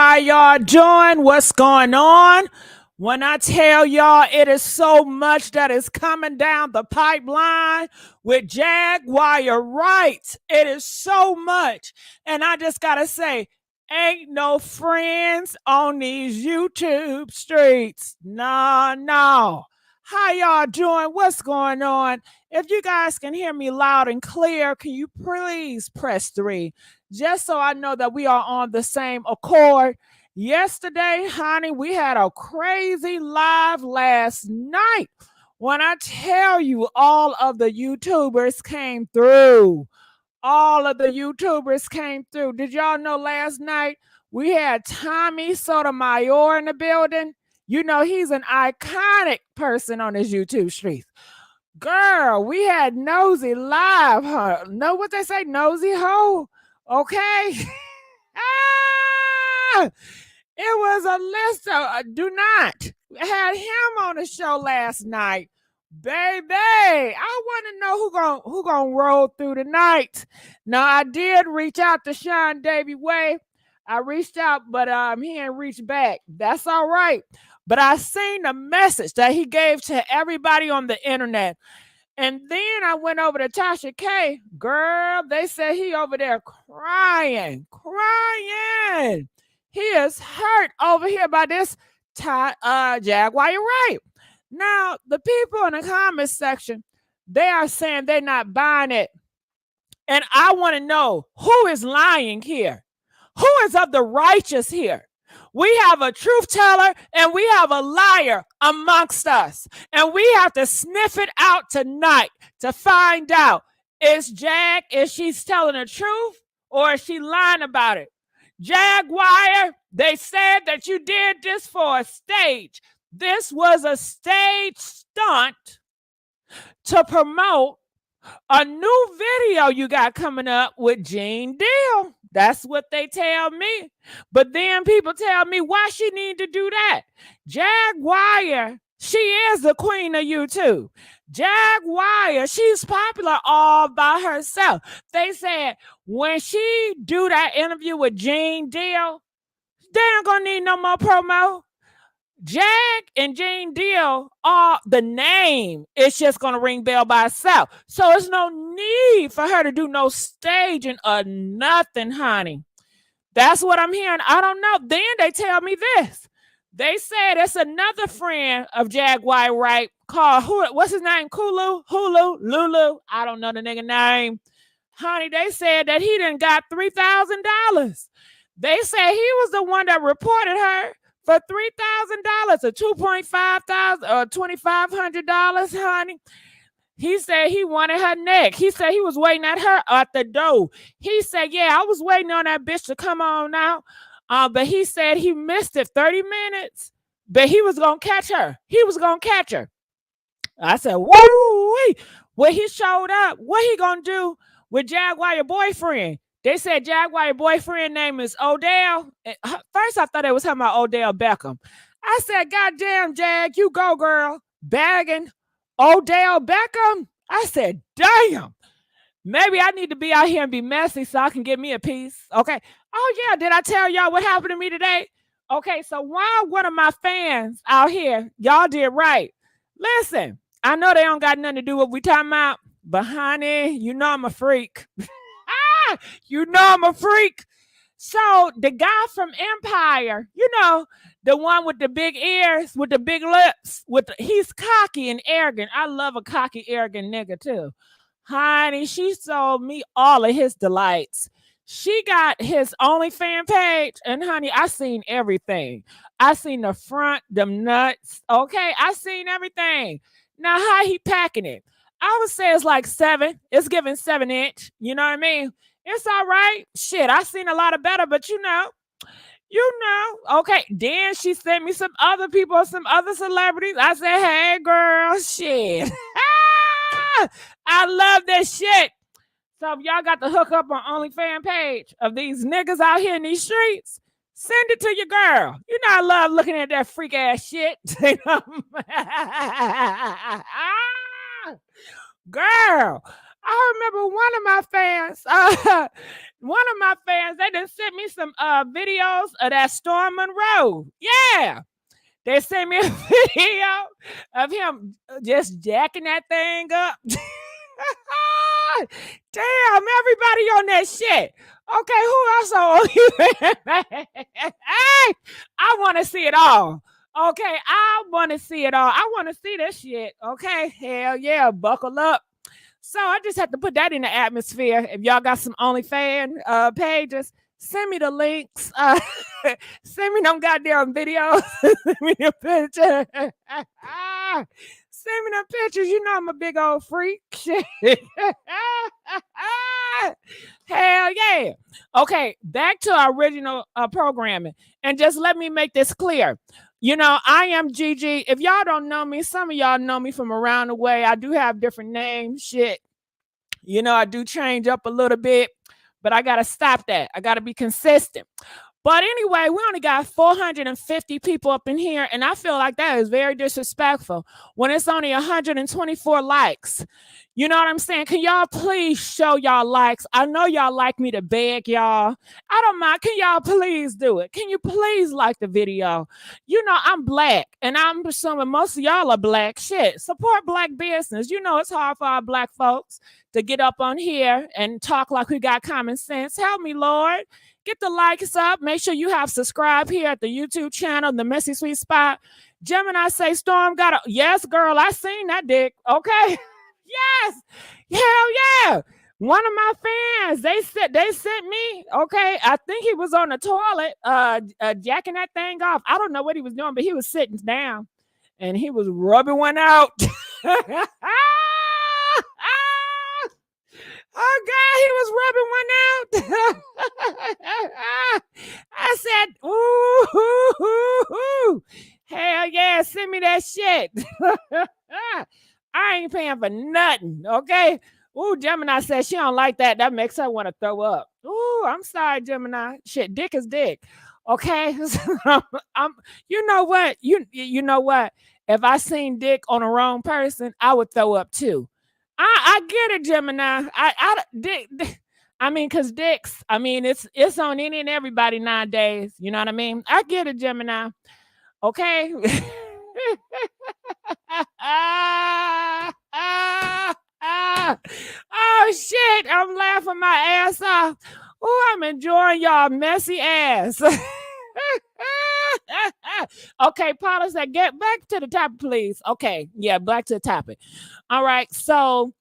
How y'all doing? What's going on? When I tell y'all it is so much that is coming down the pipeline with Jaguar Wright. It is so much. And I just got to say, ain't no friends on these YouTube streets. No. How y'all doing? What's going on? If you guys can hear me loud and clear, can you please press 3? Just so I know that we are on the same accord. Yesterday, honey, we had a crazy live last night. When I tell you all of the YouTubers came through. All of the YouTubers came through. Did y'all know last night we had Tommy Sotomayor in the building? You know, he's an iconic person on his YouTube streets. Girl, we had Nosy live. Huh? Know what they say? Nosy ho. Okay. It was a list of do not. I had him on the show last night. Baby, I want to know who gonna roll through the night. Now, I did reach out to Sean Davey Way. I reached out, but he ain't reached back. That's all right. But I seen the message that he gave to everybody on the internet. And then I went over to Tasha K. Girl, they said he over there crying. He is hurt over here by this Jaguar Wright. Now, the people in the comments section, they are saying they're not buying it. And I want to know who is lying here. Who is of the righteous here? We have a truth teller and we have a liar amongst us. And we have to sniff it out tonight to find out, is she telling the truth or is she lying about it? Jaguar, they said that you did this for a stage. This was a stage stunt to promote a new video you got coming up with Gene Deal. That's what they tell me. But then people tell me why she need to do that. Jaguar, she is the queen of YouTube. Jaguar, she's popular all by herself. They said when she do that interview with Gene Deal, they ain't gonna need no more promo. Jag and Gene Deal are the name. It's just going to ring bell by itself. So there's no need for her to do no staging or nothing, honey. That's what I'm hearing. I don't know. Then they tell me this. They said it's another friend of Jaguar Wright called, what's his name? KULU? Lulu? I don't know the nigga name. Honey, they said that he done got $3,000. They said he was the one that reported her for $3,000 or $2,500 or $2,500, honey. He said he wanted her neck. He said he was waiting at her at the door. He said, yeah, I was waiting on that bitch to come on out. But he said he missed it 30 minutes. But he was going to catch her. I said, woo! When he showed up, what he going to do with Jaguar, your boyfriend? They said Jaguar, your boyfriend name is Odell. First, I thought it was talking about Odell Beckham. I said, goddamn, Jag, you go, girl. Bagging Odell Beckham. I said, damn. Maybe I need to be out here and be messy so I can get me a piece. Okay. Oh, yeah. Did I tell y'all what happened to me today? Okay. So while one of my fans out here, y'all did right. Listen, I know they don't got nothing to do with what we talking about, but honey, you know I'm a freak. You know I'm a freak. So the guy from Empire, you know, the one with the big ears, with the big lips, he's cocky and arrogant. I love a cocky, arrogant nigga too. Honey, she sold me all of his delights. She got his OnlyFans page, and honey, I seen everything. I seen the front, them nuts. Okay, I seen everything. Now, how he packing it? I would say it's like 7. It's giving 7-inch. You know what I mean? It's all right. Shit, I seen a lot of better, but you know. Okay. Then she sent me some other people, some other celebrities. I said, hey, girl, shit. I love this shit. So if y'all got the hook up on OnlyFans page of these niggas out here in these streets, send it to your girl. You know I love looking at that freak ass shit. Girl, I remember one of my fans, they done sent me some videos of that Storm Monroe. Yeah. They sent me a video of him just jacking that thing up. Damn, everybody on that shit. Okay, who else on you? Hey, I want to see it all. Okay, I want to see it all. I want to see this shit. Okay, hell yeah, buckle up. So I just have to put that in the atmosphere. If y'all got some OnlyFans pages, send me the links. Send me them goddamn videos. Send me the pictures. Send me them pictures. You know I'm a big old freak. Hell yeah. Okay, back to our original programming. And just let me make this clear. You know, I am Gigi. If y'all don't know me, some of y'all know me from around the way. I do have different names. Shit. You know, I do change up a little bit, but I got to stop that. I got to be consistent. But anyway, we only got 450 people up in here, and I feel like that is very disrespectful when it's only 124 likes. You know what I'm saying? Can y'all please show y'all likes? I know y'all like me to beg y'all. I don't mind. Can y'all please do it? Can you please like the video? You know, I'm black, and I'm assuming most of y'all are black. Shit, support black business. You know it's hard for our black folks to get up on here and talk like we got common sense. Help me, Lord. Get the likes up. Make sure you have subscribed here at the YouTube channel, The Messy Sweet Spot. Gemini say Storm got a... Yes, girl, I seen that dick. Okay. Yes. Hell yeah. One of my fans, they sent me, okay, I think he was on the toilet jacking that thing off. I don't know what he was doing, but he was sitting down and he was rubbing one out. Oh, God, he was rubbing one out. I said, ooh, hell yeah, send me that shit. I ain't paying for nothing, okay? Ooh, Gemini said she don't like that. That makes her want to throw up. Ooh, I'm sorry, Gemini. Shit, dick is dick, okay? You know what? You know what? If I seen dick on the wrong person, I would throw up too. I get it, Gemini. I mean, cause dicks. I mean, it's on any and everybody nowadays. You know what I mean? I get it, Gemini. Okay. Oh shit! I'm laughing my ass off. Oh, I'm enjoying y'all messy ass. Okay, Paula said, get back to the topic, please. Okay, yeah, back to the topic. All right, so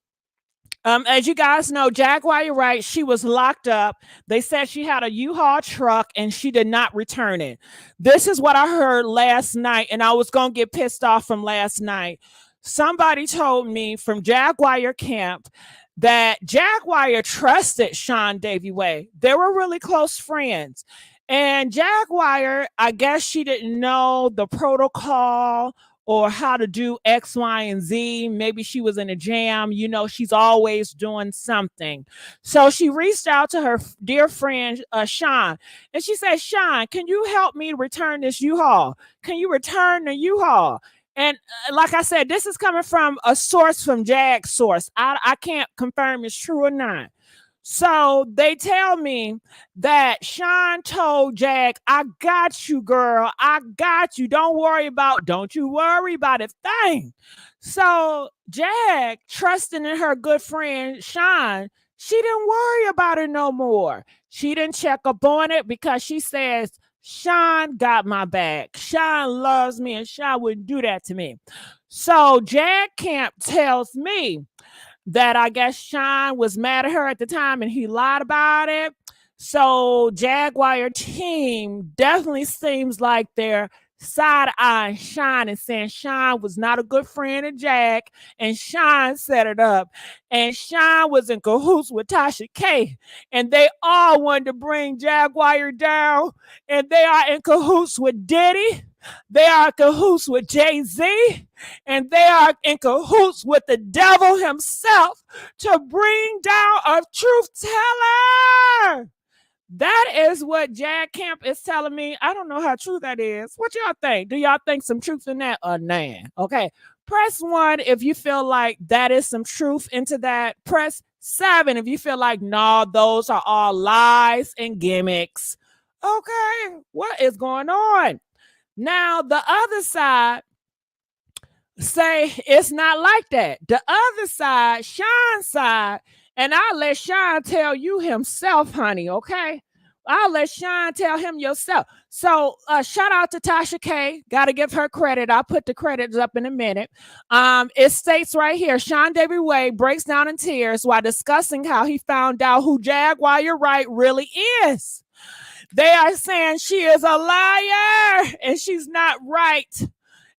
as you guys know, Jaguar Wright, she was locked up. They said she had a U-Haul truck and she did not return it. This is what I heard last night, and I was going to get pissed off from last night. Somebody told me from Jaguar camp that Jaguar trusted Sean Davey Way. They were really close friends. And Jaguar, I guess she didn't know the protocol or how to do X, Y, and Z. Maybe she was in a jam. You know, she's always doing something. So she reached out to her dear friend, Sean. And she said, Sean, can you help me return this U-Haul? Can you return the U-Haul? And like I said, this is coming from a source from Jag's source. I can't confirm it's true or not. So they tell me that Sean told Jag, I got you, girl. I got you. Don't you worry about a thing. So Jag, trusting in her good friend, Sean, she didn't worry about it no more. She didn't check up on it because she says, Sean got my back. Sean loves me and Sean wouldn't do that to me. So Jag Camp tells me that I guess Sean was mad at her at the time and he lied about it. So Jaguar team definitely seems like they're side-eyeing Sean and saying Sean was not a good friend of Jag and Sean set it up. And Sean was in cahoots with Tasha K. And they all wanted to bring Jaguar down. And they are in cahoots with Diddy. They are in cahoots with Jay-Z, and they are in cahoots with the devil himself to bring down a truth teller. That is what Jag Camp is telling me. I don't know how true that is. What y'all think? Do y'all think some truth in that or nah? Okay. Press 1 if you feel like that is some truth into that. Press 7 if you feel like, no, those are all lies and gimmicks. Okay, what is going on? Now, the other side say it's not like that. The other side, Sean's side, and I'll let Sean tell you himself, honey, okay? I'll let Sean tell him yourself. So shout out to Tasha K. Got to give her credit. I'll put the credits up in a minute. It states right here, Sean Davey Way breaks down in tears while discussing how he found out who Jaguar Wright really is. They are saying she is a liar and she's not right.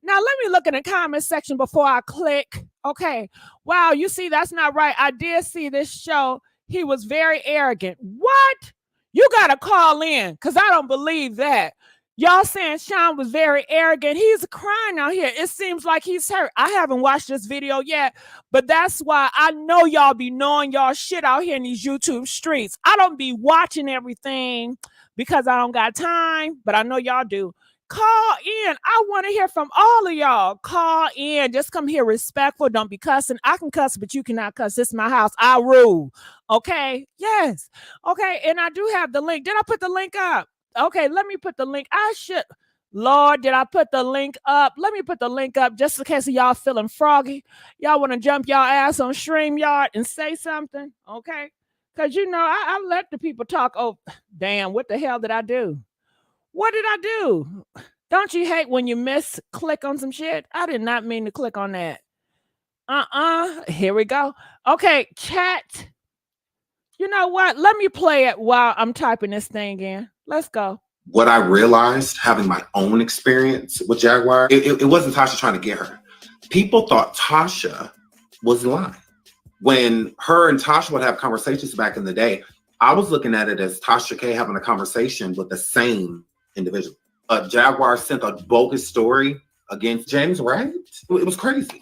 Now, let me look in the comment section before I click. Okay. Wow, you see, that's not right. I did see this show. He was very arrogant. What? You got to call in because I don't believe that. Y'all saying Sean was very arrogant. He's crying out here. It seems like he's hurt. I haven't watched this video yet, but that's why I know y'all be knowing y'all shit out here in these YouTube streets. I don't be watching everything because I don't got time, but I know y'all do. Call in. I want to hear from all of y'all. Call in. Just come here respectful. Don't be cussing. I can cuss, but you cannot cuss. This is my house. I rule. Okay? Yes. Okay, and I do have the link. Did I put the link up? Okay, let me put the link. I should. Lord, did I put the link up? Let me put the link up just in case of y'all feeling froggy. Y'all want to jump y'all ass on StreamYard and say something? Okay? Because, you know, I let the people talk. Oh, damn, what the hell did I do? What did I do? Don't you hate when you click on some shit? I did not mean to click on that. Here we go. Okay, chat. You know what? Let me play it while I'm typing this thing in. Let's go. What I realized having my own experience with Jaguar, it wasn't Tasha trying to get her. People thought Tasha was lying. When her and Tasha would have conversations back in the day, I was looking at it as Tasha K having a conversation with the same individual. Jaguar sent a bogus story against James Wright. It was crazy.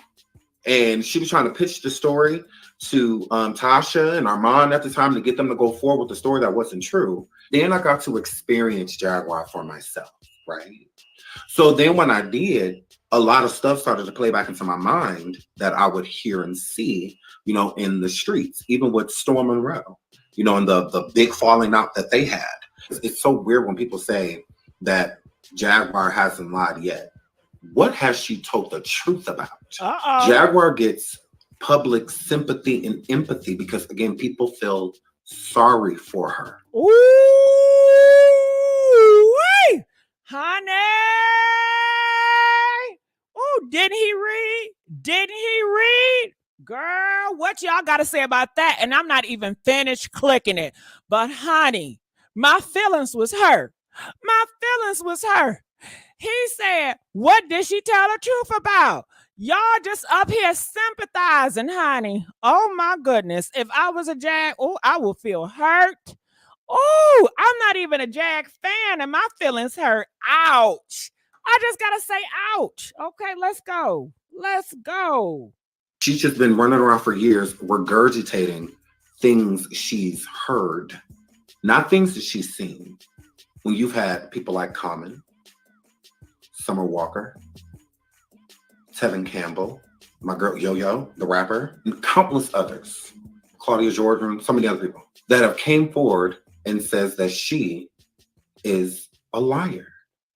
And she was trying to pitch the story to Tasha and Armand at the time to get them to go forward with the story that wasn't true. Then I got to experience Jaguar for myself, right? So then when I did, a lot of stuff started to play back into my mind that I would hear and see, you know, in the streets, even with Storm and Row, you know, and the big falling out that they had. It's so weird when people say that Jaguar hasn't lied yet. What has she told the truth about? Jaguar gets public sympathy and empathy because, again, people feel sorry for her. Ooh, honey. Ooh, didn't he read? Didn't he read? Girl, what y'all got to say about that? And I'm not even finished clicking it. But, honey, my feelings was hurt. My feelings was hurt. He said, what did she tell the truth about? Y'all just up here sympathizing, honey. Oh, my goodness. If I was a Jag, oh, I would feel hurt. Oh, I'm not even a Jag fan and my feelings hurt. Ouch. I just got to say ouch. Okay, let's go. Let's go. She's just been running around for years regurgitating things she's heard, not things that she's seen. When you've had people like Common, Summer Walker, Tevin Campbell, my girl Yo-Yo, the rapper, and countless others, Claudia Jordan, so many other people that have came forward and says that she is a liar.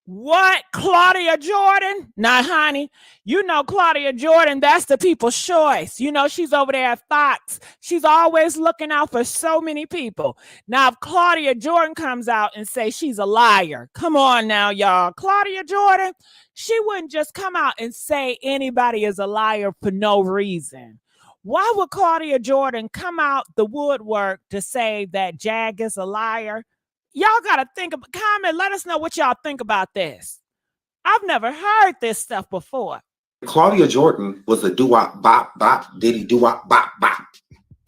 What? Claudia Jordan? Nah, honey. You know Claudia Jordan, that's the people's choice. You know, she's over there at Fox. She's always looking out for so many people. Now, if Claudia Jordan comes out and say she's a liar, come on now, y'all. Claudia Jordan, she wouldn't just come out and say anybody is a liar for no reason. Why would Claudia Jordan come out the woodwork to say that Jag is a liar? Y'all got to think about, comment, let us know what y'all think about this. I've never heard this stuff before. Claudia Jordan was a doo-wop, bop, bop, diddy, doo-wop, bop, bop.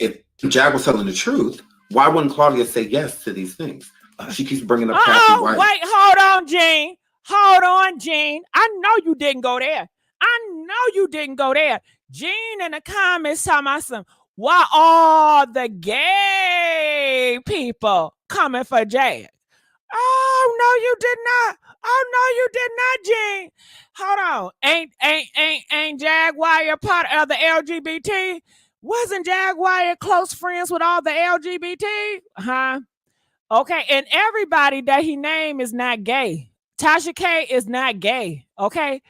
If Jag was telling the truth, why wouldn't Claudia say yes to these things? She keeps bringing up Kathy White. Wait, hold on, Gene. Hold on, Gene. I know you didn't go there. I know you didn't go there. Gene in the comments talking about some, why all the gay people coming for Jag? Oh, no, you did not. Oh, no, you did not, Gene. Hold on. Ain't Jaguar part of the LGBT? Wasn't Jaguar close friends with all the LGBT? Huh? Okay, and everybody that he named is not gay. Tasha K is not gay. Okay?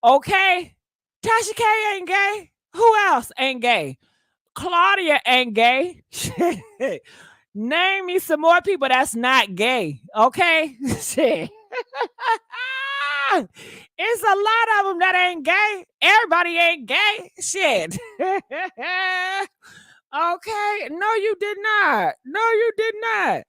Okay? Tasha K ain't gay. Who else ain't gay? Claudia ain't gay. Name me some more people that's not gay. Okay? Shit. It's a lot of them that ain't gay. Everybody ain't gay. Shit. Okay. No, you did not. No, you did not.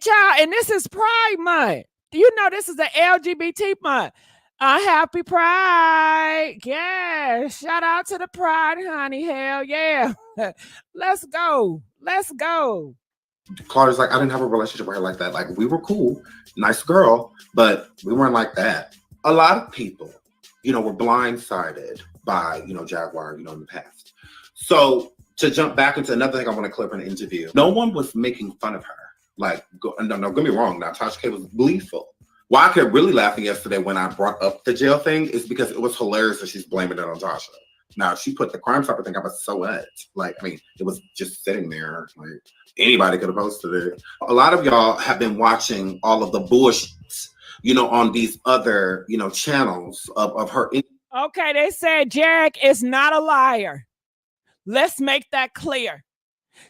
Child, and this is Pride Month. You know this is the LGBT month. Happy Pride. Yeah. Shout out to the Pride, honey. Hell yeah. Let's go. Let's go. Claudia's like, I didn't have a relationship with her like that. Like, we were cool, nice girl, but we weren't like that. A lot of people, you know, were blindsided by, you know, Jaguar, you know, in the past. So to jump back into another thing I want to clip in the interview, no one was making fun of her. Like, no, don't get me wrong. Now, Tasha K was gleeful. Why I kept really laughing yesterday when I brought up the jail thing is because it was hilarious that she's blaming it on Tasha. Now, she put the Crime Stopper thing up, but so what? Like, I mean, it was just sitting there. Like, anybody could have posted it. A lot of y'all have been watching all of the bullshit, you know, on these other, you know, channels of her. Okay, they said Jarek is not a liar. Let's make that clear.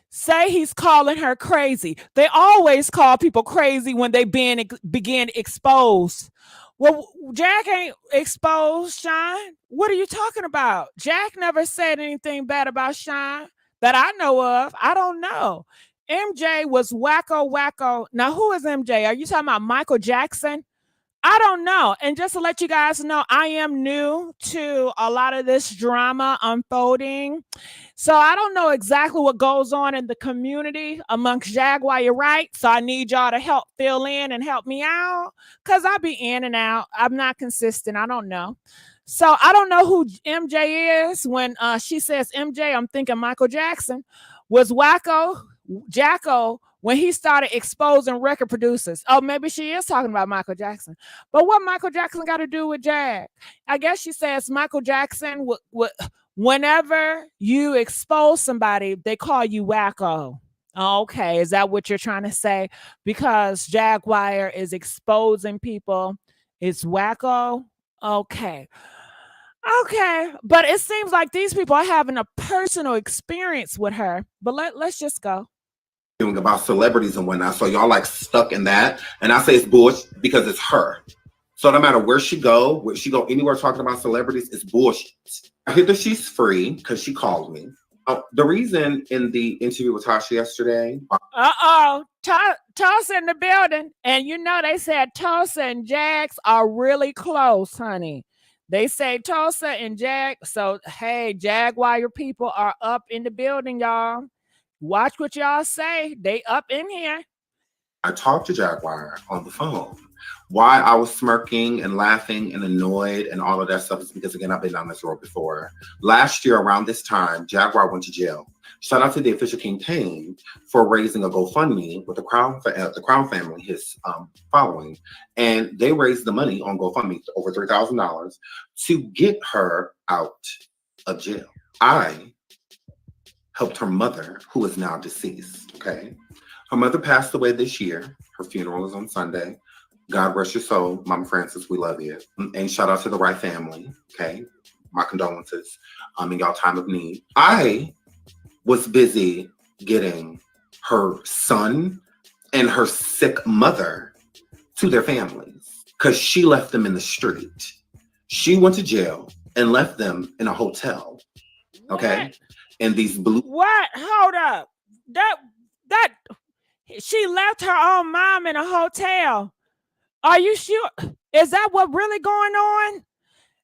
Say he's calling her crazy. They always call people crazy when they begin exposed. Well, Jack ain't exposed, Sean. What are you talking about? Jack never said anything bad about Sean that I know of. I don't know. MJ was wacko. Now, who is MJ? Are you talking about Michael Jackson? I don't know. And just to let you guys know, I am new to a lot of this drama unfolding. So I don't know exactly what goes on in the community amongst Jaguar Wright. So I need y'all to help fill in and help me out because I be in and out. I'm not consistent. I don't know. So I don't know who MJ is. When she says MJ, I'm thinking Michael Jackson. Was Jacko when he started exposing record producers. Oh, maybe she is talking about Michael Jackson. But what Michael Jackson got to do with Jag? I guess she says Michael Jackson, whenever you expose somebody, they call you wacko. Okay, is that what you're trying to say? Because Jaguar is exposing people, it's wacko? Okay. Okay, but it seems like these people are having a personal experience with her. But let's just go. About celebrities and whatnot, so y'all like stuck in that, and I say it's bullshit because it's her. So no matter where she go anywhere talking about celebrities, it's bullshit. I hear that she's free because she called me. The reason in the interview with Tasha yesterday. Tulsa in the building, and you know they said Tulsa and Jax are really close, honey. They say Tulsa and Jag. So hey, Jaguar people are up in the building, y'all. Watch what y'all say. They up in here. I talked to Jaguar on the phone. Why I was smirking and laughing and annoyed and all of that stuff is because, again, I've been down this road before. Last year around this time, Jaguar went to jail. Shout out to the official campaign for raising a GoFundMe with the Crown family, his following. And they raised the money on GoFundMe, over $3,000, to get her out of jail. I helped her mother, who is now deceased, okay? Her mother passed away this year. Her funeral is on Sunday. God rest your soul, Mama Francis, we love you. And shout out to the Wright family, okay? My condolences in y'all time of need. I was busy getting her son and her sick mother to their families because she left them in the street. She went to jail and left them in a hotel, okay? What? And these blue. What? Hold up. That she left her own mom in a hotel. Are you sure? Is that what really going on?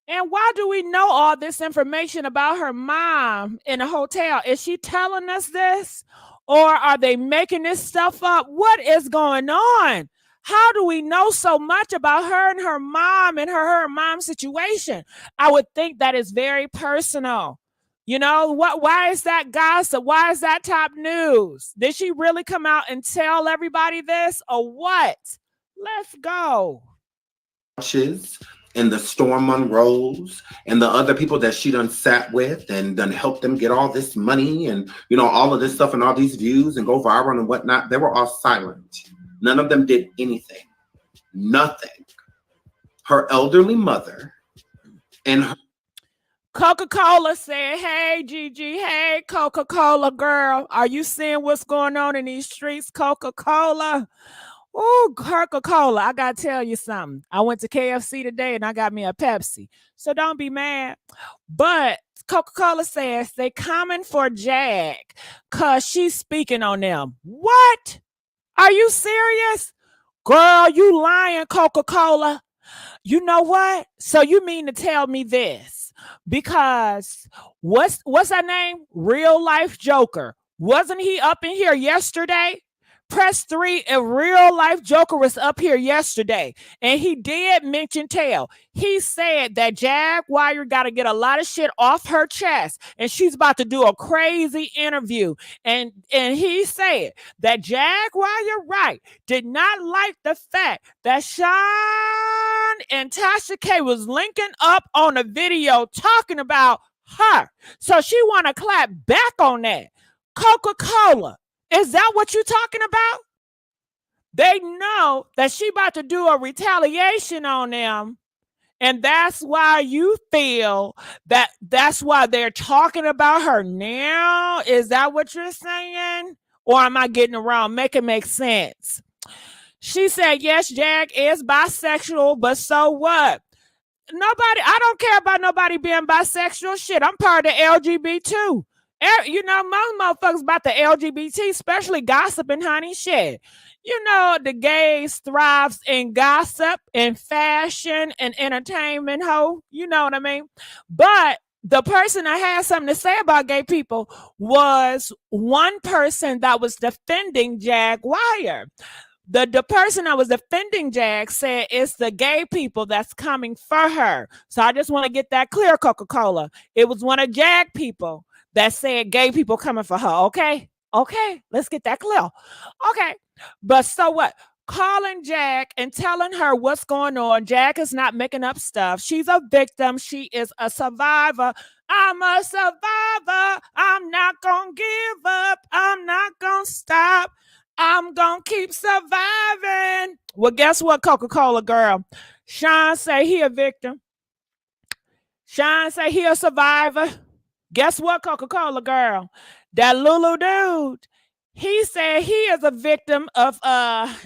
And why do we know all this information about her mom in a hotel? Is she telling us this? Or are they making this stuff up? What is going on? How do we know so much about her and her mom and her mom situation? I would think that is very personal. You know, why is that gossip? Why is that top news? Did she really come out and tell everybody this or what? Let's go. and the Storm Monroes and the other people that she done sat with and done helped them get all this money and, you know, all of this stuff and all these views and go viral and whatnot, they were all silent. None of them did anything. Nothing. Her elderly mother and her Coca-Cola said, hey, Gigi, hey, Coca-Cola girl, are you seeing what's going on in these streets, Coca-Cola? Oh, Coca-Cola, I got to tell you something. I went to KFC today and I got me a Pepsi. So don't be mad. But Coca-Cola says they coming for Jag because she's speaking on them. What? Are you serious? Girl, you lying, Coca-Cola. You know what? So you mean to tell me this? Because what's her name? Real Life Joker. Wasn't he up in here yesterday? Press 3, a Real Life Joker was up here yesterday, and he did mention tail. He said that Jaguar got to get a lot of shit off her chest, and she's about to do a crazy interview. And he said that Jaguar Wright did not like the fact that Sean and Tasha K was linking up on a video talking about her. So she want to clap back on that. Coca-Cola. Is that what you're talking about? They know that she about to do a retaliation on them. And that's why you feel that that's why they're talking about her now. Is that what you're saying? Or am I getting it wrong? Make it make sense. She said, yes, Jag is bisexual, but so what? I don't care about nobody being bisexual. Shit, I'm part of the LGBT too. You know, most motherfuckers about the LGBT, especially gossiping, honey, shit. You know, the gays thrives in gossip and fashion and entertainment, ho. You know what I mean? But the person that had something to say about gay people was one person that was defending Jaguar. The person that was defending Jag said it's the gay people that's coming for her. So I just want to get that clear, Coca-Cola. It was one of Jag people that said gay people coming for her. Okay. Let's get that clear. Okay. But so what? Calling Jag and telling her what's going on. Jag is not making up stuff. She's a victim. She is a survivor. I'm a survivor. I'm not going to give up. I'm not going to stop. I'm going to keep surviving. Well, guess what, Coca-Cola girl? Sean say he a victim. Sean say he a survivor. Guess what, Coca-Cola girl? That Lulu dude, he said he is a victim of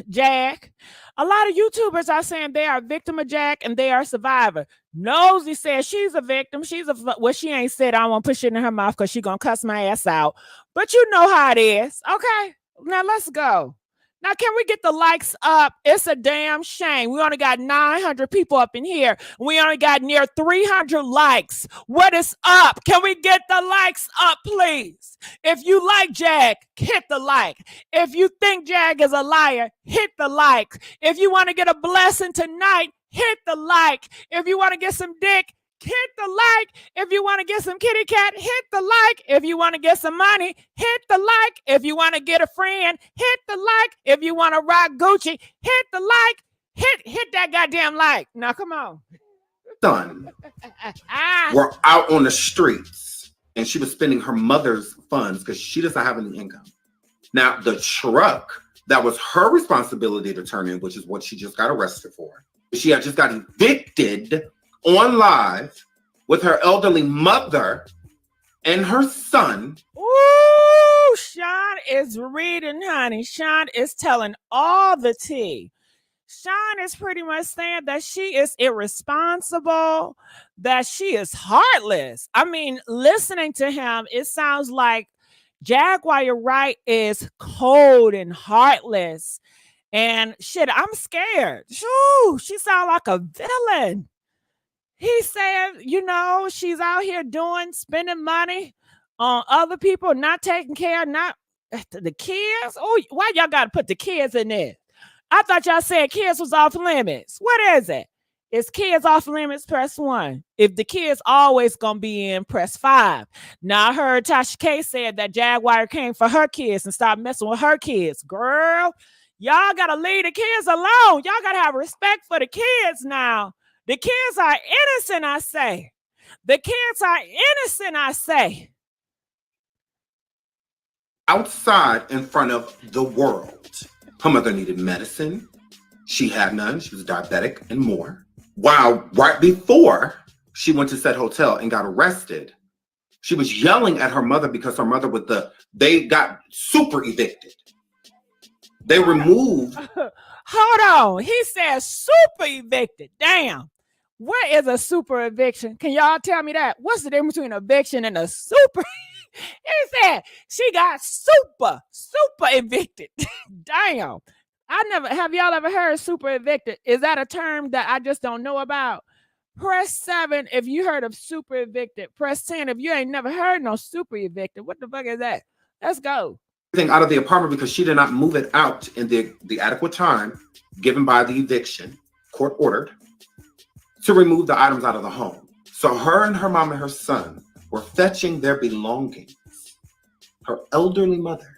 Jag. A lot of YouTubers are saying they are a victim of Jag and they are a survivor. Nosy says she's a victim. Well, she ain't said I won't push it in her mouth because she gonna cuss my ass out. But you know how it is. Okay, now let's go. Now, can we get the likes up? It's a damn shame. We only got 900 people up in here. We only got near 300 likes. What is up? Can we get the likes up, please? If you like Jag, hit the like. If you think Jag is a liar, hit the like. If you want to get a blessing tonight, hit the like. If you want to get some dick, hit the like. If you want to get some kitty cat, hit the like. If you want to get some money, hit the like. If you want to get a friend, hit the like. If you want to rock Gucci, hit the like. Hit that goddamn like. Now, come on. Son were out on the streets and she was spending her mother's funds because she doesn't have any income. Now, the truck that was her responsibility to turn in, which is what she just got arrested for. She had just got evicted on live with her elderly mother and her son. Ooh, Sean is reading, honey. Sean is telling all the tea. Sean is pretty much saying that she is irresponsible, that she is heartless. I mean, listening to him, it sounds like Jaguar Wright is cold and heartless. And shit, I'm scared. Shoo, she sounds like a villain. He said, you know, she's out here spending money on other people, not taking care, not the kids. Oh, why y'all got to put the kids in there? I thought y'all said kids was off limits. What is it? Is kids off limits? Press 1. If the kids always gonna be in, press 5. Now I heard Tasha K said that Jaguar came for her kids and stopped messing with her kids. Girl, y'all gotta leave the kids alone. Y'all gotta have respect for the kids now. The kids are innocent, I say. The kids are innocent, I say. Outside in front of the world. Her mother needed medicine. She had none. She was diabetic and more. While right before she went to said hotel and got arrested, she was yelling at her mother because her mother they got super evicted. They removed. Hold on. He said super evicted. Damn. What is a super eviction? Can y'all tell me that? What's the difference between eviction and a super? He said she got super evicted. Damn. Have y'all ever heard super evicted? Is that a term that I just don't know about? Press 7 if you heard of super evicted. Press 10 if you ain't never heard no super evicted. What the fuck is that? Let's go. Out of the apartment because she did not move it out in the adequate time given by the eviction, court ordered, to remove the items out of the home. So her and her mom and her son were fetching their belongings. Her elderly mother,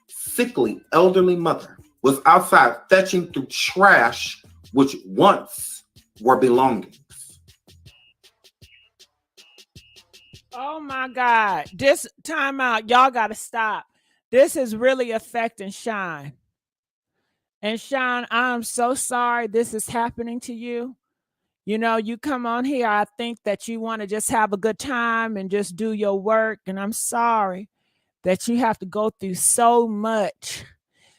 sickly elderly mother, was outside fetching through trash, which once were belongings. Oh my God. This time out, y'all got to stop. This is really affecting Shine. And Shine, I'm so sorry this is happening to you. You know, you come on here, I think that you want to just have a good time and just do your work. And I'm sorry that you have to go through so much.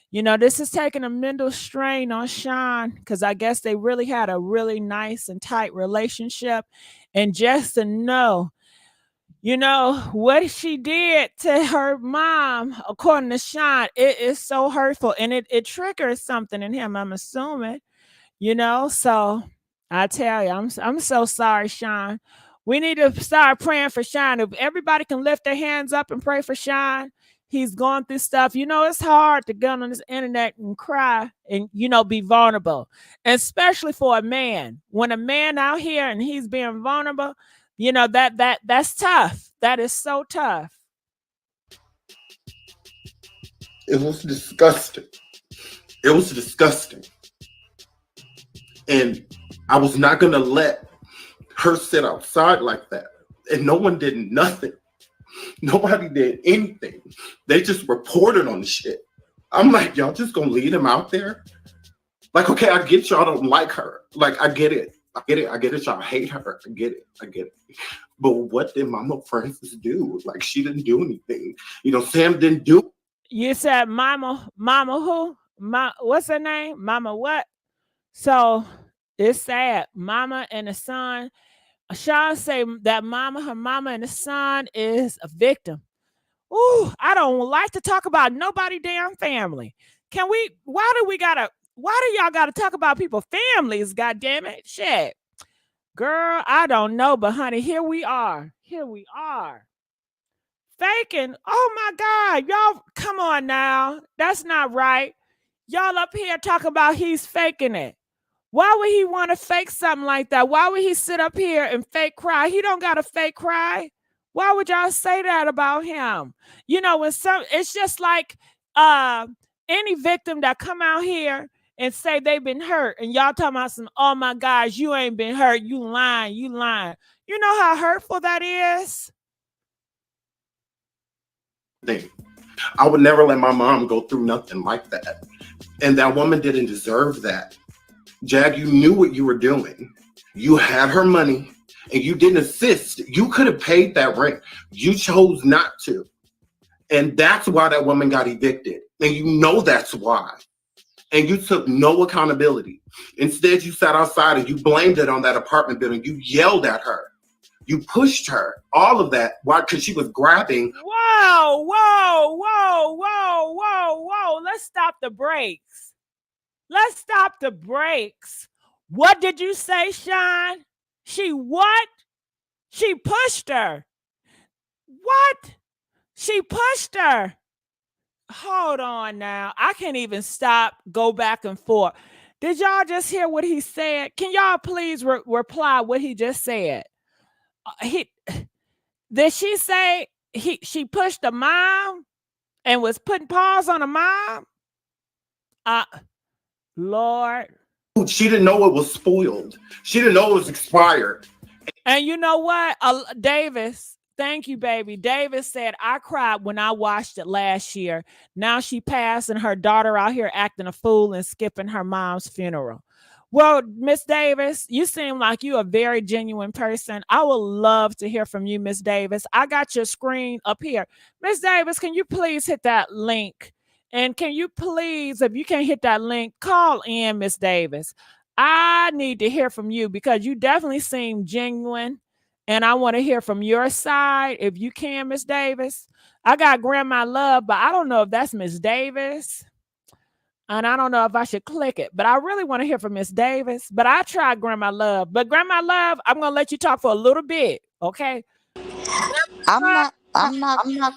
You know, this is taking a mental strain on Shine because I guess they really had a really nice and tight relationship. And just to know, you know, what she did to her mom, according to Shine, it is so hurtful. And it triggers something in him, I'm assuming, you know. So I tell you, I'm so sorry, Shine. We need to start praying for Shine. If everybody can lift their hands up and pray for Shine, he's going through stuff. You know, it's hard to get on this internet and cry and, you know, be vulnerable, especially for a man. When a man out here and he's being vulnerable, you know, that's tough. That is so tough. It was disgusting. It was disgusting. And I was not going to let her sit outside like that. And no one did nothing. Nobody did anything. They just reported on the shit. I'm like, y'all just going to leave him out there? Like, okay, I get y'all don't like her. Like, I get it. I get it. Y'all hate her. I get it. But what did Mama Francis do? Like, she didn't do anything. You know, Sam didn't do. You said Mama who? What's her name? Mama what? So it's sad. Mama and the son. Sean say that her mama and the son is a victim. Ooh, I don't like to talk about nobody damn family. Why do y'all gotta talk about people's families? God damn it. Shit. Girl, I don't know, but honey, here we are. Faking. Oh my God. Y'all, come on now. That's not right. Y'all up here talking about he's faking it. Why would he want to fake something like that? Why would he sit up here and fake cry? He don't got a fake cry. Why would y'all say that about him? You know, it's just like any victim that come out here and say they've been hurt, and y'all talking about some, oh my gosh, you ain't been hurt. You lying. You know how hurtful that is? I would never let my mom go through nothing like that. And that woman didn't deserve that. Jag, you knew what you were doing. You had her money and you didn't assist. You could have paid that rent. You chose not to. And that's why that woman got evicted. And you know that's why. And you took no accountability. Instead, you sat outside and you blamed it on that apartment building. You yelled at her. You pushed her. All of that. Why? Because she was grabbing. Whoa. Let's stop the brakes. What did you say, Sean? She what? She pushed her. What? She pushed her. Hold on now. I can't even go back and forth. Did y'all just hear what he said? Can y'all please reply what he just said? Did she say she pushed the mom and was putting paws on the mom? Lord, She didn't know it was spoiled. She didn't know it was expired. And you know what? Davis, thank you, baby. Davis said, I cried when I watched it last year. Now she passed and her daughter out here acting a fool and skipping her mom's funeral. Well, Miss Davis, you seem like you a very genuine person. I would love to hear from you, Miss Davis. I got your screen up here. Miss Davis, can you please hit that link? And can you please, if you can't hit that link, call in Miss Davis. I need to hear from you because you definitely seem genuine. And I want to hear from your side. If you can, Miss Davis. I got Grandma Love, but I don't know if that's Miss Davis. And I don't know if I should click it, but I really want to hear from Miss Davis. But I tried Grandma Love. But Grandma Love, I'm going to let you talk for a little bit, okay? I'm not.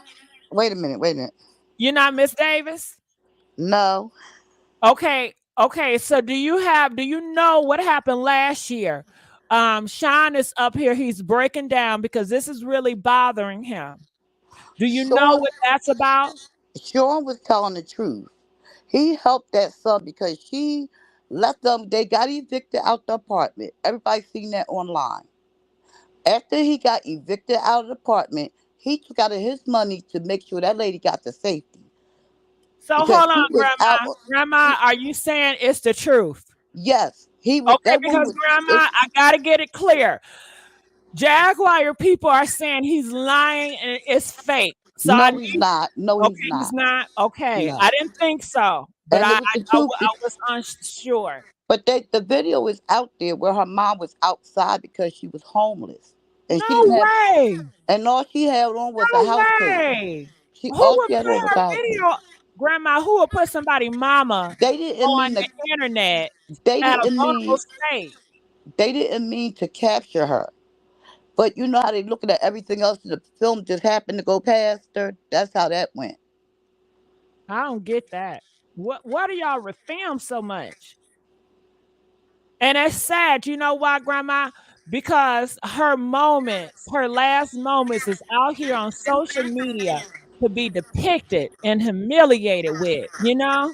Wait a minute. You're not Miss Davis? No. Okay. So do you know what happened last year? Sean is up here. He's breaking down because this is really bothering him. Do you know what that's about? Sean was telling the truth. He helped that son because she left them. They got evicted out the apartment. Everybody seen that online. After he got evicted out of the apartment, he took out of his money to make sure that lady got the safety. So hold on, Grandma. Grandma, are you saying it's the truth? Yes. He was. Okay, because Grandma, I gotta get it clear. Jaguar people are saying he's lying and it's fake. So no, he's not. No, okay, he's not. Okay, No. I didn't think so, but I was unsure. But the video is out there where her mom was outside because she was homeless, and she didn't way. And all she had on was a house coat. Who would play her video, Grandma? Who would put somebody mama they didn't on mean the internet they at a didn't vulnerable mean state? They didn't mean to capture her. But you know how they looking at everything else and the film just happened to go past her? That's how that went. I don't get that. What do y'all refilm so much? And it's sad. You know why, Grandma? Because her last moments is out here on social media to be depicted and humiliated with, you know?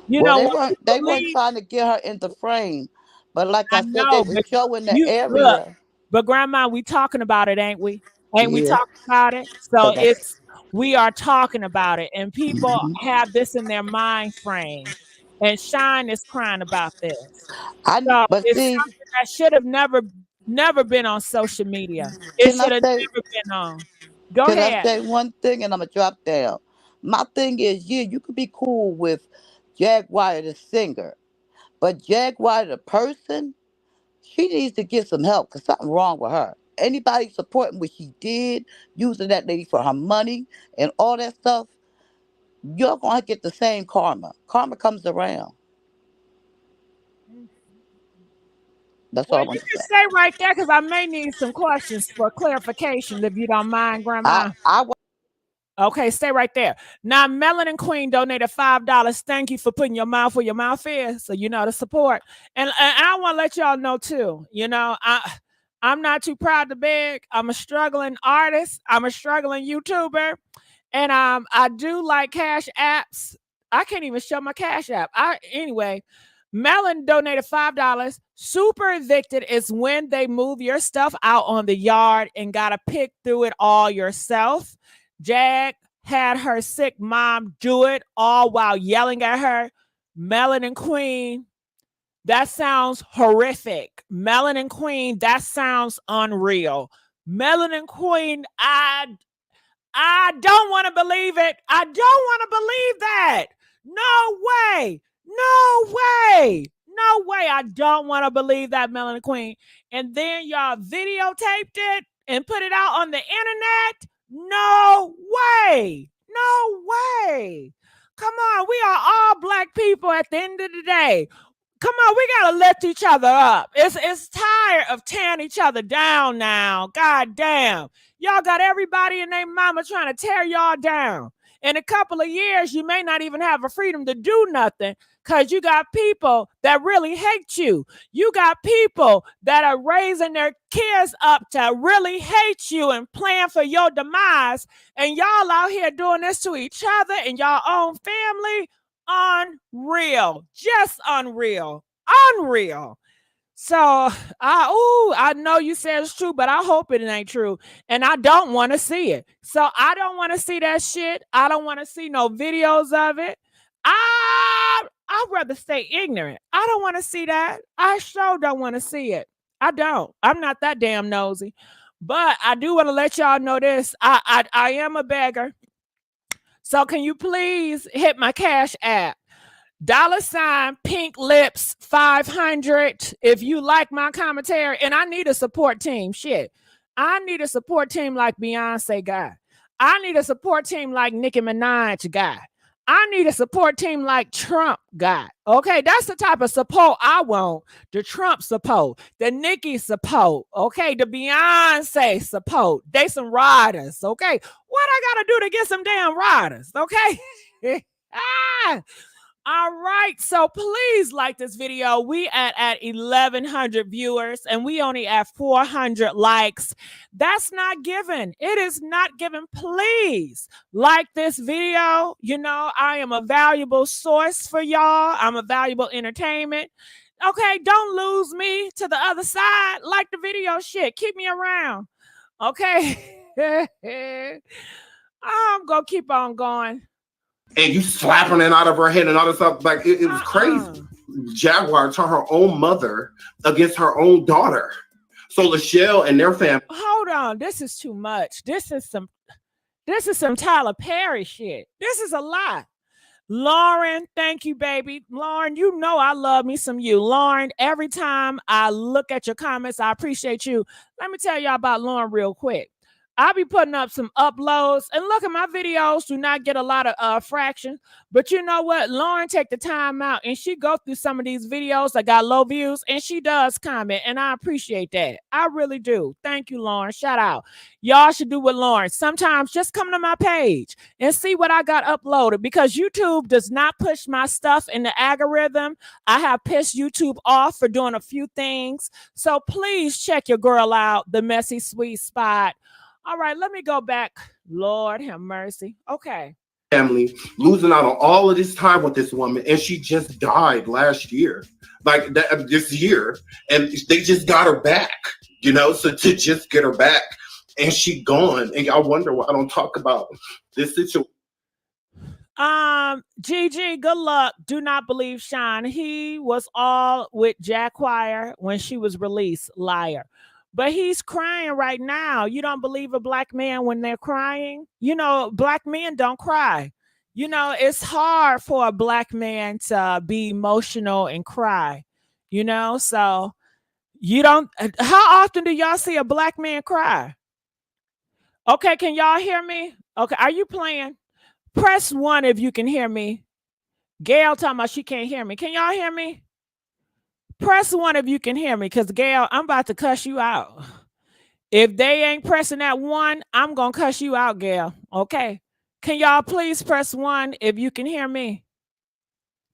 They weren't trying to get her in the frame. But like I said, they were showing the area. Look, but Grandma, we talking about it, ain't we? Ain't we talking about it? So we are talking about it. And people have this in their mind frame. And Shine is crying about this. So it's something that should have never been on social media. It should have never been on. Go ahead. Can I say one thing and I'm going to drop down? My thing is, you could be cool with Jaguar the singer. But Jaguar the person, she needs to get some help because something wrong with her. Anybody supporting what she did, using that lady for her money and all that stuff, you're going to get the same karma. Karma comes around. That's all I want to say. You can stay right there because I may need some questions for clarification if you don't mind, Grandma. Okay, stay right there. Now, Melanin Queen donated $5. Thank you for putting your mouth where your mouth is, so you know the support. And I want to let y'all know too. You know, I'm not too proud to beg. I'm a struggling artist. I'm a struggling YouTuber, and I do like cash apps. I can't even show my cash app. Anyway. Melon donated $5. Super evicted is when they move your stuff out on the yard and gotta pick through it all yourself. Jag had her sick mom do it all while yelling at her. Melanin Queen, that sounds horrific. Melanin Queen, that sounds unreal. Melanin Queen, I don't want to believe it. I don't want to believe that. No way. No way. No way. I don't want to believe that, Melanin Queen. And then y'all videotaped it and put it out on the internet? No way. No way. Come on. We are all Black people at the end of the day. Come on, we gotta lift each other up. It's tired of tearing each other down now. God damn. Y'all got everybody and their mama trying to tear y'all down. In a couple of years, you may not even have a freedom to do nothing because you got people that really hate you. You got people that are raising their kids up to really hate you and plan for your demise. And y'all out here doing this to each other and y'all own family. Unreal. Just unreal. Unreal. So I know you said it's true, but I hope it ain't true. And I don't want to see it. So I don't want to see that shit. I don't want to see no videos of it. I'd rather stay ignorant. I don't want to see that. I sure don't want to see it. I don't. I'm not that damn nosy. But I do want to let y'all know this. I am a beggar. So can you please hit my Cash App? $ PINKLIPS500 if you like my commentary. And I need a support team. Shit. I need a support team like Beyonce got. I need a support team like Nicki Minaj got. I need a support team like Trump got. Okay, that's the type of support I want. The Trump support, the Nicki support, okay, the Beyonce support. They some riders, okay? What I gotta do to get some damn riders, okay? All right, so please like this video. We at 1,100 viewers and we only at 400 likes. That's not given. It is not given. Please like this video. You know, I am a valuable source for y'all. I'm a valuable entertainment. Okay, don't lose me to the other side. Like the video, shit. Keep me around. Okay. I'm gonna keep on going. And you slapping it out of her head and all this stuff. Like, it was crazy. Jaguar turned her own mother against her own daughter. So Lachelle and their family. Hold on. This is too much. This is some Tyler Perry shit. This is a lot. Lauren, thank you, baby. Lauren, you know I love me some you. Lauren, every time I look at your comments, I appreciate you. Let me tell y'all about Lauren real quick. I'll be putting up some uploads, and look, at my videos do not get a lot of fraction, but you know what? Lauren take the time out and she go through some of these videos that got low views and she does comment, and I appreciate that. I really do. Thank you, Lauren. Shout out. Y'all should do with Lauren. Sometimes just come to my page and see what I got uploaded, because YouTube does not push my stuff in the algorithm. I have pissed YouTube off for doing a few things. So please check your girl out, The Messy Sweet Spot. All right, let me go back. Lord have mercy. Okay. Family losing out on all of this time with this woman, and she just died last year, like this year, and they just got her back, you know. So to just get her back, and she gone, and y'all wonder why I don't talk about this situation. Gigi, good luck. Do not believe Sean. He was all with Jaguar when she was released. Liar. But he's crying right now. You don't believe a black man when they're crying? You know, black men don't cry. You know, it's hard for a black man to be emotional and cry, you know? So you don't, how often do y'all see a black man cry? Okay, can y'all hear me? Okay, are you playing? Press 1 if you can hear me. Gail talking about she can't hear me. Can y'all hear me? Press 1 if you can hear me, because Gail, I'm about to cuss you out. If they ain't pressing that 1, I'm going to cuss you out, Gail. Okay. Can y'all please press 1 if you can hear me?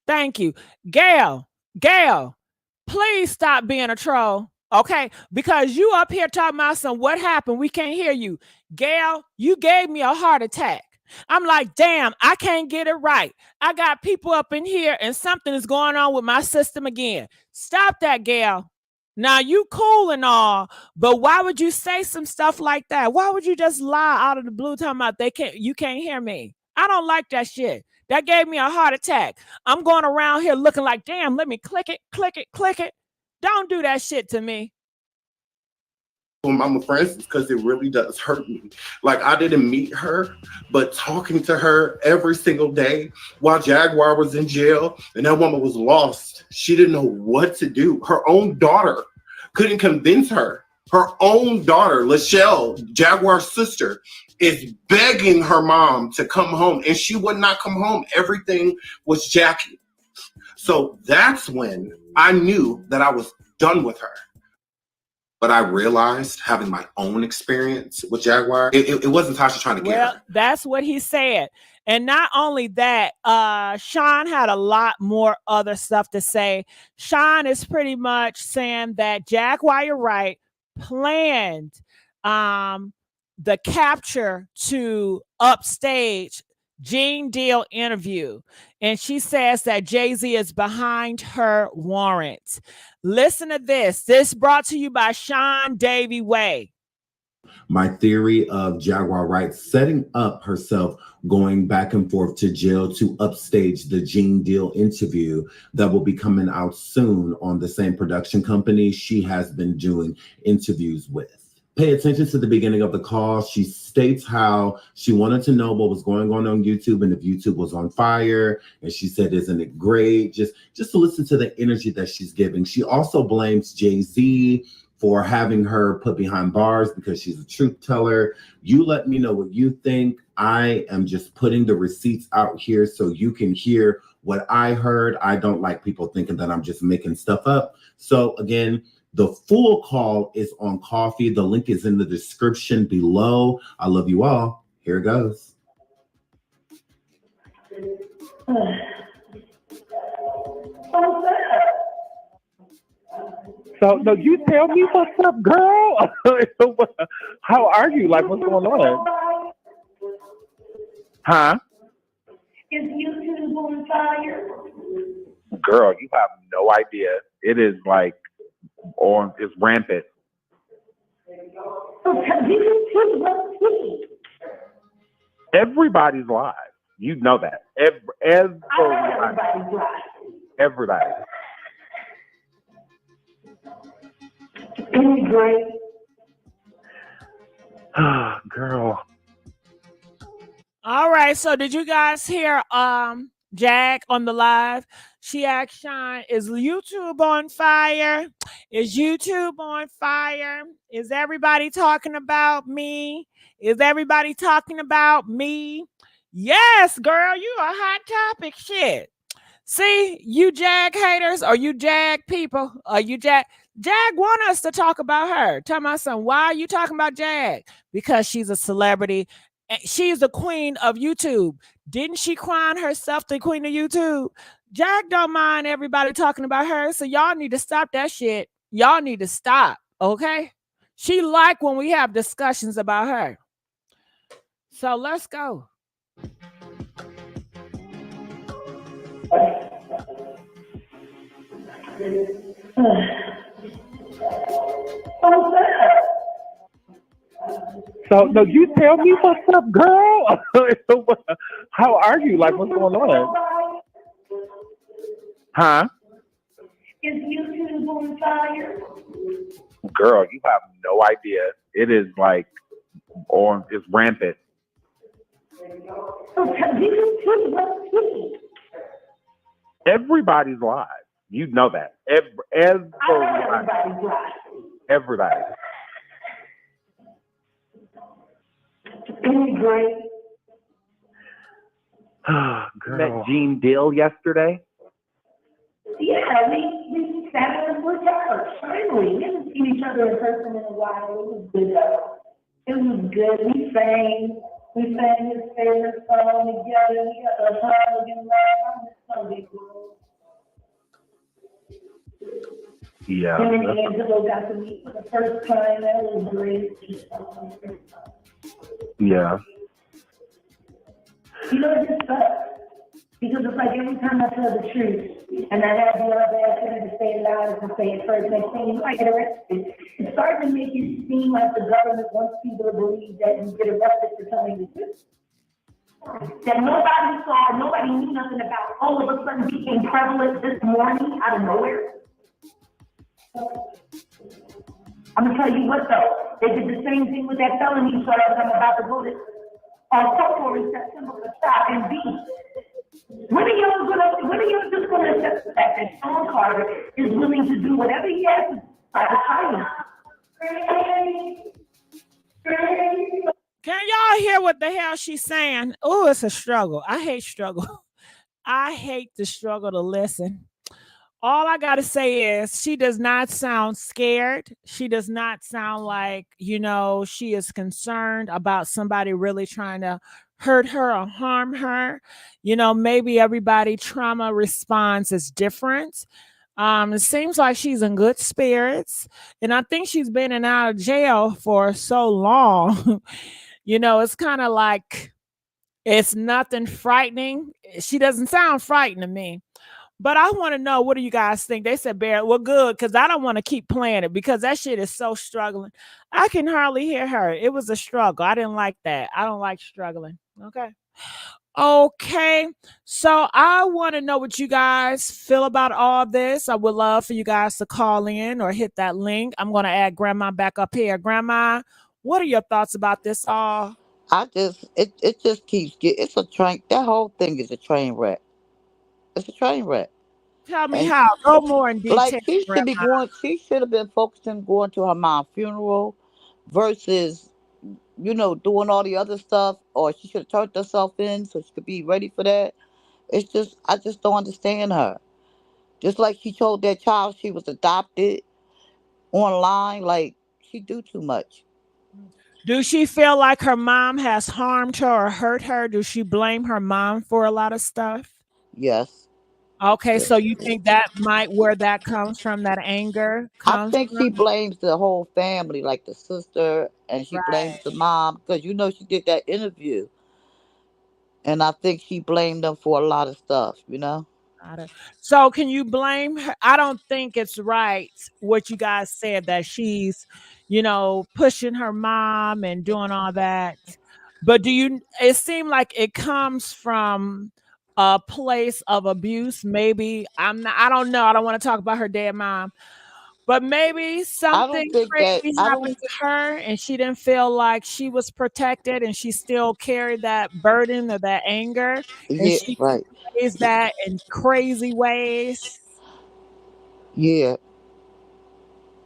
Thank you. Gail, please stop being a troll. Okay. Because you up here talking about some what happened. We can't hear you. Gail, you gave me a heart attack. I'm like, damn, I can't get it right. I got people up in here and something is going on with my system again. Stop that, Gail. Now, you cool and all, but why would you say some stuff like that? Why would you just lie out of the blue talking about you can't hear me? I don't like that shit. That gave me a heart attack. I'm going around here looking like, damn, let me click it. Don't do that shit to me. Mama Francis, because it really does hurt me. Like, I didn't meet her, but talking to her every single day while Jaguar was in jail and that woman was lost, she didn't know what to do. Her own daughter couldn't convince her. Her own daughter, Lachelle, Jaguar's sister, is begging her mom to come home, and she would not come home. Everything was Jackie. So that's when I knew that I was done with her. But I realized, having my own experience with Jaguar, it wasn't Tasha trying to get her. Well, that's what he said. And not only that, Sean had a lot more other stuff to say. Sean is pretty much saying that Jaguar Wright planned the capture to upstage Gene Deal interview, and she says that Jay-Z is behind her warrant. Listen to this. This brought to you by Sean Davey Way. My theory of Jaguar Wright setting up herself going back and forth to jail to upstage the Gene Deal interview that will be coming out soon on the same production company she has been doing interviews with. Pay attention to the beginning of the call. She states how she wanted to know what was going on YouTube and if YouTube was on fire. And she said, isn't it great? Just to listen to the energy that she's giving. She also blames Jay-Z for having her put behind bars because she's a truth teller. You let me know what you think. I am just putting the receipts out here so you can hear what I heard. I don't like people thinking that I'm just making stuff up. So again, the full call is on Coffee. The link is in the description below. I love you all. Here it goes. So, no, you tell me what's up, girl. How are you? Like, what's going on? Huh? Is YouTube on fire? Girl, you have no idea. It is like, it's rampant. Everybody's live. You know that. Everybody's live. Everybody. Isn't it great? Girl. All right, so did you guys hear Jag on the live? She asked Sean, is YouTube on fire? Is YouTube on fire? Is everybody talking about me? Is everybody talking about me? Yes, girl, you a hot topic. Shit. See, you Jag haters or you Jag people or you Jag want us to talk about her. Tell my son, why are you talking about Jag? Because she's a celebrity. She's the queen of YouTube. Didn't she crown herself the queen of YouTube? Jag don't mind everybody talking about her, so y'all need to stop that shit. Y'all need to stop, okay? She like when we have discussions about her. So let's go. So, no, you tell me what's up, girl. How are you? Like, what's going on? Huh? Is YouTube on fire? Girl, you have no idea. It is like, it's rampant. Everybody's live. You know that. Everybody's live. Everybody. Isn't it great? Girl. Met Gene Deal yesterday? Yeah, we sat in the house. Finally, we haven't seen each other in person in a while. It was good though. It was good. We sang his favorite song together. We got a hug and love. I'm just so big. Yeah. Him and Angelo got to meet for the first time. That was great. Yeah. You know, it just sucks. Because it's like every time I tell the truth, and I have the audacity to say it loud and say it first, next thing you might get arrested. It's starting to make it seem like the government wants people to believe that you get arrested for telling the truth. That nobody saw, nobody knew nothing about, all of a sudden became prevalent this morning out of nowhere. I'm going to tell you what though, they did the same thing with that felony charge I'm about to go to October in September for stop and B. When are y'all just gonna accept the fact that Sean Carter is willing to do whatever he has to try to fight him? Can y'all hear what the hell she's saying? Oh, it's a struggle. I hate struggle. I hate the struggle to listen. All I got to say is she does not sound scared. She does not sound like, she is concerned about somebody really trying to hurt her or harm her. Maybe everybody trauma response is different. It seems like she's in good spirits. And I think she's been in and out of jail for so long. It's kind of like It's nothing frightening. She doesn't sound frightened to me. But I want to know, what do you guys think? They said, Barrett, well, good, because I don't want to keep playing it because that shit is so struggling. I can hardly hear her. It was a struggle. I didn't like that. I don't like struggling. Okay. Okay. So I want to know what you guys feel about all this. I would love for you guys to call in or hit that link. I'm going to add Grandma back up here. Grandma, what are your thoughts about this all? It just keeps it's a train. That whole thing is a train wreck. It's a train wreck. Tell me And how. Go more in like detail, Grandma. she should have been focusing going to her mom's funeral versus, doing all the other stuff, or she should have turned herself in so she could be ready for that. It's just, I just don't understand her. Just like she told that child she was adopted online, like she do too much. Do she feel like her mom has harmed her or hurt her? Do she blame her mom for a lot of stuff? Yes. Okay, so Yes. you think that might where that comes from, that anger I comes think she from? blames the whole family, like the sister, and she blames Right. the mom because she did that interview, and I think she blamed them for a lot of stuff. Got it. So can you blame her? I don't think it's right what you guys said that she's, pushing her mom and doing all that. But it seemed like it comes from a place of abuse. Maybe I don't know. I don't want to talk about her dead mom. But maybe I don't something think that crazy I don't. happened to her and she didn't feel like she was protected and she still carried that burden or that anger and Yeah, she right. displays that in crazy ways. Yeah,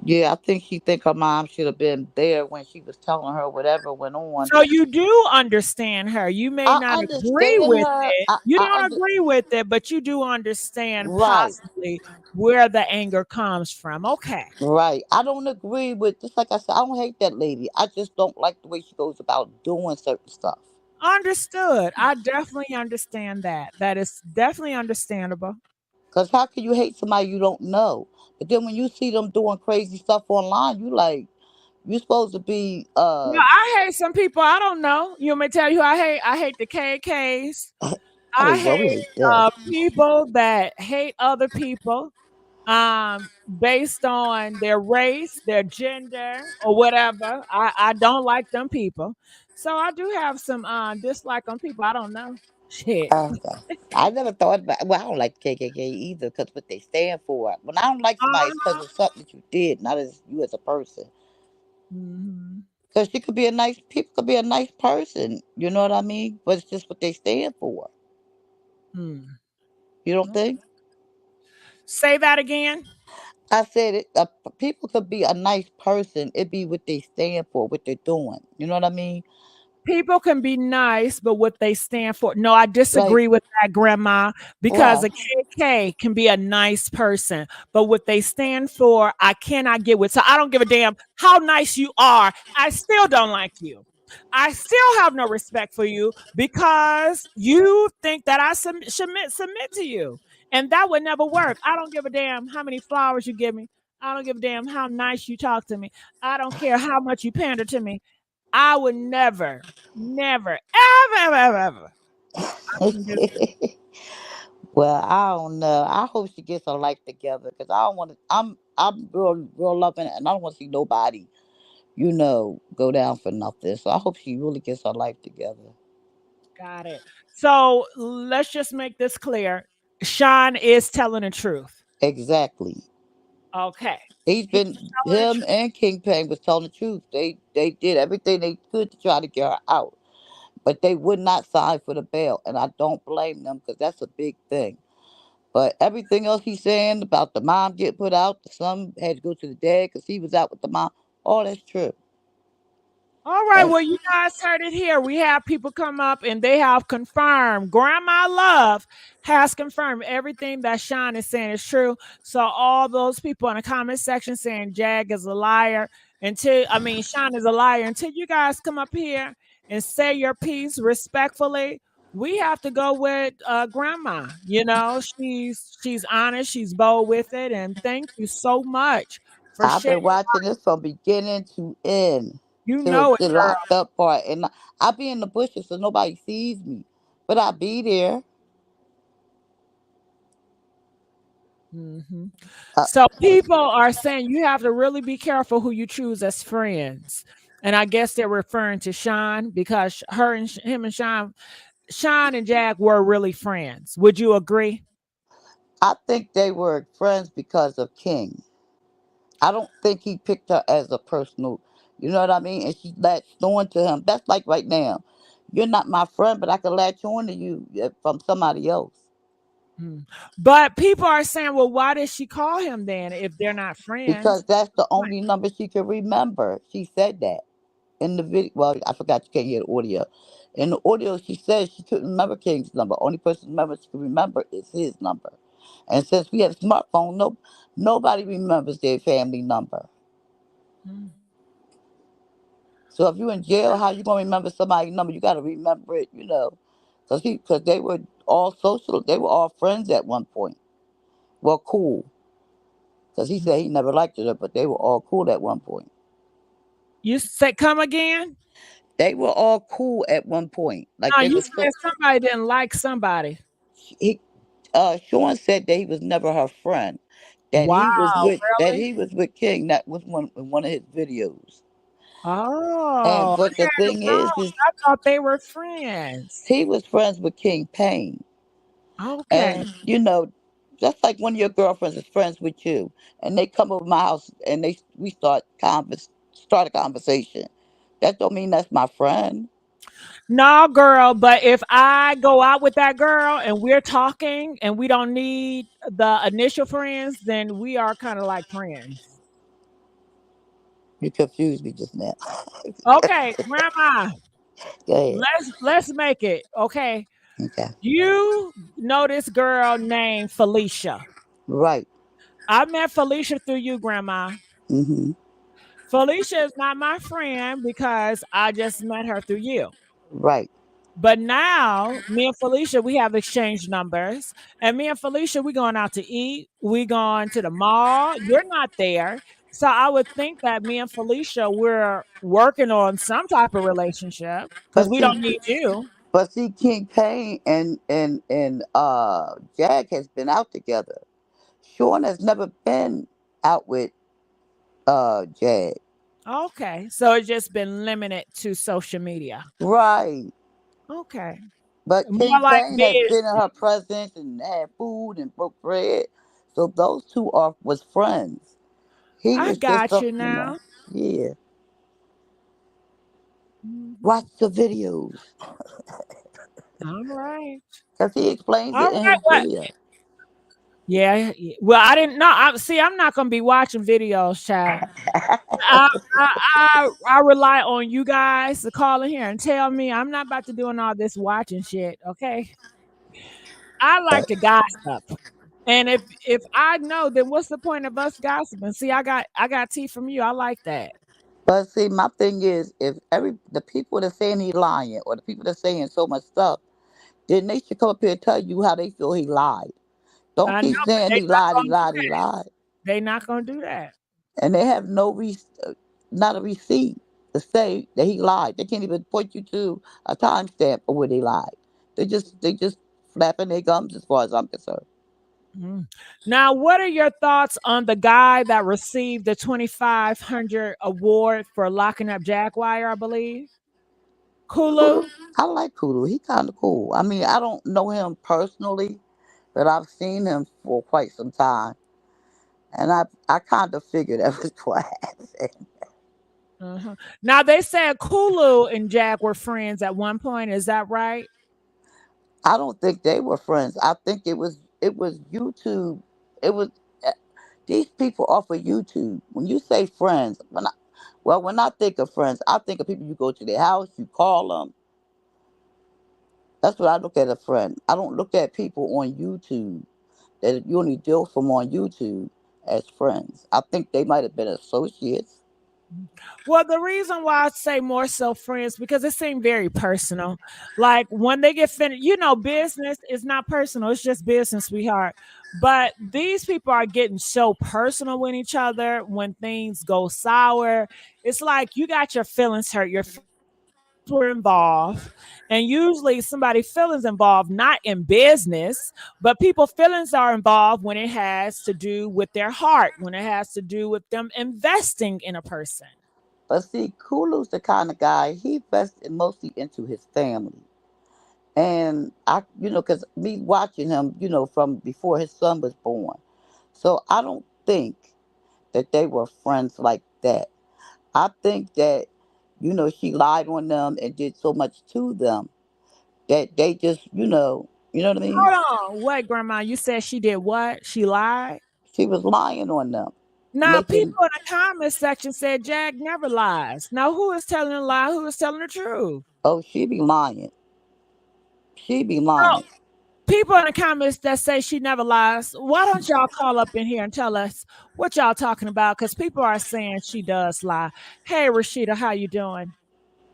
yeah. I think she think her mom should have been there when she was telling her whatever went on. So you do understand her. You may I not agree understand with her. it. You I don't agree with it, but you do understand Right, possibly where the anger comes from. Okay. right. I don't agree with, just like I said. I don't hate that lady. I just don't like the way she goes about doing certain stuff. Understood. I definitely understand that. That is definitely understandable. Cause how can you hate somebody you don't know? But then when you see them doing crazy stuff online, you supposed to be No, I hate some people I don't know. You want me to tell you who I hate? I hate the KKs. I oh well, we hate hate them. people that hate other people based on their race, their gender, or whatever. I don't like them people. So I do have some dislike on people I don't know. Shit. Okay. I never thought about. Well, I don't like KKK either because what they stand for. When I don't like somebody, it's because Uh-huh. of something that you did, not as you as a person. Hmm. Because she could be people could be a nice person. You know what I mean? But it's just what they stand for. Hmm. You don't think? Say that again. I said it. People could be a nice person. It be what they stand for, what they're doing. You know what I mean? People can be nice, but what they stand for. No, I Like, disagree with that, Grandma, because why? a KK can be a nice person, but what they stand for, I cannot get with. So I don't give a damn how nice you are. I still don't like you. I still have no respect for you because you think that I submit to you. And that would never work. I don't give a damn how many flowers you give me. I don't give a damn how nice you talk to me. I don't care how much you pander to me. I would never, never, ever. I couldn't do it. Well, I don't know. I hope she gets her life together because I don't want to. I'm real real loving, and I don't want to see nobody, go down for nothing. So I hope she really gets her life together. Got it. So let's just make this clear. Sean is telling the truth. Exactly. Okay. He's He's been telling the him truth. and Kingpin was telling the truth. They did everything they could to try to get her out, but they would not sign for the bail, and I don't blame them because that's a big thing. But everything else he's saying about the mom getting put out, the son had to go to the dad because he was out with the mom. All that's true. All right, And well, you guys heard it here. We have people come up and they have confirmed. Grandma Love has confirmed everything that Sean is saying is true. So all those people in the comment section saying Jag is a liar Sean is a liar, until you guys come up here and say your piece respectfully, we have to go with Grandma. She's honest, she's bold with it, and thank you so much for I've sharing. been watching this from beginning to end. You to know it, the girl. locked up part. And I be in the bushes so nobody sees me. But I be there. Hmm. Uh, So people are saying you have to really be careful who you choose as friends. And I guess they're referring to Sean because her and him and Sean and Jack were really friends. Would you agree? I think they were friends because of King. I don't think he picked her as a personal, you know what I mean? And she latched on to him. That's like right now. You're not my friend, but I can latch on to you from somebody else. Mm. But people are saying, well, why did she call him then if they're not friends? Because that's the only number she could remember. She said that in the video. Well, I forgot you can't hear the audio. In the audio, she said she couldn't remember King's number. Only person remember she could remember is his number. And since we have a smartphone, nobody remembers their family number. Mm. So if you're in jail, how you gonna remember somebody's number? You gotta remember it, because they were all social. They were all friends at one point. Well, cool. Because he said he never liked her, but they were all cool at one point. You say come again? They were all cool at one point. Like No, they you were said so. somebody didn't like somebody. He, Sean said that he was never her friend. Wow, That really? he was with King. That was one in one of his videos. And Oh, but I the had it thing wrong. is I thought they were friends. he was friends with King Payne. Okay. And just like one of your girlfriends is friends with you, and they come over my house and we start a conversation. That don't mean that's my friend. No, girl, but if I go out with that girl and we're talking and we don't need the initial friends, then we are kind of like friends. You confused me just now. Okay, grandma, Go ahead. let's make it. Okay. Okay. You know this girl named Felicia. Right. I met Felicia through you, grandma. Mm-hmm. Felicia is not my friend because I just met her through you. Right. But now, me and Felicia, we have exchanged numbers. And me and Felicia, we going out to eat. We going to the mall. You're not there. So I would think that me and Felicia, we're working on some type of relationship because But we see, don't need you. King Payne and Jag has been out together. Sean has never been out with Jag. Okay. So it's just been limited to social media. Right. Okay. But More King like Payne has been in business. her presence and had food and broke bread. So those two are was friends. He I was just got a, you now. yeah. Mhm. Watch the videos. All right. Because he explains All it in right. his Well, video. yeah. Well, I didn't know. See, I'm not gonna be watching videos, child. I, I rely on you guys to call in here and tell me. I'm not about to doing all this watching shit. Okay. I like to gossip. And if I know, then what's the point of us gossiping? See, I got tea from you. I like that. But see, my thing is, if the people that saying he lying or the people that saying so much stuff, then they should come up here and tell you how they feel he lied. Don't I know, keep but saying they he not lied, he gonna do lied, he that. lied, They not gonna do that. and they have not a receipt to say that he lied. They can't even point you to a timestamp of where they lied. They just flapping their gums as far as I'm concerned. Mm. Now, what are your thoughts on the guy that received the 2,500 award for locking up Jaguar? I believe Kulu, KULU. I like Kulu. He kind of cool. I mean, I don't know him personally, but I've seen him for quite some time, and I kind of figured that was what happened. Uh-huh. Now they said KULU and Jack were friends at one point. Is that right? I don't think they were friends. I think it was YouTube. It was eh, these people off of YouTube. When you say friends, when I think of friends, I think of people you go to their house, you call them. That's what I look at a friend. I don't look at people on YouTube that you only deal from on YouTube as friends. I think they might have been associates. Well, the reason why I say more so friends because it seemed very personal. Like when they get finished, business is not personal; it's just business, sweetheart. But these people are getting so personal with each other when things go sour. It's like you got your feelings hurt. Your feelings were involved, and usually somebody feelings involved not in business, but people feelings are involved when it has to do with their heart, when it has to do with them investing in a person. But see, Kulu's the kind of guy, he invested mostly into his family. And because me watching him, from before his son was born. So I don't think that they were friends like that. I think that, she lied on them and did so much to them that they just, you know what I mean? Hold on. Wait, Grandma, you said she did what? She lied? She was lying on them, Now, making, people in the comment section said Jag never lies. Now, who is telling a lie? Who is telling the truth? oh, she be lying. She be Oh, lying. people in the comments that say she never lies, why don't y'all call up in here and tell us what y'all talking about? Because people are saying she does lie. Hey, Rashida, how you doing?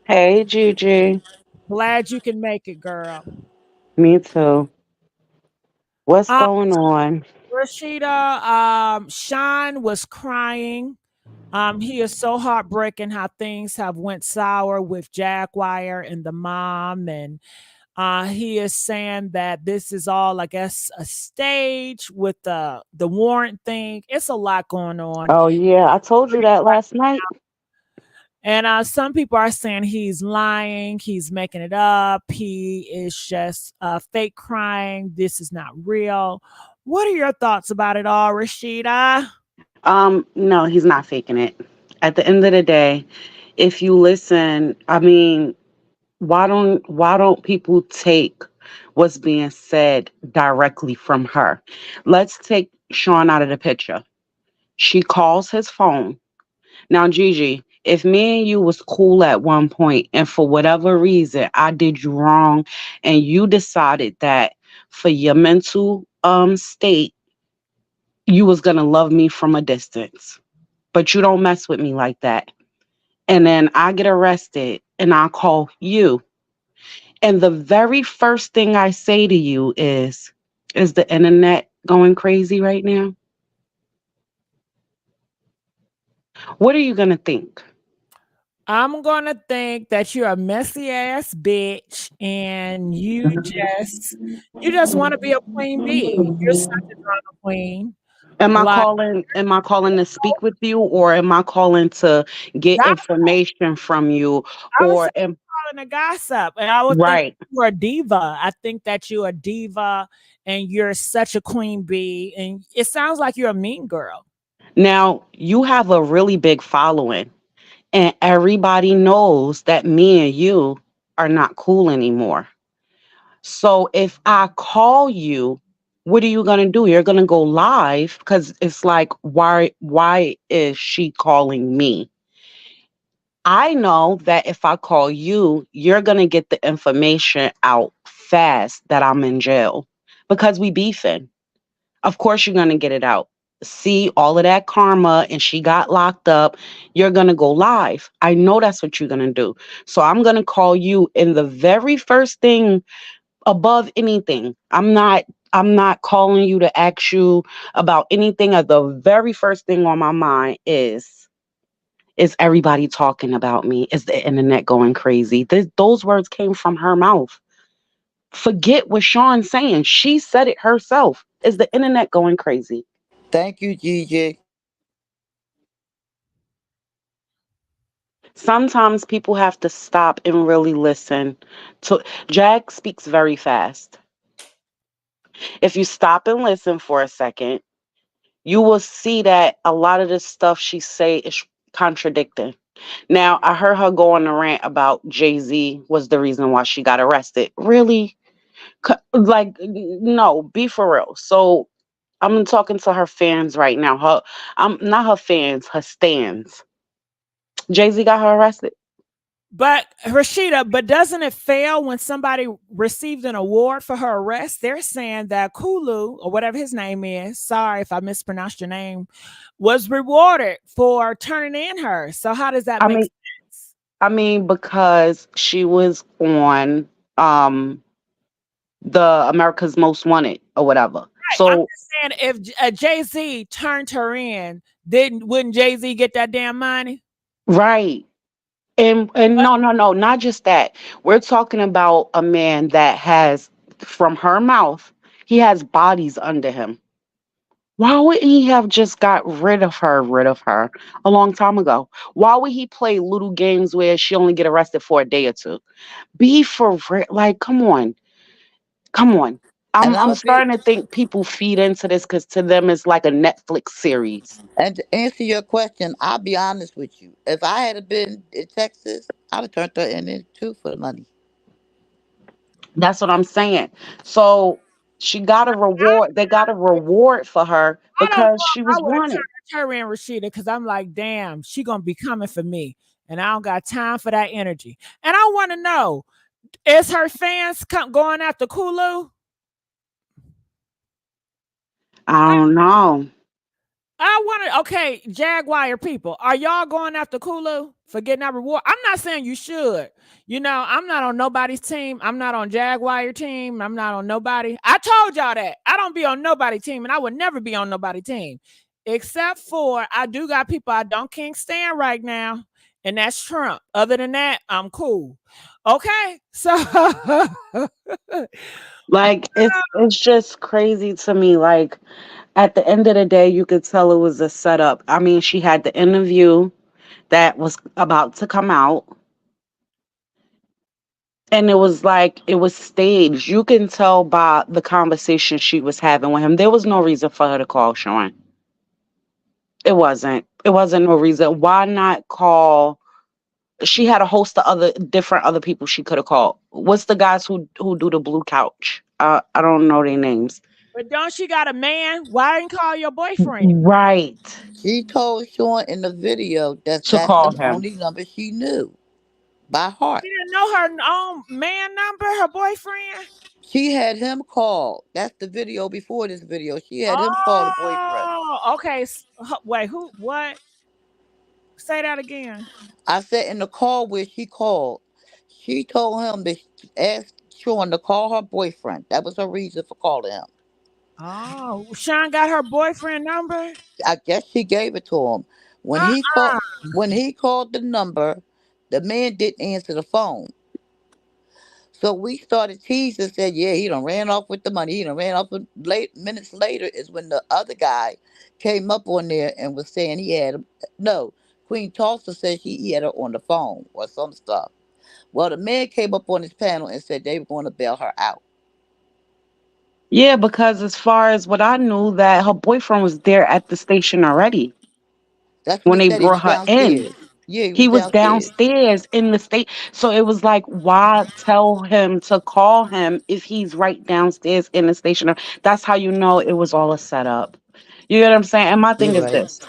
Hey, Gigi. Glad you can make it, girl. Me too. What's Um, going on? Rashida, Sean was crying. He is so heartbreaking how things have went sour with Jaguar and the mom, and he is saying that this is all, I guess, a stage with the warrant thing. It's a lot going on, Oh, yeah. I told you that last night. and some people are saying he's lying, he's making it up, he is just fake crying. This is not real. What are your thoughts about it all, Rashida? No, he's not faking it. At the end of the day, if you listen, I mean, why don't people take what's being said directly from her? Let's take Sean out of the picture. She calls his phone. Now, Gigi, if me and you was cool at one point and for whatever reason I did you wrong and you decided that for your mental state you was going to love me from a distance, but you don't mess with me like that. And then I get arrested and I call you. And the very first thing I say to you is the internet going crazy right now? What are you going to think? I'm gonna think that you're a messy ass bitch and you just want to be a queen bee. You're such a drama queen. Like Am I calling to speak with you, or am I calling to get that, information from you, I was or am calling a gossip, and I would think right? you're a diva. I think that you're a diva and you're such a queen bee, and it sounds like you're a mean girl. Now you have a really big following, and everybody knows that me and you are not cool anymore. So if I call you, what are you gonna do? You're gonna go live because it's like, why is she calling me? I know that if I call you, you're gonna get the information out fast that I'm in jail because we beefing. Of course you're gonna get it out. See all of that karma and she got locked up. You're gonna go live. I know that's what you're gonna do. So I'm gonna call you in the very first thing above anything. I'm not calling you to ask you about anything. The very first thing on my mind is everybody talking about me? Is the internet going crazy? Those words came from her mouth. Forget what Sean's saying. She said it herself. Is the internet going crazy? Thank you, Gigi. Sometimes people have to stop and really listen. To Jag speaks very fast. If you stop and listen for a second, you will see that a lot of the stuff she say is contradicting. Now, I heard her go on a rant about Jay-Z was the reason why she got arrested. Really? Like, no, be for real. So I'm talking to her fans right now. I'm not her fans, her stands. Jay-Z got her arrested. But Rashida, but doesn't it fail when somebody received an award for her arrest? They're saying that KULU, or whatever his name is, sorry if I mispronounced your name, was rewarded for turning in her. So how does that I make mean, sense? because she was on the America's Most Wanted or whatever. Right. I'm So just saying if Jay-Z turned her in, wouldn't Jay-Z get that damn money? right. And no, not just that. We're talking about a man that has, from her mouth, he has bodies under him. Why would he have just got rid of her a long time ago? Why would he play little games where she only get arrested for a day or two? Be for real. Like, come on. Come on. And I'm I'm a bit, starting to think people feed into this because to them it's like a Netflix series. and to answer your question, I'll be honest with you. If I had been in Texas, I'd have turned her in there too for the money. That's what I'm saying. So she got a reward. They got a reward for her I don't know because she if was I would have wanted. turned her in, Rashida, because I'm like, damn, she gonna be coming for me. And I don't got time for that energy. And I want to know, is her fans going after KULU? I don't know. I want to, okay, Jaguar people, are y'all going after KULU for getting that reward? I'm not saying you should. You know, I'm not on nobody's team. I'm not on Jaguar team. I'm not on nobody. I told y'all that. I don't be on nobody team, and I would never be on nobody team. Except for I do got people I can't stand right now, and that's Trump. Other than that, I'm cool. Okay. So Like it's just crazy to me. Like at the end of the day, you could tell it was a setup. I mean, she had the interview that was about to come out, and it was like it was staged. You can tell by the conversation she was having with him. There was no reason for her to call Sean. It wasn't. It wasn't no reason. Why not call? She had a host of other different other people she could have called. What's the guys who do the blue couch? I don't know their names. but don't she got a man? Why didn't call your boyfriend? Right. She told Sean in the video that To that's call the him. only number she knew by heart. She didn't know her own man number, her boyfriend. She had him call. That's the video before this video. She had him call the boyfriend. Oh, okay. Wait, who? What? Say that again. I said in the call where she called, she told him to ask Sean to call her boyfriend. That was her reason for calling him. Oh, Sean got her boyfriend number. I guess she gave it to him. When he called, Uh-uh. when he called the number, the man didn't answer the phone. So we started teasing, said, yeah, he done ran off with the money. He done ran off with minutes later is when the other guy came up on there and was saying he had him. No, Queen Tulsa said he had her on the phone or some stuff. Well, the man came up on his panel and said they were going to bail her out. Yeah, because as far as what I knew, that her boyfriend was there at the station already That's what when he they said. He was brought her in. downstairs. Yeah, he was He was downstairs. downstairs in the state. So it was like, why tell him to call him if he's right downstairs in the station? That's how you know it was all a setup. You get what I'm saying? And my thing You're is right. this.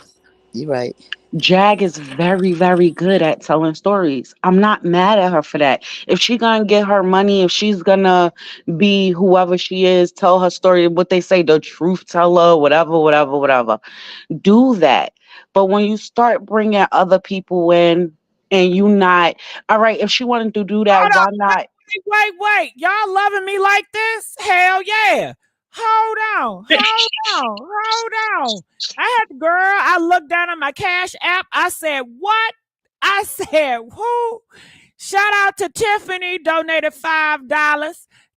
You're right. Jag is very, very good at telling stories. I'm not mad at her for that. If she gonna get her money, if she's gonna be whoever she is, tell her story, what they say, the truth teller, whatever, whatever, whatever, do that. But when you start bringing other people in and you not, all right, if she wanted to do that, Hold on. why not? Wait. Y'all loving me like this? Hell yeah. Hold on. I had the girl. I looked down at my cash app. I said, what? I said, who? Shout out to Tiffany, donated $5.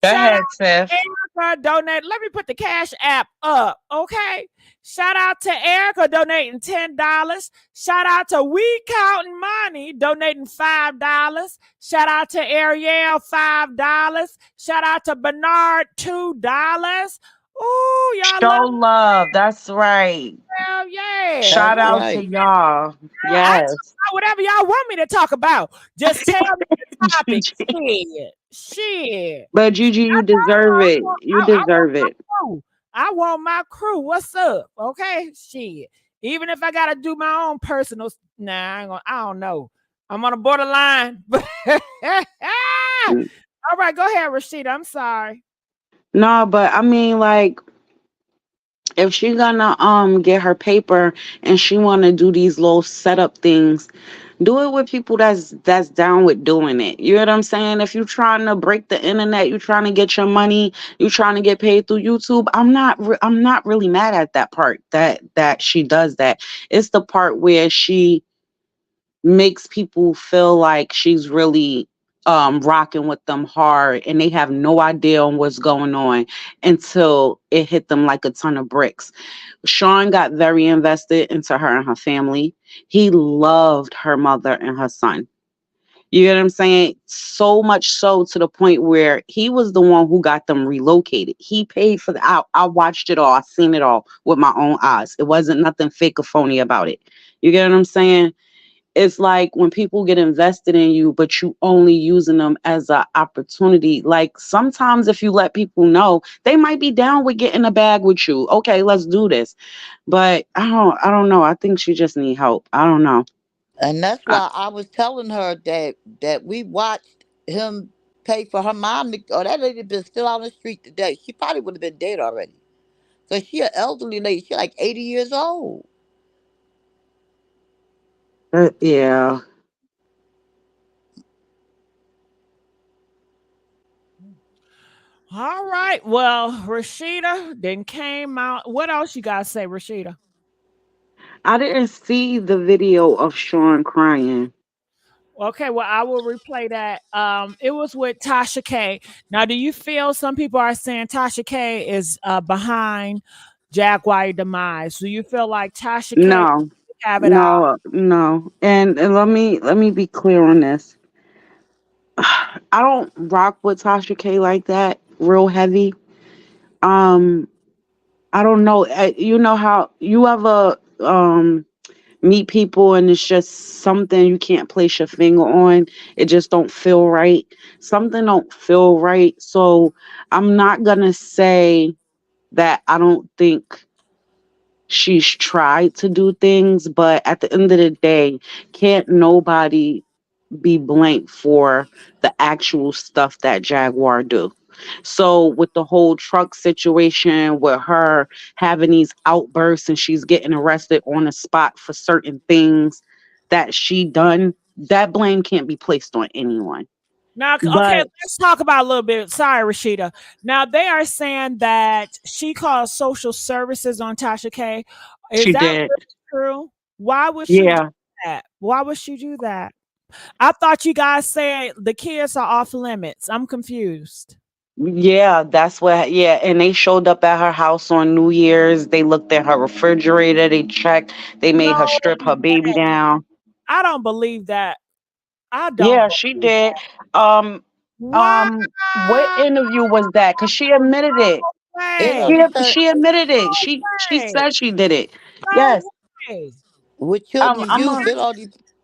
Go Shout out ahead, Tiff. Erica, donate. Let me put the cash app up, okay? Shout out to Erica donating $10. Shout out to We Counting Money donating $5. Shout out to Ariel $5. Shout out to Bernard $2. Ooh, y'all Show love love. That's right. hell yeah. That's Shout out to right. y'all. I talk Yes. about whatever y'all want me to talk about. Just tell me the topic. Gigi. Shit. But Gigi, you deserve it. You I want deserve my it. crew. I want my crew. What's up? Okay, shit. Even if I gotta do my own personal, nah, I don't know. I'm on a borderline. Mm. All right, go ahead, Rashida. I'm sorry. No, but I mean, like, if she gonna get her paper and she wanna do these little setup things, do it with people that's down with doing it. You know what I'm saying? If you're trying to break the internet, you're trying to get your money, you're trying to get paid through YouTube. I'm not really mad at that part that she does that. It's the part where she makes people feel like she's really rocking with them hard and they have no idea on what's going on until it hit them like a ton of bricks. Sean got very invested into her and her family. He loved her mother and her son. You get what I'm saying? So much so to the point where he was the one who got them relocated. He paid for the I watched it all. I seen it all with my own eyes. It wasn't nothing fake or phony about it. You get what I'm saying? It's like when people get invested in you, but you only using them as an opportunity. Like sometimes if you let people know, they might be down with getting a bag with you. Okay, let's do this. But I don't know. I think she just need help. I don't know. And that's I, why I was telling her that we watched him pay for her mom. Or that lady been still on the street today. She probably would have been dead already. Cause she an elderly lady. She like 80 years old. yeah. All right. Well, Rashida then came out. What else you guys say, Rashida? I didn't see the video of Sean crying. Okay, well, I will replay that. It was with Tasha K. Now, do you feel some people are saying Tasha K is behind Jaguar demise? Do you feel like Tasha K No, have it all? no. And let me be clear on this. I don't rock with Tasha K like that, real heavy. Um, I don't know. You know how you ever meet people and it's just something you can't place your finger on. It just don't feel right. Something don't feel right. So I'm not gonna say that I don't think she's tried to do things, but at the end of the day, can't nobody be blamed for the actual stuff that Jaguar do. So with the whole truck situation with her having these outbursts and she's getting arrested on the spot for certain things that she done, that blame can't be placed on anyone. Now, okay, But let's talk about a little bit. Sorry, Rashida. Now, they are saying that she calls social services on Tasha K. Is she that did. really true? Why would she do Yeah. that? Why would she do that? I thought you guys said the kids are off limits. I'm confused. Yeah, that's what, yeah. And they showed up at her house on New Year's. They looked at her refrigerator, they checked, they No made her strip her baby way. down. I don't believe that. I don't Yeah, she believe did. that. Um, Wow. what interview was that? Because she admitted it. It Way. all depends. She admitted it. She Way. said she did it. No Yes. way. With children I'm youth, a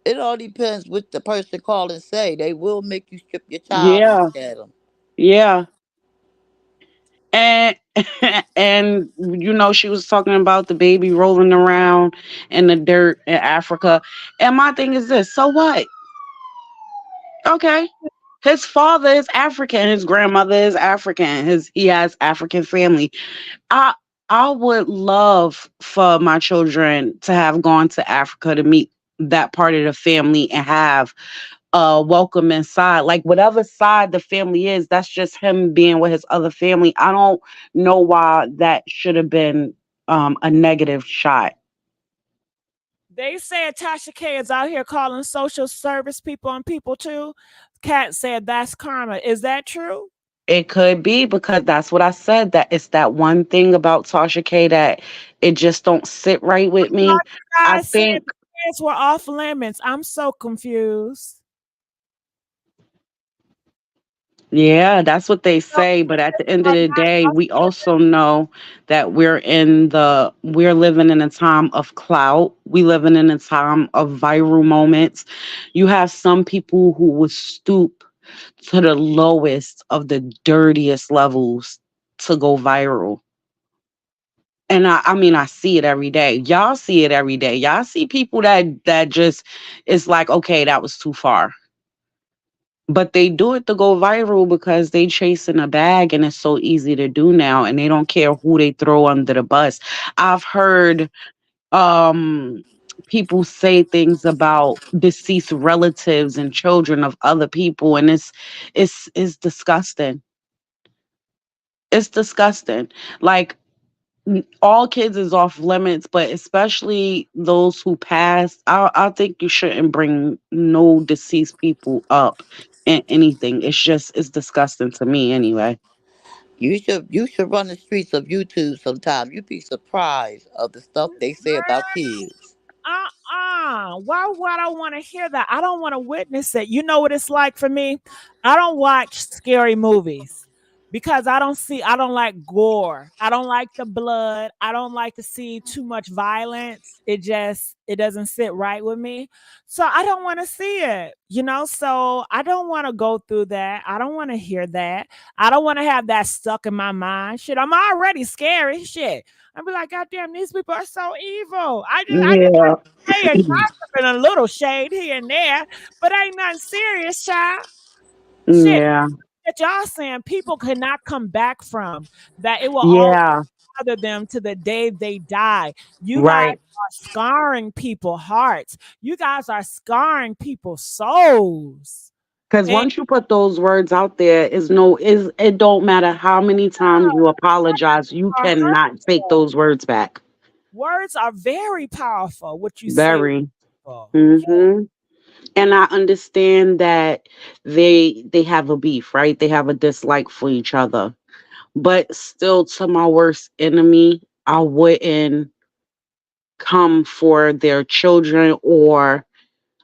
it all depends what the person call and say. They will make you strip your child and yeah, look at them. yeah. And and she was talking about the baby rolling around in the dirt in Africa. And my thing is this, so what? Okay. His father is African, his grandmother is African, he has African family. I I would love for my children to have gone to Africa to meet that part of the family and have welcome inside. Like whatever side the family is, that's just him being with his other family. I don't know why that should have been a negative shot. They said Tasha K is out here calling social service people on people too. Kat said that's karma. Is that true? It could be because that's what I said. That it's that one thing about Tasha K that it just don't sit right with me. I I said think, the kids were off limits. I'm so confused. yeah, that's what they So say. But at the end of are the not day, off we limits. also know that we're living in a time of clout. We living in a time of viral moments. You have some people who will stoop to the lowest of the dirtiest levels to go viral. And I mean, I see it every day. Y'all see it every day. Y'all see people that just, it's like, okay, that was too far. But they do it to go viral because they chasing a bag and it's so easy to do now, and they don't care who they throw under the bus. I've heard um people say things about deceased relatives and children of other people, and it's disgusting. It's disgusting. Like, all kids is off limits, but especially those who passed. I think you shouldn't bring no deceased people up in anything. It's disgusting to me anyway. You should run the streets of YouTube sometime. You'd be surprised of the stuff they say about kids. Why would I want to hear that? I don't want to witness it. You know what it's like for me? I don't watch scary movies because I don't like gore. I don't like the blood. I don't like to see too much violence. It doesn't sit right with me. So I don't want to see it, So I don't want to go through that. I don't want to hear that. I don't want to have that stuck in my mind. Shit, I'm already scary. Shit. I'd be like, God damn, these people are so evil. I just Yeah. say a gossip and a little shade here and there, but ain't nothing serious, child. Shit Yeah. that y'all saying people cannot come back from, that it will always Yeah. bother them to the day they die. You guys Right. are scarring people's hearts. You guys are scarring people's souls. Because And once you put those words out there, is it don't matter how many times you apologize, you are cannot take hurtful. those words back. Words are very powerful. What you say to Very. people. Hmm. And I understand that they have a beef, right? They have a dislike for each other. But still, to my worst enemy, I wouldn't come for their children or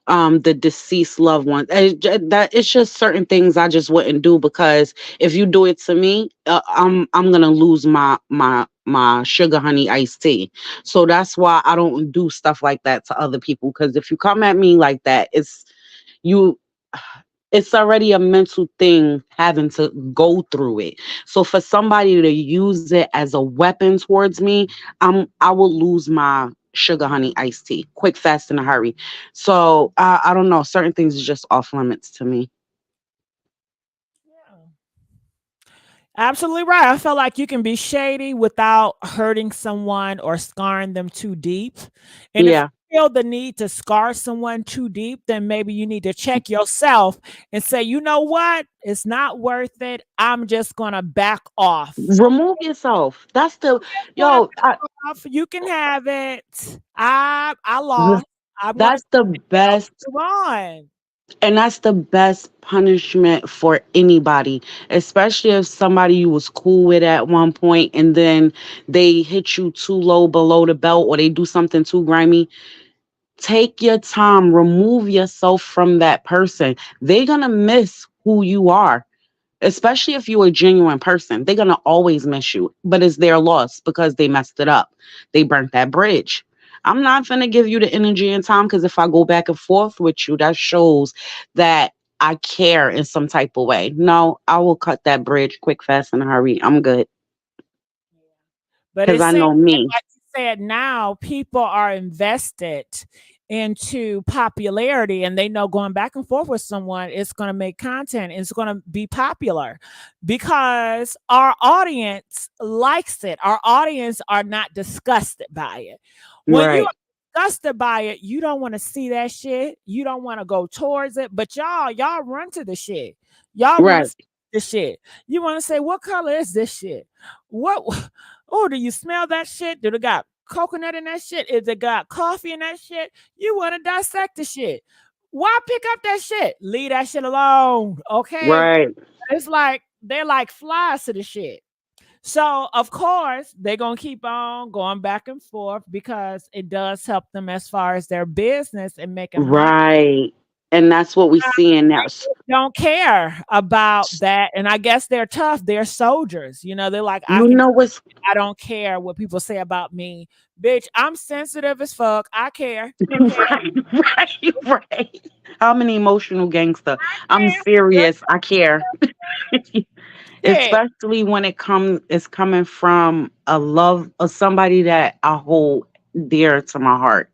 the deceased loved ones. That it's just certain things I just wouldn't do, because if you do it to me, I'm gonna lose my sugar honey iced tea. So that's why I don't do stuff like that to other people. Because if you come at me like that, you it's already a mental thing having to go through it. So for somebody to use it as a weapon towards me, I will lose my sugar honey iced tea quick, fast, in a hurry. So I don't know. Certain things is just off limits to me. Yeah. Absolutely right. I feel like you can be shady without hurting someone or scarring them too deep. And if Yeah. you feel the need to scar someone too deep, then maybe you need to check yourself and say, you know what? It's not worth it. I'm just going to back off. Remove yourself. That's the Gonna yo. off. You can have it. I lost. I'm going to That's the best. move on. And that's the best punishment for anybody, especially if somebody you was cool with at one point and then they hit you too low below the belt, or they do something too grimy. Take your time, remove yourself from that person. They're going to miss who you are. Especially if you're a genuine person, they're gonna always miss you. But it's their loss because they messed it up. They burnt that bridge. I'm not gonna give you the energy and time, because if I go back and forth with you, that shows that I care in some type of way. No, I will cut that bridge quick, fast, in a hurry. I'm good But because it I seems know me. like you said, now people are invested into popularity, and they know going back and forth with someone, it's going to make content, it's going to be popular because our audience likes it. Our audience are not disgusted by it. When you Right, are disgusted by it, you don't want to see that shit. You don't want to go towards it. But y'all run to the shit. Y'all want to right, see the shit. You want to say, what color is this shit? What Oh, do you smell that shit? Do they got coconut in that shit? Is it got coffee in that shit? You want to dissect the shit. Why pick up that shit? Leave that shit alone. Okay. right, It's like they're like flies to the shit. So of course they're gonna keep on going back and forth because it does help them as far as their business and making money. right. And that's what we seeing now. Don't care about that. And I guess they're tough. They're soldiers. They're like, I You can know what's I don't care what people say about me. Bitch, I'm sensitive as fuck. I care. right, right, right. I'm an emotional gangster. I'm Yeah. serious. I care. Hey, especially when it's coming from a love of somebody that I hold dear to my heart.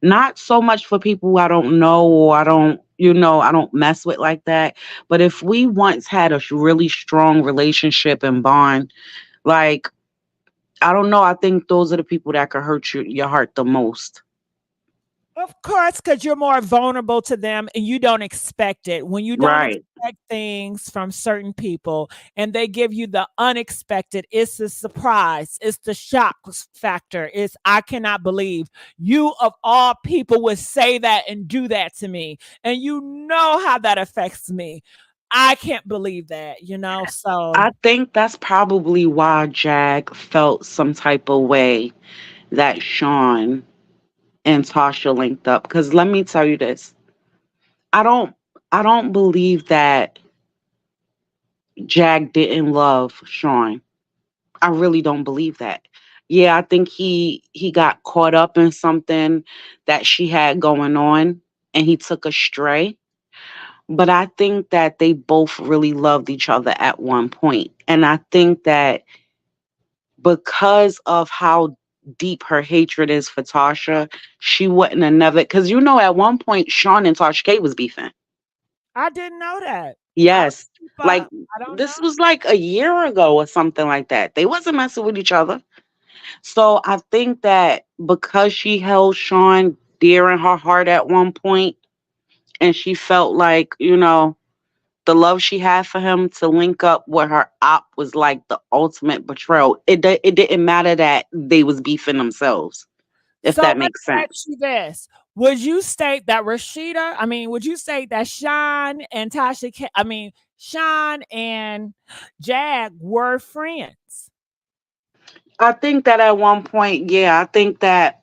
Not so much for people who I don't know or I don't mess with like that. But if we once had a really strong relationship and bond, like, I don't know, I think those are the people that could hurt your heart the most. of course, because you're more vulnerable to them and you don't expect it. When you don't Right. expect things from certain people and they give you the unexpected, it's the surprise, it's the shock factor. It's, I cannot believe you, of all people, would say that and do that to me. And you know how that affects me. I can't believe that, So I think that's probably why Jag felt some type of way that Sean and Tasha linked up. Because let me tell you this. I don't I don't believe that Jag didn't love Sean. I really don't believe that. Yeah, I think he got caught up in something that she had going on and he took a stray. But I think that they both really loved each other at one point. And I think that because of how deep her hatred is for Tasha, she wouldn't have never, because at one point Sean and Tasha K was beefing. I didn't know that. I don't Yes. keep Like, up. I don't know. this was like a year ago or something like that. They wasn't messing with each other. So I think that because she held Sean dear in her heart at one point, and she felt like, the love she had for him to link up with her op was like the ultimate betrayal. It didn't matter that they was beefing themselves, if So that let makes me ask sense. you this. Would you state that would you state that Sean and Sean and Jag were friends? I think that at one point, yeah, I think that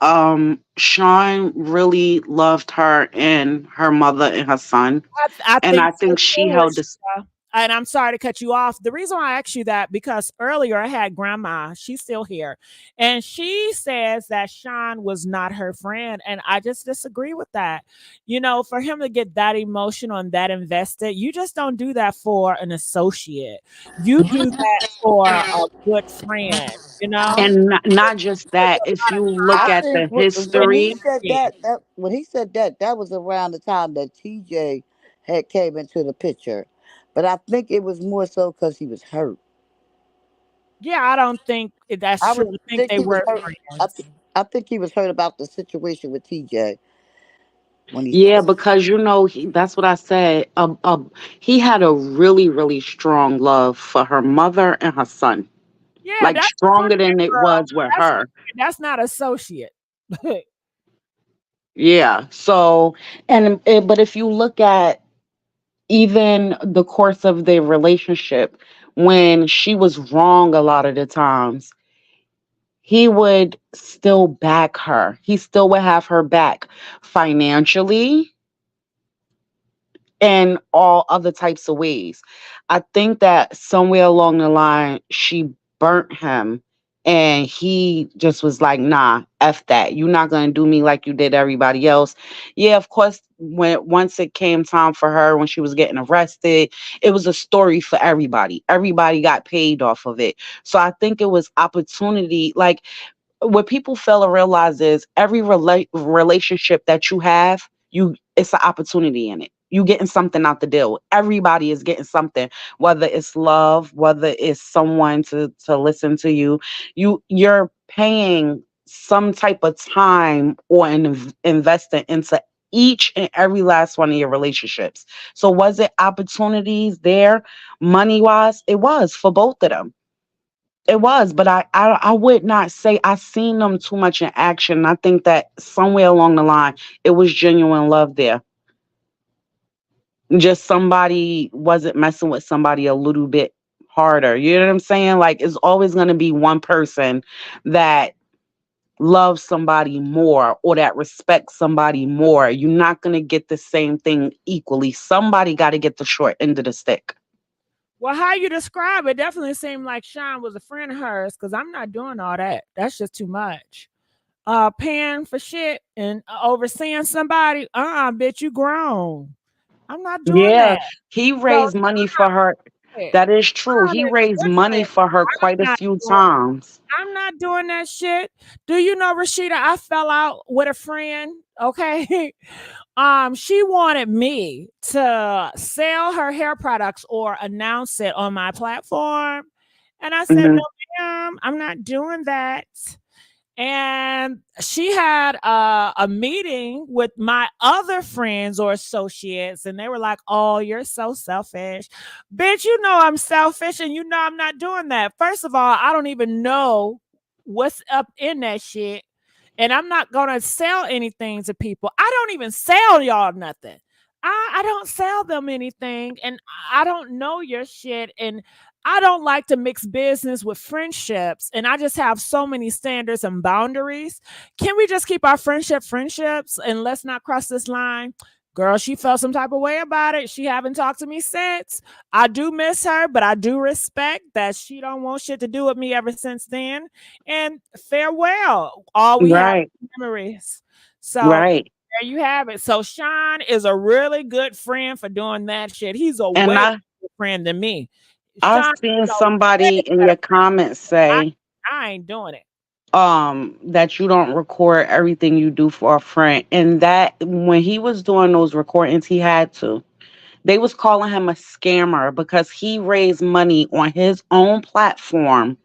Sean really loved her and her mother and her son. I And think I so think she too, held this. Rashida. And I'm sorry to cut you off. The reason why I asked you that because earlier I had grandma. She's still here, and she says that Sean was not her friend, and I just disagree with that. For him to get that emotional and that invested, you just don't do that for an associate. You do that for a good friend. You know. And not just that, if you look I at think the when he history, said Yeah. that when he said that was around the time that TJ had came into the picture, but I think it was more so because he was hurt. Yeah, I don't think that's I true. would I think think they he was were hurt. I, friends. th- I think he was hurt about the situation with TJ when he yeah, said, because that's what I said. He had a really, really strong love for her mother and her son, Yeah, like that's stronger friend, than it girl. was with That's her. friend. That's not associate. Yeah. So, but if you look at even the course of their relationship, when she was wrong a lot of the times, he would still back her. He still would have her back financially and all other types of ways. I think that somewhere along the line, she burnt him and he just was like, nah, F that. You're not going to do me like you did everybody else. Yeah, of course, once it came time for her, when she was getting arrested, it was a story for everybody. Everybody got paid off of it. So I think it was opportunity. Like, what people fail to realize is every relationship that you have, it's an opportunity in it. You getting something out the deal. Everybody is getting something, whether it's love, whether it's someone to listen to you. You're paying some type of time or investing into each and every last one of your relationships. So was it opportunities there, money wise? It was for both of them. It was, but I would not say I seen them too much in action. I think that somewhere along the line, it was genuine love there. Just somebody wasn't messing with somebody a little bit harder. You know what I'm saying? Like, it's always going to be one person that loves somebody more or that respects somebody more. You're not going to get the same thing equally. Somebody got to get the short end of the stick. Well, how you describe it definitely seemed like Sean was a friend of hers because I'm not doing all that. That's just too much. Paying for shit and overseeing somebody. Bitch, you grown. I'm not doing Yeah, that. he So raised money for her. That is true. Sean He is raised money different. for her I'm quite a not few doing times. I'm not doing that shit. Do you know, Rashida, I fell out with a friend, okay? She wanted me to sell her hair products or announce it on my platform. And I said, Mhm. no, ma'am, I'm not doing that. And she had a meeting with my other friends or associates, and they were like, oh, you're so selfish. Bitch, you know I'm selfish, and you know I'm not doing that. First of all, I don't even know what's up in that shit. And I'm not gonna sell anything to people. I don't even sell y'all nothing. I don't sell them anything, and I don't know your shit. And I don't like to mix business with friendships, and I just have so many standards and boundaries. Can we just keep our friendships and let's not cross this line? Girl, she felt some type of way about it. She haven't talked to me since. I do miss her, but I do respect that she don't want shit to do with me ever since then. And farewell. All we have Right. is memories. So Right. there you have it. So Sean is a really good friend for doing that shit. He's a And way better friend than me. I've Sean seen is a way somebody in better your comments friend. say I ain't doing it. that you don't record everything you do for a friend, and that when he was doing those recordings he had to. They was calling him a scammer because he raised money on his own platform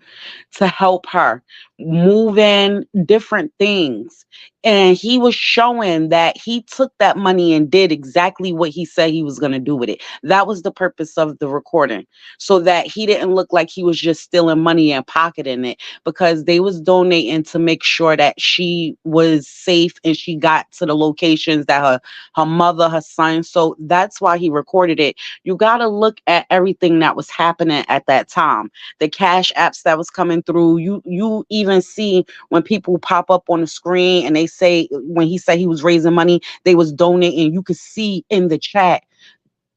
to help her move in different things. And he was showing that he took that money and did exactly what he said he was going to do with it. That was the purpose of the recording, so that he didn't look like he was just stealing money and pocketing it, because they was donating to make sure that she was safe and she got to the locations that her mother, her son. So that's why he recorded it. You got to look at everything that was happening at that time, the cash apps that was coming through. You even see when people pop up on the screen and they say, when he said he was raising money, they was donating. You could see in the chat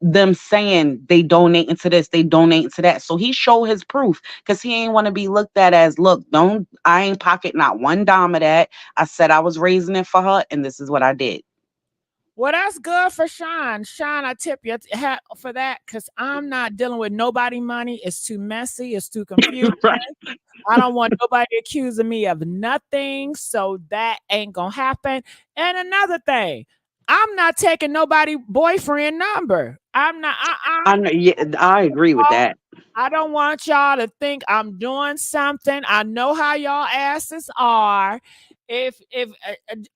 them saying they donating to this, they donating to that. So he showed his proof, because he ain't want to be looked at as, look, don't, I ain't pocket not one dime of that. I said I was raising it for her, and this is what I did. Well, that's good for Sean. Sean, I tip you hat for that, because I'm not dealing with nobody money. It's too messy. It's too confusing. Right. I don't want nobody accusing me of nothing. So that ain't going to happen. And another thing, I'm not taking nobody boyfriend number. I'm not. I know, yeah, I agree with that. I don't want y'all to think I'm doing something. I know how y'all asses are. If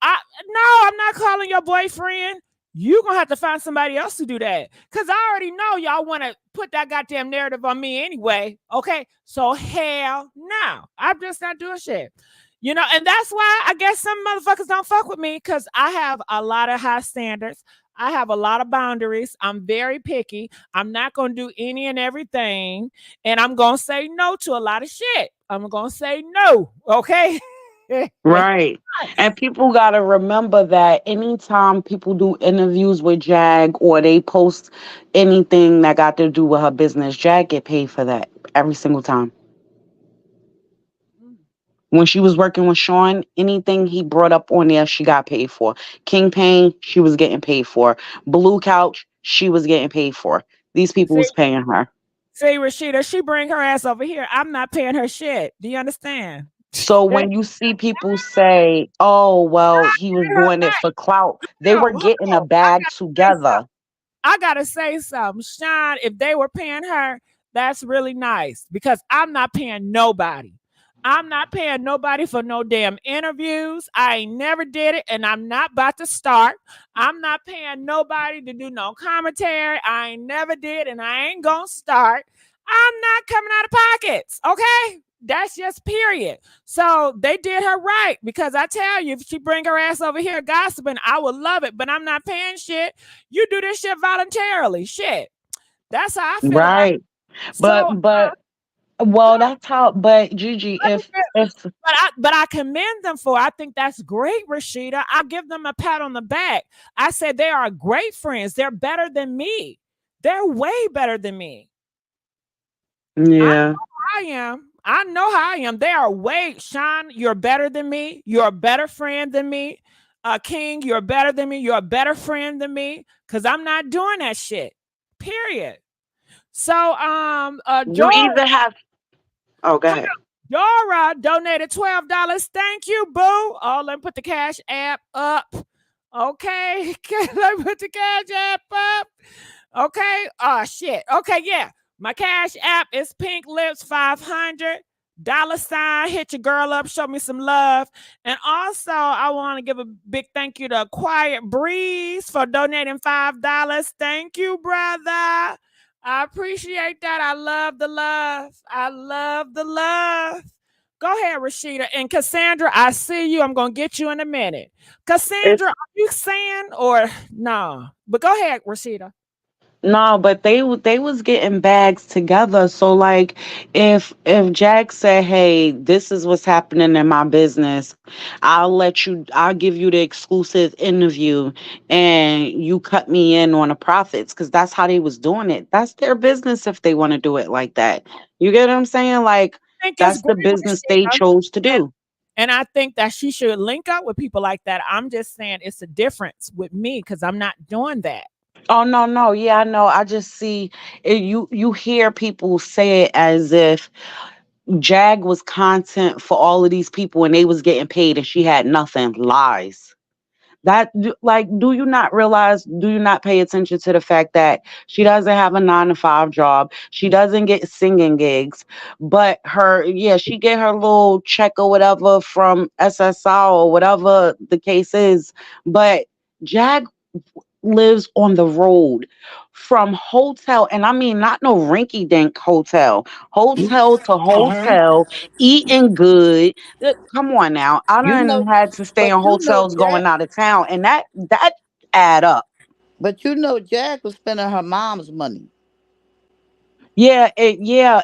I'm not calling your boyfriend. You gonna have to find somebody else to do that, because I already know y'all want to put that goddamn narrative on me anyway. Okay, so hell no, I'm just not doing shit. You know, and that's why I guess some motherfuckers don't fuck with me, because I have a lot of high standards. I have a lot of boundaries. I'm very picky. I'm not going to do any and everything. And I'm going to say no to a lot of shit. I'm going to say no. Okay. Right. And people got to remember that anytime people do interviews with Jag or they post anything that got to do with her business, Jag get paid for that every single time. When she was working with Sean, anything he brought up on there, she got paid for. King Payne, she was getting paid for. Blue Couch, she was getting paid for. These people see, was paying her. see, Rashida, she bring her ass over here. I'm not paying her shit. Do you understand? So when you see people say, oh, well, he was Her doing it back. for clout, they were Hold getting a on. bag Say something. together. I gotta say something. Sean, if they were paying her, that's really nice, because I'm not paying nobody. I'm not paying nobody for no damn interviews. I ain't never did it, and I'm not about to start. I'm not paying nobody to do no commentary. I ain't never did, and I ain't gonna start. I'm not coming out of pockets, okay? That's just period. So they did her right, because I tell you, if she bring her ass over here gossiping, I would love it, but I'm not paying shit. You do this shit voluntarily. Shit. That's how I feel about it. Right. So Well, that's how, but Gigi, if but I commend them for. I think that's great, Rashida. I give them a pat on the back. I said they are great friends. They're better than me. They're way better than me. yeah. I am. I know how I am. They are way. Sean, you're better than me. You're a better friend than me. King, you're better than me. You're a better friend than me. Because I'm not doing that shit. Period. So You either have. Oh, go ahead. Dora donated $12. Thank you, boo. Oh, let me put the Cash App up. Okay. Let me put the Cash App up. Okay. Oh shit. Okay, yeah. My Cash App is PINKLIPS500. $. Hit your girl up, show me some love. And also, I want to give a big thank you to Quiet Breeze for donating $5. Thank you, brother. I appreciate that. I love the love. I love the love. Go ahead, Rashida. And Cassandra, I see you. I'm going to get you in a minute. It's Cassandra, are you saying or no? But go ahead, Rashida. No, but they was getting bags together. So like if Jack said, "Hey, this is what's happening in my business. I'll give you the exclusive interview and you cut me in on the profits," cuz that's how they was doing it. That's their business if they want to do it like that. You get what I'm saying? Like I think it's that's the great, business they Rashida. chose to do. And I think that she should link up with people like that. I'm just saying it's a difference with me because I'm not doing that. Oh no, no. Yeah, I know. I just see you hear people say it as if Jag was content for all of these people and they was getting paid and she had nothing. Lies. Like, do you not realize, do you not pay attention to the fact that she doesn't have a 9 to 5 job? She doesn't get singing gigs, but she get her little check or whatever from SSI or whatever the case is. But Jag lives on the road from hotel, and I mean not no rinky dink hotel to hotel, eating good. Come on now, I You done know, had to stay in but you know hotels Jack, going out of town, and that add up. but you know Jack was spending her mom's money. Yeah,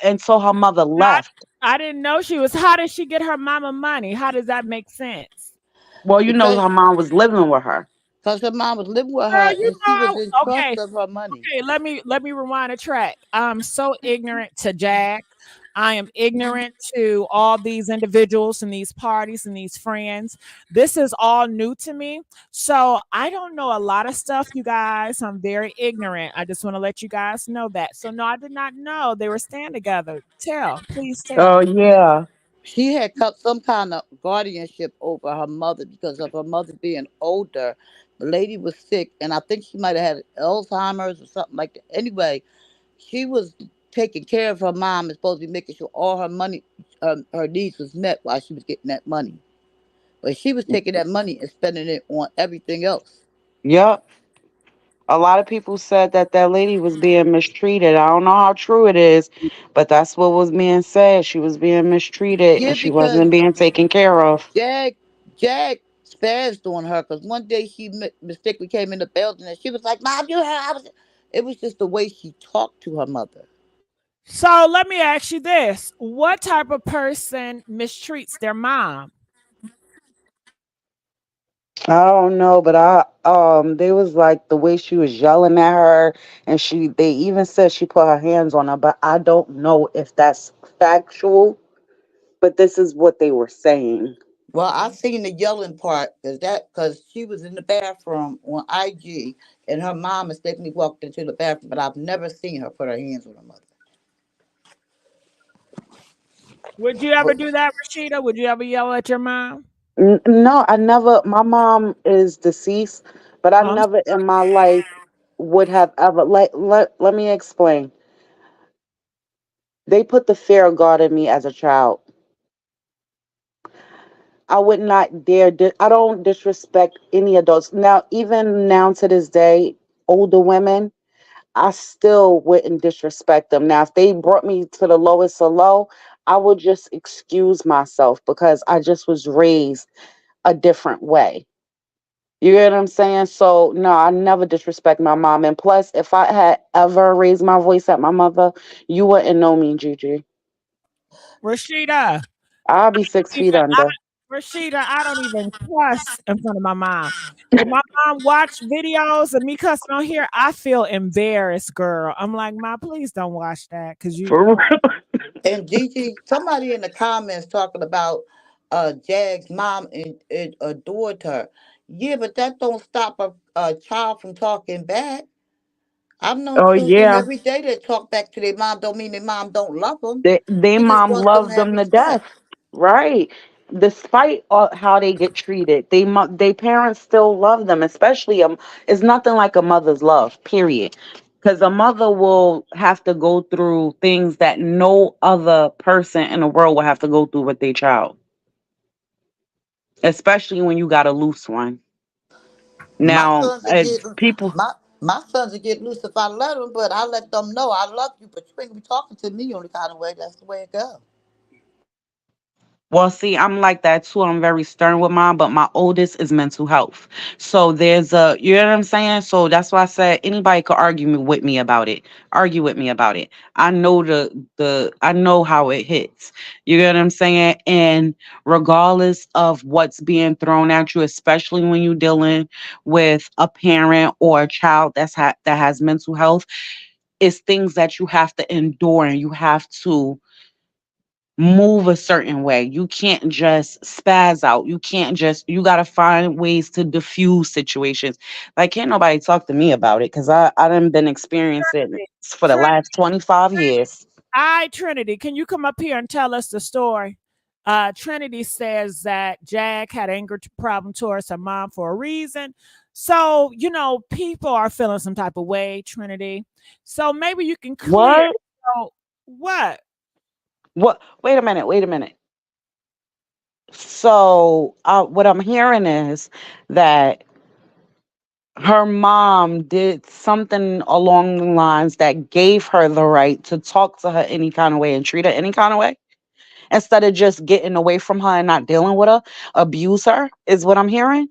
until her mother left. I didn't know she was. How did she get her mama money? How does that make sense? Well, you know because her mom was living with her. because her mom was living with Girl, her you and she was know. in Okay, trust of her money. okay. Let me rewind a track. I'm so ignorant to Jag. I am ignorant to all these individuals and these parties and these friends. This is all new to me. So I don't know a lot of stuff, you guys. I'm very ignorant. I just want to let you guys know that. So no, I did not know they were staying together. Please Oh tell. yeah. She had cut some kind of guardianship over her mother because of her mother being older. The lady was sick, and I think she might have had Alzheimer's or something like that. Anyway, she was taking care of her mom and supposed to be making sure all her money, her needs was met while she was getting that money. But she was taking that money and spending it on everything else. Yep. A lot of people said that that lady was being mistreated. I don't know how true it is, but that's what was being said. She was being mistreated Yeah, and she because wasn't being taken care of. Jag Jag spazzed on her because one day she mistakenly came in the building and she was like, "Mom, you heard?" It was just the way she talked to her mother. So let me ask you this. What type of person mistreats their mom? I don't know, but they was like the way she was yelling at her and they even said she put her hands on her, but I don't know if that's factual, but this is what they were saying. Well, I seen the yelling part because she was in the bathroom on IG and her mom mistakenly walked into the bathroom, but I've never seen her put her hands on her mother. Would you ever do that, Rashida? Would you ever yell at your mom? No, I never. My mom is deceased, but I Um, never in my life would have ever. Let me explain. They put the fear of God in me as a child. I would not dare. I don't disrespect any adults. Now, even now to this day, older women, I still wouldn't disrespect them. Now, if they brought me to the lowest of low, I would just excuse myself because I just was raised a different way. You get what I'm saying? So no, I never disrespect my mom. And plus, if I had ever raised my voice at my mother, you wouldn't know me, Gigi. Rashida, I'll be 6 feet even I, under. Rashida, I don't even cuss in front of my mom. If my mom watch videos of me cussing on here, I feel embarrassed, girl. I'm like, Mom, please don't watch that because you. For real. And Gigi, somebody in the comments talking about Jag's mom and adored her. Yeah, but that don't stop a child from talking back. I've known Oh children yeah, every day that talk back to their mom. Don't mean their mom don't love them. they She just mom wants them to loves have them to death, respect. right? Despite how they get treated, they parents still love them. Especially it's nothing like a mother's love. Period. Because a mother will have to go through things that no other person in the world will have to go through with their child. Especially when you got a loose one. My Now, sons will get people, my sons will get loose if I let them, but I let them know I love you, but you ain't gonna be talking to me on the kind of way. That's the way it goes. well, see, I'm like that too. I'm very stern with mine, but my oldest is mental health. So you know what I'm saying? So that's why I said anybody could with me about it. Argue with me about it. I know I know how it hits. You know what I'm saying? And regardless of what's being thrown at you, especially when you're dealing with a parent or a child that has mental health, it's things that you have to endure and you have to move a certain way. You can't just spaz out. You got to find ways to diffuse situations. Like, can't nobody talk to me about it because I done been experiencing it for the Trinity, last 25 years. Trinity, can you come up here and tell us the story? Trinity says that Jag had anger problem towards her mom for a reason. So, people are feeling some type of way, Trinity. So maybe you can clear. What? So, what? What? Wait a minute. Wait a minute. So, what I'm hearing is that her mom did something along the lines that gave her the right to talk to her any kind of way and treat her any kind of way instead of just getting away from her and not dealing with her, abuse her is what I'm hearing.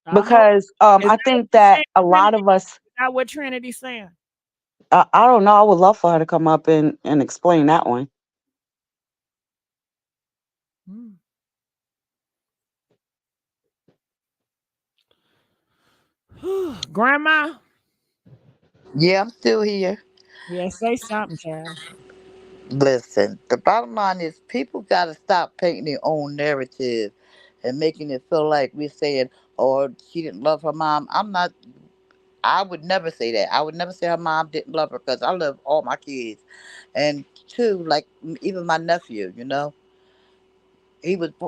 I hope. Because Is I that what think you're that saying, a Trinity? lot of us, Is that what Trinity's saying? I don't know, I would love for her to come up and explain that one. Hmm. Grandma? Yeah, I'm still here. Yeah, say something, child. Listen, the bottom line is people got to stop painting their own narrative and making it feel like we're saying, "Oh, she didn't love her mom." I'm not. I would never say that. I would never say her mom didn't love her because I love all my kids. And two, like even my nephew,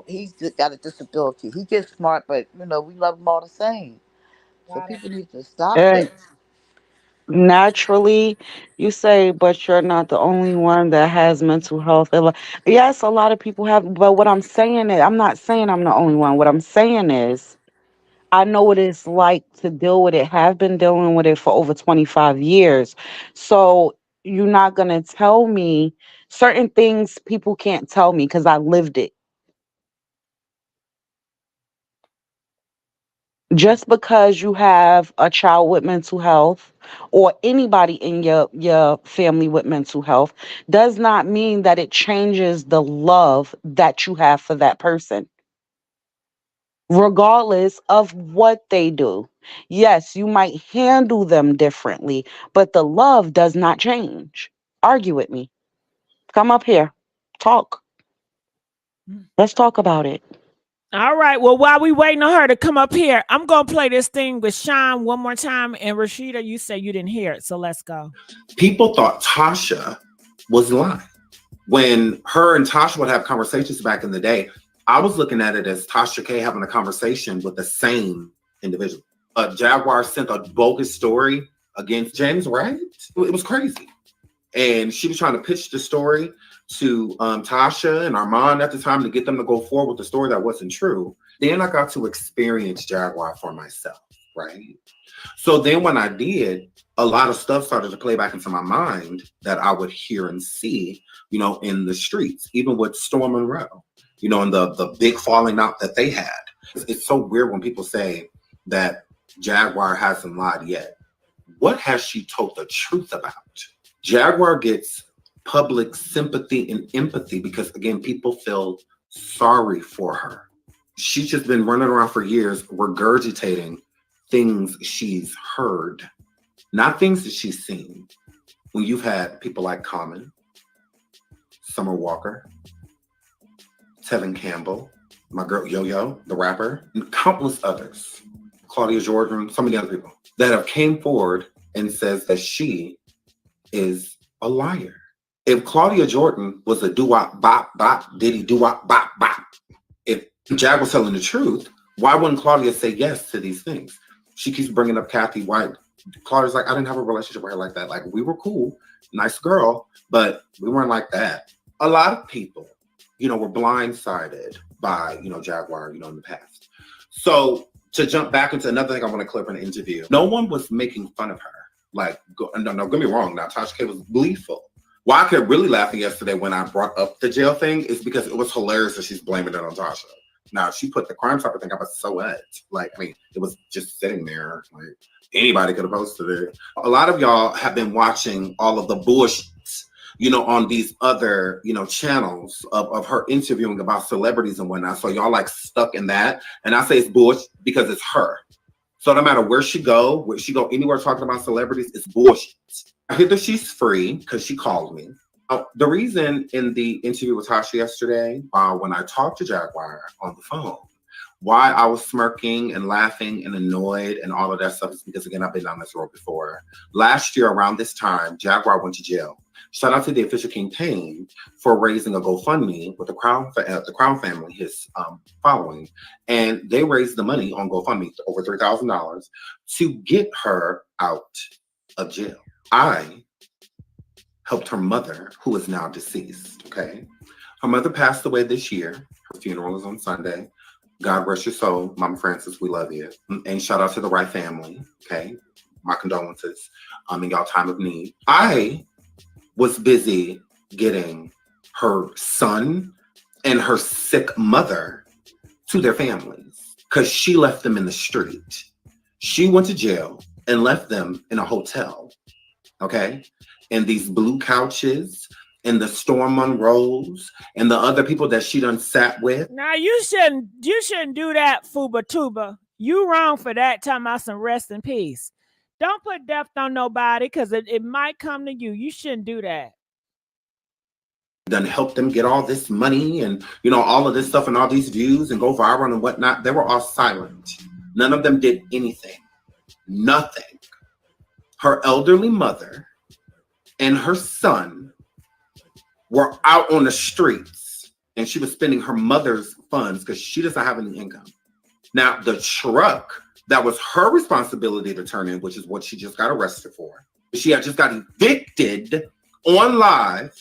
he's just got a disability. He gets smart, but we love him all the same. So Got it. people need to stop And that. naturally, you say, but you're not the only one that has mental health. Yes, a lot of people have, but what I'm saying is, I'm not saying I'm the only one. What I'm saying is, I know what it's like to deal with it, have been dealing with it for over 25 years. So you're not going to tell me certain things people can't tell me because I lived it. Just because you have a child with mental health or anybody in your family with mental health does not mean that it changes the love that you have for that person regardless of what they do. Yes, you might handle them differently, but the love does not change. Argue with me. Come up here. Talk. Let's talk about it. All right. Well, while we waiting on her to come up here, I'm gonna play this thing with Sean one more time. And Rashida, you say you didn't hear it, so let's go. People thought Tasha was lying. When her and Tasha would have conversations back in the day, I was looking at it as Tasha K having a conversation with the same individual. Jaguar sent a bogus story against James Wright. It was crazy. And she was trying to pitch the story to Tasha and Armand at the time to get them to go forward with the story that wasn't true. Then I got to experience Jaguar for myself, right? So then when I did, a lot of stuff started to play back into my mind that I would hear and see, in the streets, even with Storm Monroe, and the big falling out that they had. It's so weird when people say that Jaguar hasn't lied yet. What has she told the truth about? Jaguar gets public sympathy and empathy because, again, people feel sorry for her. She's just been running around for years regurgitating things she's heard, not things that she's seen. When you've had people like Common, Summer Walker, Tevin Campbell, my girl Yo-Yo, the rapper, and countless others, Claudia Jordan, so many other people that have came forward and says that she is a liar. If Claudia Jordan was a doo-wop bop bop diddy doo-wop bop bop, if Jag was telling the truth, why wouldn't Claudia say yes to these things? She keeps bringing up Kathy White. Claudia's like, I didn't have a relationship with her like that. Like, we were cool, nice girl, but we weren't like that. A lot of people, were blindsided by, Jaguar, in the past. So to jump back into another thing I want to clip in the interview, no one was making fun of her. Like, don't get me wrong. Now, Tasha K was gleeful. Why I could really laugh yesterday when I brought up the jail thing is because it was hilarious that she's blaming it on Tasha. Now, she put the Crime Stopper thing up, but so what? Like, I mean, it was just sitting there. Like, anybody could have posted it. A lot of y'all have been watching all of the bullshit, on these other, channels of her interviewing about celebrities and whatnot. So y'all like stuck in that. And I say it's bullshit because it's her. So no matter where she go anywhere talking about celebrities, it's bullshit. I hear that she's free because she called me. The reason in the interview with Tasha yesterday, when I talked to Jaguar on the phone, why I was smirking and laughing and annoyed and all of that stuff is because, again, I've been down this road before. Last year around this time, Jaguar went to jail. Shout out to the official campaign for raising a GoFundMe with the Crown family, his following. And they raised the money on GoFundMe, over $3,000, to get her out of jail. I helped her mother, who is now deceased, okay? Her mother passed away this year. Her funeral is on Sunday. God rest your soul, Mama Francis, we love you. And shout out to the Wright family, okay? My condolences in y'all time of need. I was busy getting her son and her sick mother to their families because she left them in the street. She went to jail and left them in a hotel, okay? And these blue couches and the Storm Monroes and the other people that she done sat with. Now you shouldn't do that, Fuba Tuba. You wrong for that. Talking about some rest in peace. Don't put death on nobody because it might come to you. You shouldn't do that. Done help them get all this money and all of this stuff and all these views and go viral and whatnot. They were all silent. None of them did anything. Nothing. Her elderly mother and her son were out on the streets, and she was spending her mother's funds because she doesn't have any income. Now, the truck that was her responsibility to turn in, which is what she just got arrested for, she had just got evicted on live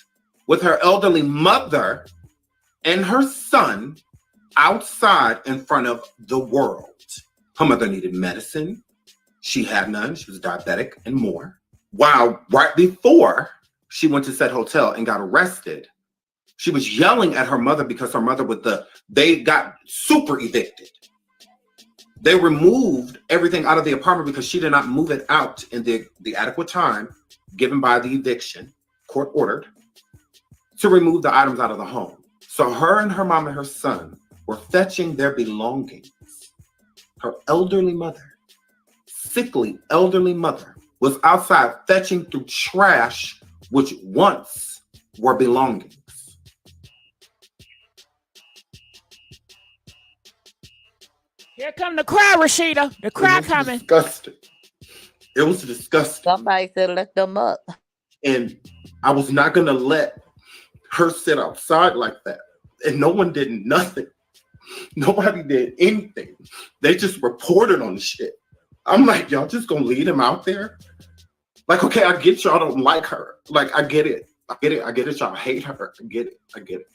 with her elderly mother and her son outside in front of the world. Her mother needed medicine. She had none. She was diabetic and more. Wow, right before she went to said hotel and got arrested, she was yelling at her mother because her mother they got super evicted. They removed everything out of the apartment because she did not move it out in the adequate time given by the eviction, court ordered, to remove the items out of the home. So her and her mom and her son were fetching their belongings. Her elderly mother, sickly elderly mother, was outside fetching through trash, which once were belongings. Here come the cry, Rashida. The cry coming. Disgusting. It was disgusting. Somebody said let them up. And I was not going to let her sit outside like that. And no one did nothing. Nobody did anything. They just reported on the shit. I'm like, y'all just going to leave him out there? Like, okay, I get y'all don't like her. Like, I get it. I get it. Y'all hate her. I get it.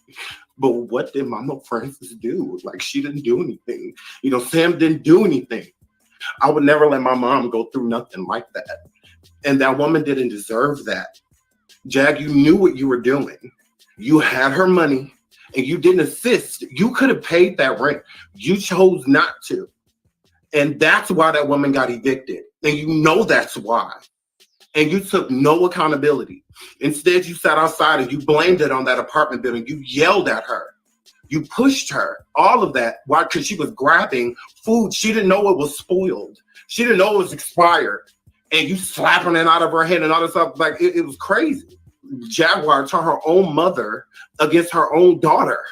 But what did Mama Francis do? Like, she didn't do anything. Sam didn't do anything. I would never let my mom go through nothing like that. And that woman didn't deserve that. Jag, you knew what you were doing. You had her money and you didn't assist. You could have paid that rent. You chose not to. And that's why that woman got evicted. And that's why. And you took no accountability. Instead, you sat outside and you blamed it on that apartment building. You yelled at her. You pushed her. All of that. Why? Because she was grabbing food. She didn't know it was spoiled. She didn't know it was expired. And you slapping it out of her hand and all this stuff. Like, it was crazy. Jaguar turned her own mother against her own daughter.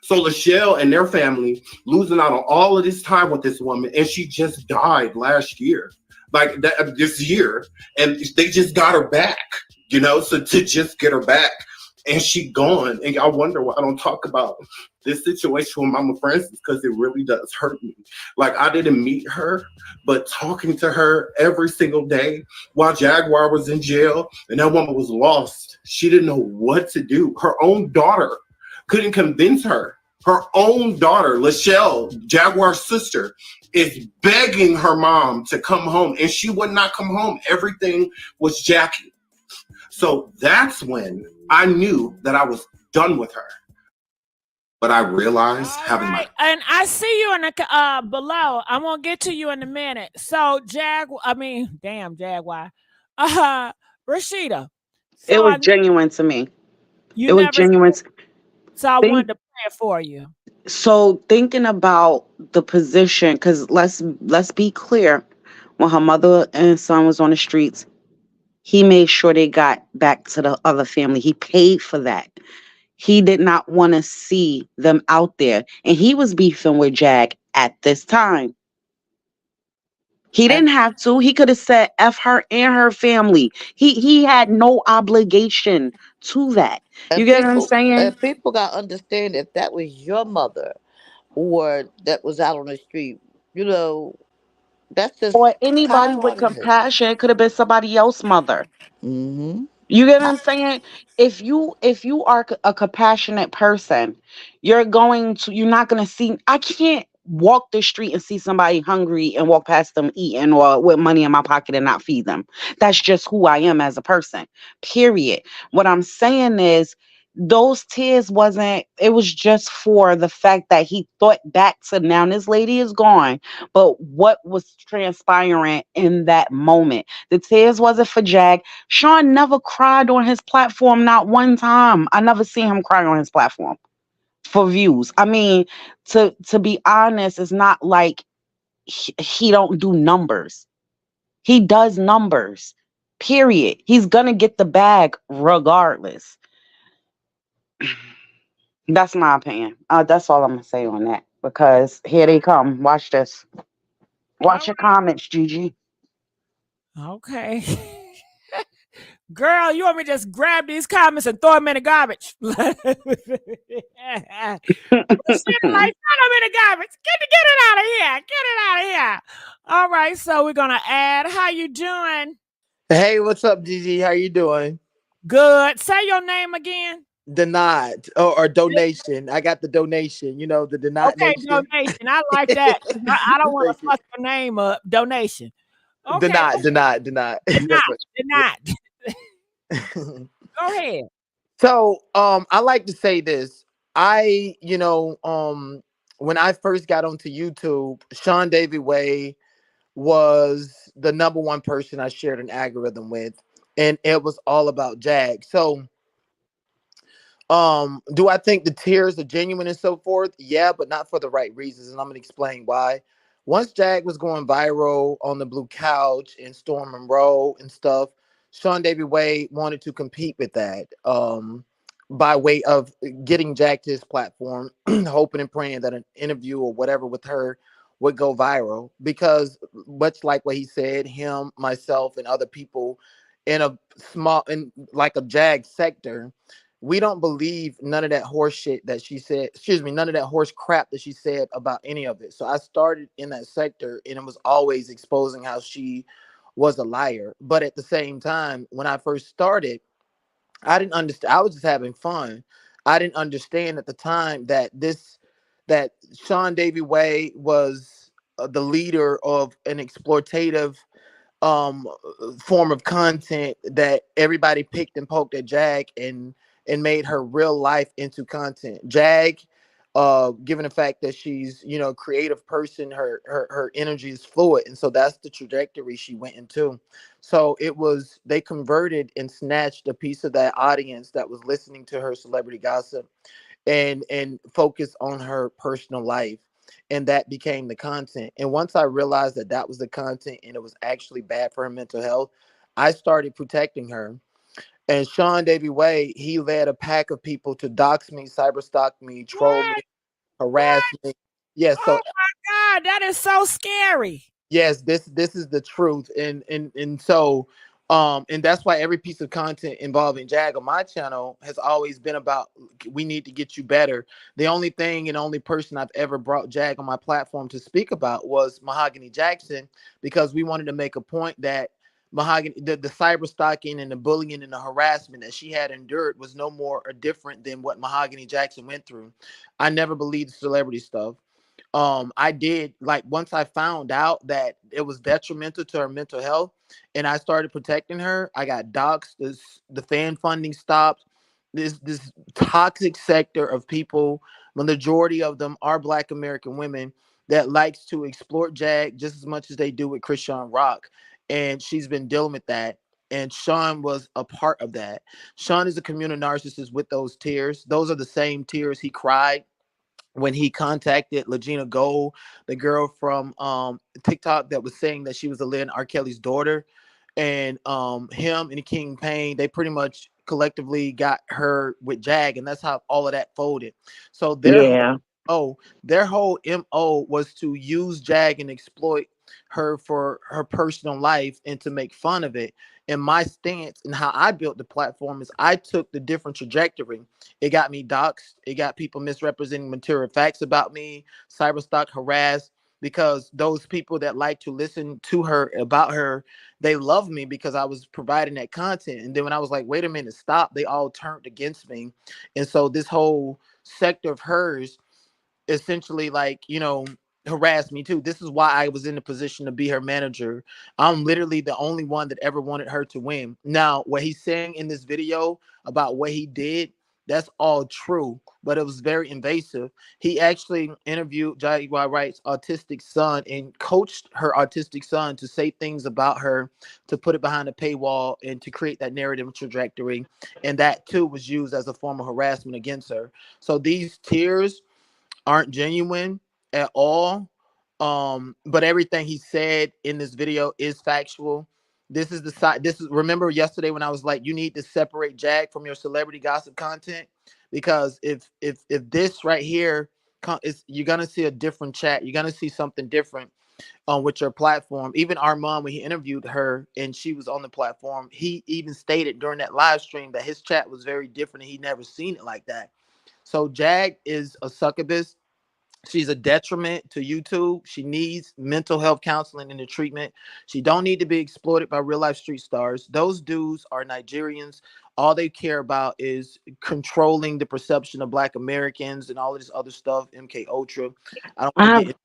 So Lachelle and their family losing out on all of this time with this woman. And she just died last year. like that this year, and they just got her back. So to just get her back, and she gone, and y'all wonder why I don't talk about this situation with Mama Francis, because it really does hurt me. Like, I didn't meet her, but talking to her every single day while Jaguar was in jail and that woman was lost, she didn't know what to do. Her own daughter couldn't convince her. Her own daughter, Lachelle, Jaguar's sister, is begging her mom to come home, and she would not come home. Everything was Jackie. So that's when I knew that I was done with her. But I realized having my... And I see you in the below. I'm gonna get to you in a minute. So Jaguar. Rashida. It was genuine to me. It was genuine. So I wanted to play it for you. So thinking about the position, because let's be clear, when her mother and son was on the streets, he made sure they got back to the other family. He paid for that. He did not want to see them out there. And he was beefing with Jag at this time. He didn't have to. He could have said F her and her family. He had no obligation to that. You get what I'm saying? And people got to understand, if that was your mother or that was out on the street, that's just... Or anybody with compassion. It could have been somebody else's mother. Mm-hmm. You get what I'm saying? If you are a compassionate person, you're not gonna see. I can't walk the street and see somebody hungry and walk past them eating or with money in my pocket and not feed them. That's just who I am as a person. Period. What I'm saying is, those tears it was just for the fact that he thought back to, now this lady is gone, but what was transpiring in that moment. The tears wasn't for Jag. Sean never cried on his platform, not one time. I never seen him cry on his platform for views. I mean, to be honest, it's not like he don't do numbers. He does numbers. Period. He's gonna get the bag regardless. That's my opinion. That's all I'm gonna say on that, because here they come. Watch this. Watch your comments, Gigi. Okay. Girl, you want me to just grab these comments and throw them in the garbage? Shit, like, throw them in the garbage. Get it out of here. Get it out of here. All right, so we're gonna add. How you doing? Hey, what's up, Gigi? How you doing? Good. Say your name again. Denied or donation. I got the donation. The denied. Okay, donation. I like that. I don't want to fuck your name up. Donation. Okay. Denied. Denied. Go ahead. So, I like to say this. When I first got onto YouTube, Sean Davey Way was the number one person I shared an algorithm with, and it was all about Jag. So, do I think the tears are genuine and so forth? Yeah, but not for the right reasons, and I'm gonna explain why. Once Jag was going viral on the Blue Couch and Storm Monroe and stuff, Sean Davey Way wanted to compete with that, by way of getting Jag to his platform, hoping and praying that an interview or whatever with her would go viral. Because much like what he said, him, myself, and other people in a Jag sector, we don't believe none of that horse shit that she said. Excuse me, none of that horse crap that she said about any of it. So I started in that sector, and it was always exposing how she was a liar. But at the same time, when I first started, I didn't understand. I was just having fun. I didn't understand at the time that Sean Davey Way was the leader of an exploitative form of content that everybody picked and poked at Jag and made her real life into content. Jag, given the fact that she's a creative person, her energy is fluid, and so that's the trajectory she went into. So they converted and snatched a piece of that audience that was listening to her celebrity gossip and focused on her personal life. And that became the content. And once I realized that that was the content and it was actually bad for her mental health, I started protecting her. And Sean Davey Way, he led a pack of people to dox me, cyberstalk me, troll me, harass me. Yeah, oh my God, that is so scary. Yes, this is the truth, and so and that's why every piece of content involving Jag on my channel has always been about we need to get you better. The only thing and only person I've ever brought Jag on my platform to speak about was Mahogany Jackson, because we wanted to make a point that Mahogany, the cyber stalking and the bullying and the harassment that she had endured was no more or different than what Mahogany Jackson went through. I never believed the celebrity stuff. I did, like, once I found out that it was detrimental to her mental health and I started protecting her, I got doxxed, the fan funding stopped. This toxic sector of people, the majority of them are Black American women that likes to exploit Jag just as much as they do with Krishan Rock, and she's been dealing with that, and Sean was a part of that. Sean is a communal narcissist with those tears. Those are the same tears he cried when he contacted Legina Gold, the girl from TikTok that was saying that she was Lynn R. Kelly's daughter. And him and King Payne, they pretty much collectively got her with Jag, and that's how all of that folded. So Yeah. their whole MO was to use Jag and exploit her for her personal life and to make fun of it. And my stance and how I built the platform is I took the different trajectory. It got me doxxed. It got people misrepresenting material facts about me, cyberstock harassed, because those people that like to listen to her about her, they love me because I was providing that content. And then when I was like, wait a minute, stop, they all turned against me. And so this whole sector of hers essentially, like, harassed me too. This is why I was in the position to be her manager. I'm literally the only one that ever wanted her to win. Now, what he's saying in this video about what he did, that's all true, but it was very invasive. He actually interviewed Jaguar Wright's autistic son and coached her autistic son to say things about her, to put it behind a paywall and to create that narrative trajectory. And that too was used as a form of harassment against her. So these tears aren't genuine at all. But everything he said in this video is factual. This is the side. This is, remember yesterday when I was like, you need to separate Jag from your celebrity gossip content, because if this right here is, you're gonna see a different chat. You're gonna see something different on with your platform. Even our mom, when he interviewed her and she was on the platform, he even stated during that live stream that his chat was very different and he never seen it like that. So Jag is a succubus. She's a detriment to YouTube. She needs mental health counseling and the treatment. She don't need to be exploited by real life street stars. Those dudes are Nigerians. All they care about is controlling the perception of Black Americans and all of this other stuff. MK Ultra. I don't I want to have get,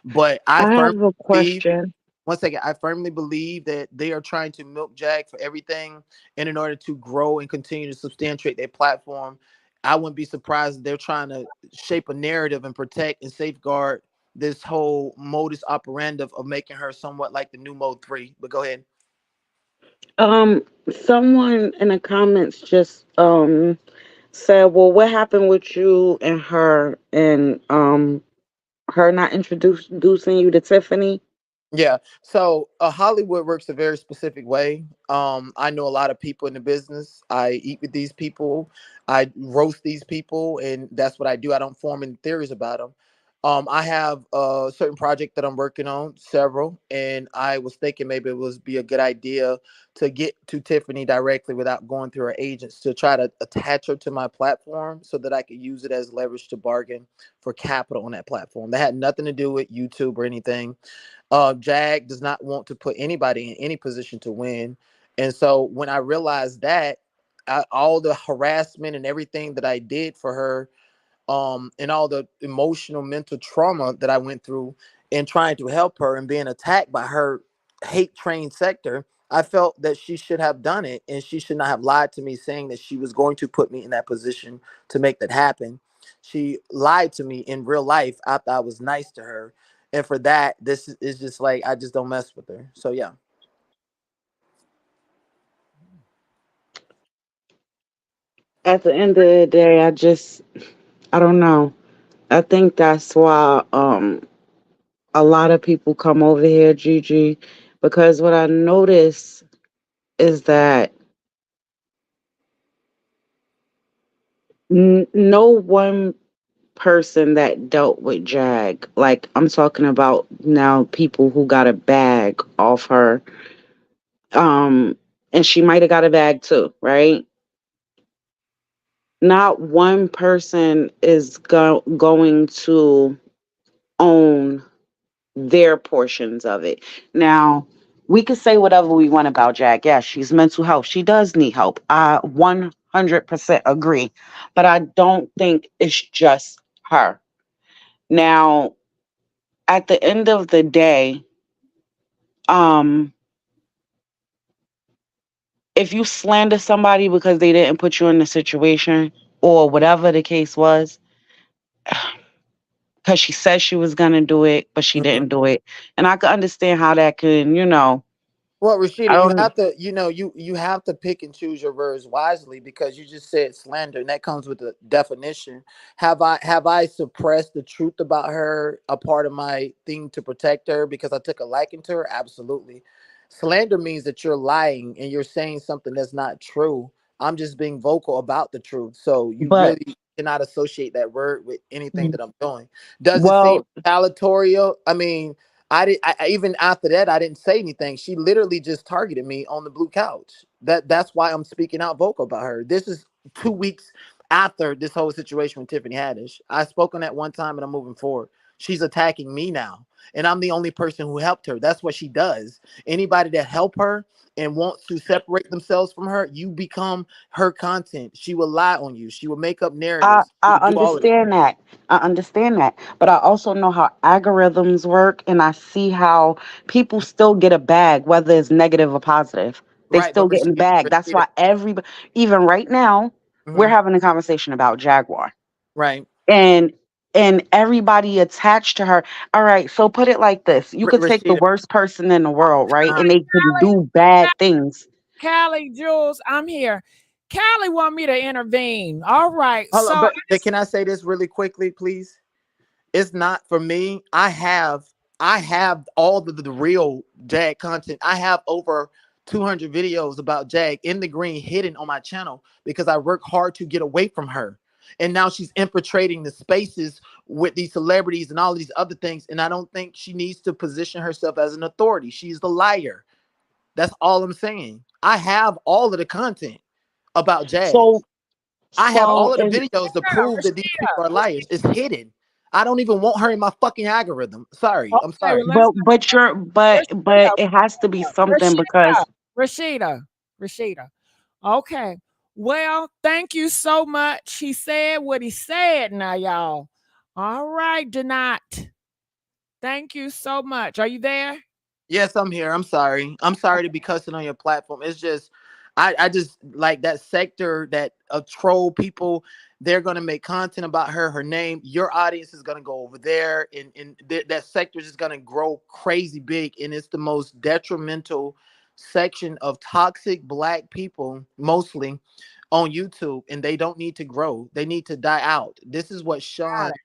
but I I firmly have a believe, question. one second, I firmly believe that they are trying to milk Jag for everything, and in order to grow and continue to substantiate their platform, I wouldn't be surprised if they're trying to shape a narrative and protect and safeguard this whole modus operandi of making her somewhat like the new Mode 3. But go ahead. Um, Someone in the comments just said, "Well, what happened with you and her, and her not introducing you to Tiffany?" Yeah. So Hollywood works a very specific way. I know a lot of people in the business. I eat with these people. I roast these people, and that's what I do. I don't form any theories about them. I have a certain project that I'm working on, several, and I was thinking maybe it was be a good idea to get to Tiffany directly without going through her agents, to try to attach her to my platform so that I could use it as leverage to bargain for capital on that platform. That had nothing to do with YouTube or anything. Jag does not want to put anybody in any position to win. And so when I realized that, all the harassment and everything that I did for her, and all the emotional mental trauma that I went through in trying to help her and being attacked by her hate trained sector, I felt that she should have done it, and she should not have lied to me saying that she was going to put me in that position to make that happen. She lied to me in real life after I was nice to her. And for that, this is just like, I just don't mess with her. So yeah. At the end of the day, I don't know. I think that's why a lot of people come over here, Gigi, because what I notice is that no one person that dealt with Jag. Like, I'm talking about now people who got a bag off her. And she might have got a bag too, right? Not one person is going to own their portions of it. Now, we could say whatever we want about Jack. Yes, she's mental health. She does need help. I 100% agree. But I don't think it's just her. Now, at the end of the day, um, if you slander somebody because they didn't put you in the situation or whatever the case was, because she said she was gonna do it, but she Mhm. didn't do it. And I could understand how that could, Well, I Rashida, you don't have to, you have to pick and choose your words wisely because you just said slander, and that comes with the definition. Have I suppressed the truth about her, a part of my thing to protect her because I took a liking to her? Absolutely. Slander means that you're lying and you're saying something that's not true. I'm just being vocal about the truth. So you but really cannot associate that word with anything that I'm doing. Does it seem well, retaliatory? I mean, even after that, I didn't say anything. She literally just targeted me on the blue couch. That's why I'm speaking out vocal about her. This is 2 weeks after this whole situation with Tiffany Haddish. I spoke on that one time and I'm moving forward. She's attacking me now. And I'm the only person who helped her. That's what she does. Anybody that help her and wants to separate themselves from her, you become her content. She will lie on you. She will make up I narratives. She I will do all of that. understand that. I understand that. But I also know how algorithms work, and I see how people still get a bag, whether it's negative or positive. They Right. But still get in the bag. That's Rashida, why everybody, even right now, we're mhm, having a conversation about Jaguar. right. And everybody attached to her. All right, so put it like this. You could take the Rashida. worst person in the world, right? uh, And they can do bad things. Callie, Jules, I'm here. Callie want me to intervene. All right. Hold on, So but can I say this really quickly, please? It's not for me. I have all the real Jag content. I have over 200 videos about Jag in the green hidden on my channel because I work hard to get away from her. And now she's infiltrating the spaces with these celebrities and all these other things. And I don't think she needs to position herself as an authority. She's the liar. That's all I'm saying. I have all of the content about Jag. So I have so all of the and videos to yeah, prove that these people are liars. Rashida. It's hidden. I don't even want her in my fucking algorithm. Sorry. I'm Okay, well, sorry. let's but you're but Rashida, it has to be something Rashida, because Rashida, Rashida. Okay. Well, thank you so much. He said what he said now, y'all. All right, Denat. Thank you so much. Are you there? Yes, I'm here. I'm sorry. I'm sorry to be cussing on your platform. It's just, I just like that sector that troll people. They're gonna make content about her, her name. Your audience is gonna go over there, and that sector is gonna grow crazy big. And it's the most detrimental section of toxic Black people, mostly on YouTube, and they don't need to grow. They need to die out. This is what Got Sean. it.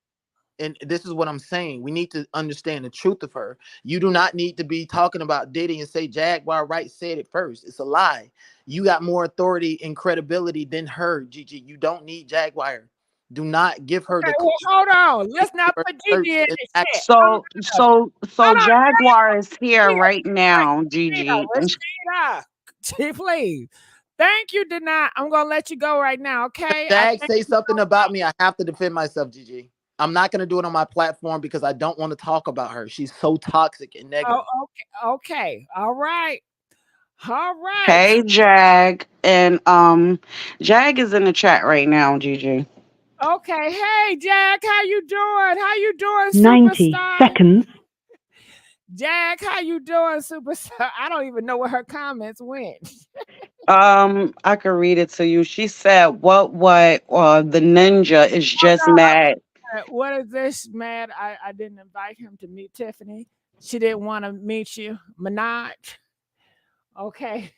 And this is what I'm saying. We need to understand the truth of her. You do not need to be talking about Diddy and say Jaguar Wright said it first. It's a lie. You got more authority and credibility than her, Gigi. You don't need Jaguar. Do not give her Okay, the well, hold on. Let's not her put church Gigi in and this act shit. so Hold on. Jaguar is here Rashida, right now, Gigi. Rashida, please. Thank you, Denat. I'm gonna let you go right now. Okay. I Jag thank say you so something about me. I have to defend myself, Gigi. I'm not gonna do it on my platform because I don't want to talk about her. She's so toxic and Oh, negative. okay. Okay. All right. All right. Hey Jag. And Jag is in the chat right now, Gigi. Okay. Hey, Jack, how you doing? How you doing, 90 superstar? seconds. Jack, how you doing, superstar? I don't even know where her comments went. I could read it to you. She said, what the ninja is just Oh, mad. what is this, man? I didn't invite him to meet Tiffany. She didn't want to meet you. Minaj. Okay.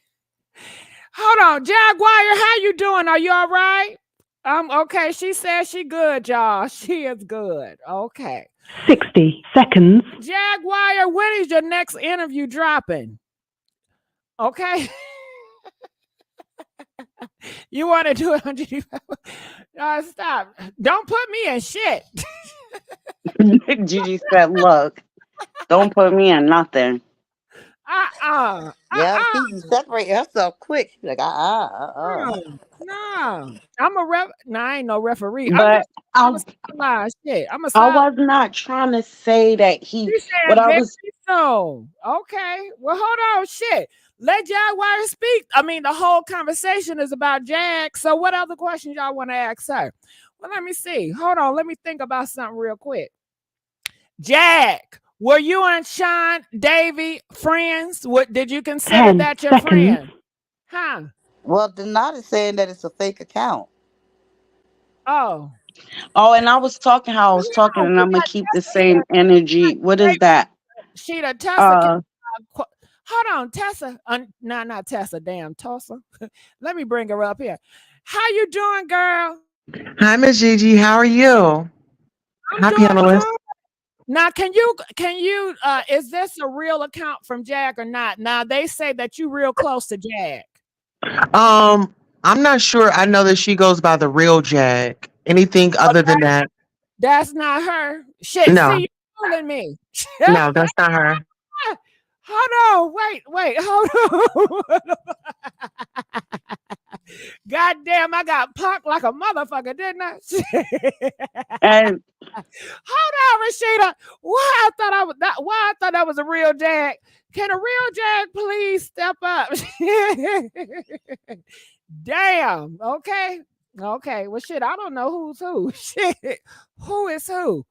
Hold on, Jaguar, how you doing? Are you all right? Okay. She says she good, y'all. She is good. Okay. 60 seconds. Jaguar, when is your next interview dropping? Okay. You want to do it on GD? Stop. Don't put me in shit. Gigi said, "Look, don't put me in nothing." Yeah, she separate herself quick. She's like, No, I'm a ref. No, I ain't no referee. But I'm a I, civilized shit. I'm a I side. was not trying to say that he. You What said I very was soon. Okay. Well, hold on. Shit. Let Jaguar speak. I mean, the whole conversation is about Jag. So, what other questions y'all want to ask her? Well, let me see. Hold on. Let me think about something real quick. Jag, were you and Sean Davey friends? What did you consider 10 that your seconds. friend? Huh? well, Denard is saying that it's a fake account. Oh. Oh, and I was talking how I was talking, and I'm gonna keep the same energy. What is that? Sheeta Tessa. Uh, Hold on, Tessa. No, not Tessa. Damn, Tulsa. Let me bring her up here. How you doing, girl? Hi, Miss Gigi. How are you? I'm Hi, doing panelists. good. Now, can you is this a real account from Jag or not? Now they say that you real close to Jag. I'm not sure. I know that she goes by the real Jag. Anything other than that? That's not her. Shit, No, see you fooling me. no, that's not her. Hold on, wait, hold on. God damn, I got punked like a motherfucker, didn't I? and Hold on, Rashida. Why I thought that was a real Jag. Can a real Jag please step up? Damn. Okay. Well, shit, I don't know who's who. Shit. Who is who?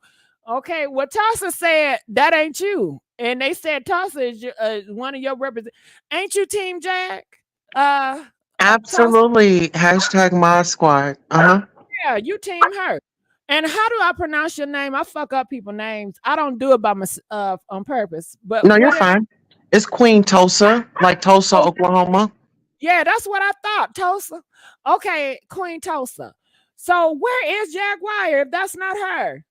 Okay. Well, Tulsa said that ain't you. And they said Tulsa is one of your representatives. Ain't you Team Jag? Tulsa? Absolutely. Hashtag Mod Squad. Yeah, you Team her. And how do I pronounce your name? I fuck up people's names. I don't do it by on purpose. But No, you're fine. It's Queen Tulsa, like Tulsa, Oklahoma. Yeah, that's what I thought. Tulsa. Okay, Queen Tulsa. So where is Jaguar if that's not her?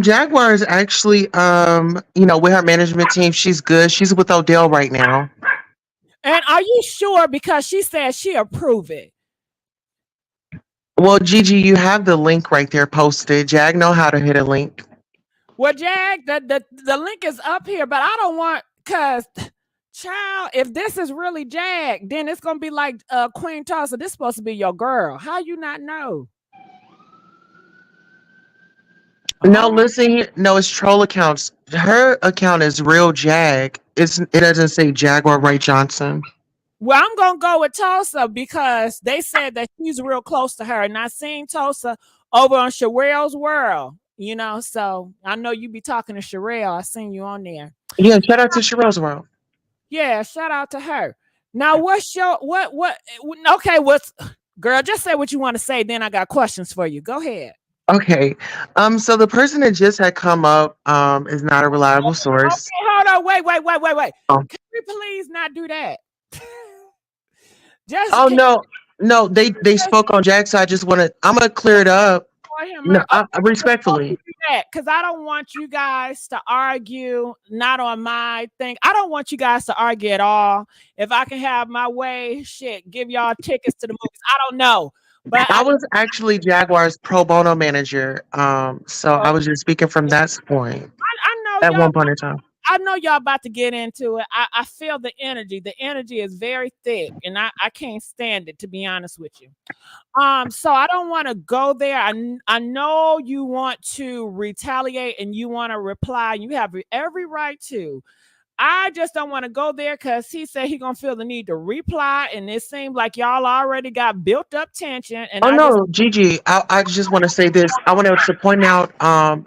Jaguar is actually, with her management team. She's good. She's with Odell right now. And are you sure? Because she said she approved it. Well, Gigi, you have the link right there posted. Jag know how to hit a link. Well, Jag, the link is up here, but I don't want, because child, if this is really Jag, then it's gonna be like Queen Tulsa. This is supposed to be your girl. How you not know? No, listen here. No, it's troll accounts. Her account is real Jag. It doesn't say Jaguar Wright Johnson. Well, I'm gonna go with Tulsa because they said that she's real close to her, and I seen Tulsa over on Sherelle's World. So I know you be talking to Sherelle. I seen you on there. Yeah, shout out to Sherelle's World. Yeah, shout out to her. Now, what's your what? Okay, girl? Just say what you want to say. Then I got questions for you. Go ahead. Okay. So the person that just had come up is not a reliable source. Okay, hold on. Wait. Oh. Can we please not do that? No, they spoke on Jack, so I'm gonna clear it up. No, respectfully. Because I don't want you guys to argue, not on my thing. I don't want you guys to argue at all. If I can have my way, shit, give y'all tickets to the movies. I don't know. But I was actually Jaguar's pro bono manager. So I was just speaking from that point. I know at one point in time. I know y'all about to get into it. I feel the energy. The energy is very thick, and I can't stand it, to be honest with you. So I don't want to go there. I know you want to retaliate and you want to reply. You have every right to. I just don't want to go there because he said he's gonna feel the need to reply, and it seemed like y'all already got built up tension. And Gigi, I just want to say this. I want to point out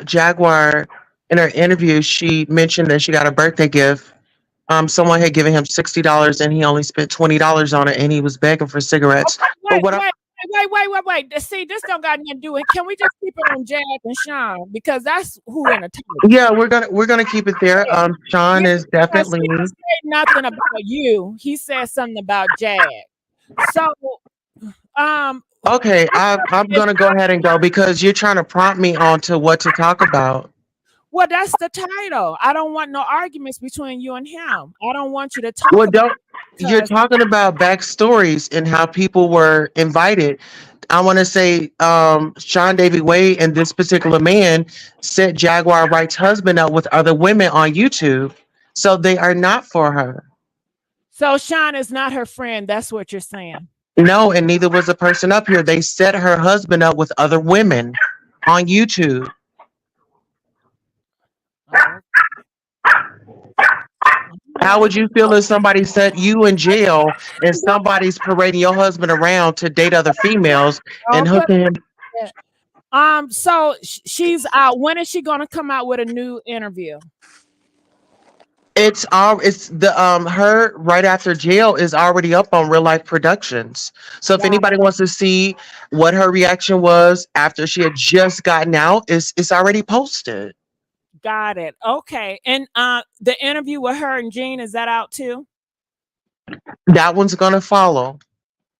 Jaguar in her interview. She mentioned that she got a birthday gift. Someone had given him $60 and he only spent $20 on it, and he was begging for cigarettes. Wait. See, this don't got nothing to do with. Can we just keep it on Jag and Sean because that's who in the topic? Yeah, we're gonna keep it there. Sean is definitely. He didn't say nothing about you. He said something about Jag. So, okay, I'm gonna go ahead and go because you're trying to prompt me on to what to talk about. Well, that's the title. I don't want no arguments between you and him. I don't want you to talk. Well, you're talking about backstories and how people were invited. I want to say Sean Davey Wade and this particular man set Jaguar Wright's husband up with other women on YouTube. So they are not for her. So Sean is not her friend. That's what you're saying. No, and neither was the person up here. They set her husband up with other women on YouTube. Oh, How right. would you feel if somebody set you in jail and somebody's parading your husband around to date other females and Don't put hooking him? it. So she's out. When is she gonna come out with a new interview? It's the her right after jail is already up on Real Life Productions. So if Got anybody wants to see what her reaction was after she had just gotten out, it's already posted. got it. Okay. And the interview with her and Gene, is that out too? That one's gonna follow.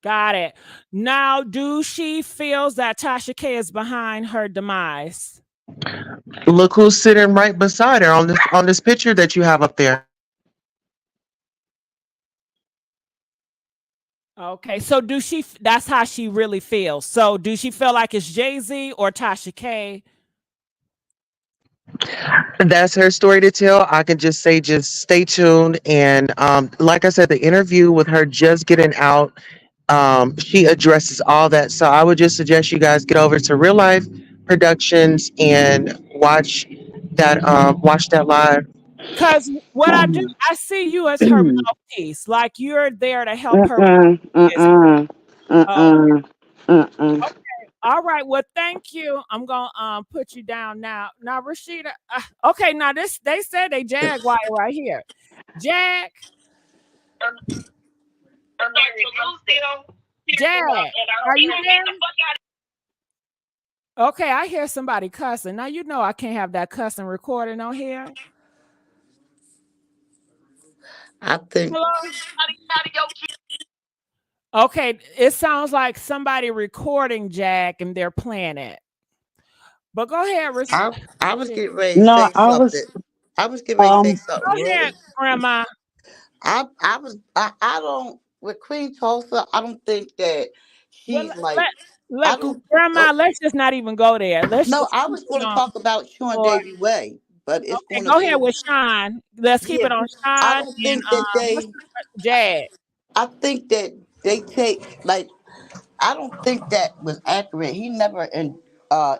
Got it. Now, do she feels that Tasha K is behind her demise? Look who's sitting right beside her on this picture that you have up there. Okay, so that's how she really feels. So do she feel like it's Jay-Z or Tasha K? That's her story to tell. I can just say, just stay tuned. And like I said, the interview with her just getting out, she addresses all that. So I would just suggest you guys get over to Real Life Productions and watch that live. Because what I do, I see you as her mouthpiece. Like you're there to help her. Mm-mm, mm-mm, Oh, mm-mm, mm-mm. all right. Well, thank you. I'm gonna put you down now. Now, Rashida. Okay, now they said they Jaguar right here. Jag. Jag. Are you there? Okay, I hear somebody cussing. Now you know I can't have that cussing recording on here. I think Hello? Okay, it sounds like somebody recording Jack and they're playing it. But go ahead, I was getting ready to No, say I something. was I was getting ready to say um something go ahead, really. Grandma. I don't with Queen Tulsa. I don't think that Well, she's like. I don't. Grandma, Oh, let's just not even go there. Let's no, just I keep was it going to on. talk about Sean Or, Davy Way, but it's okay, going to go ahead be. with Sean. Let's keep Yeah, it on I Sean don't and think that what's they. the Jag. I think that they take like. I don't think that was accurate. He never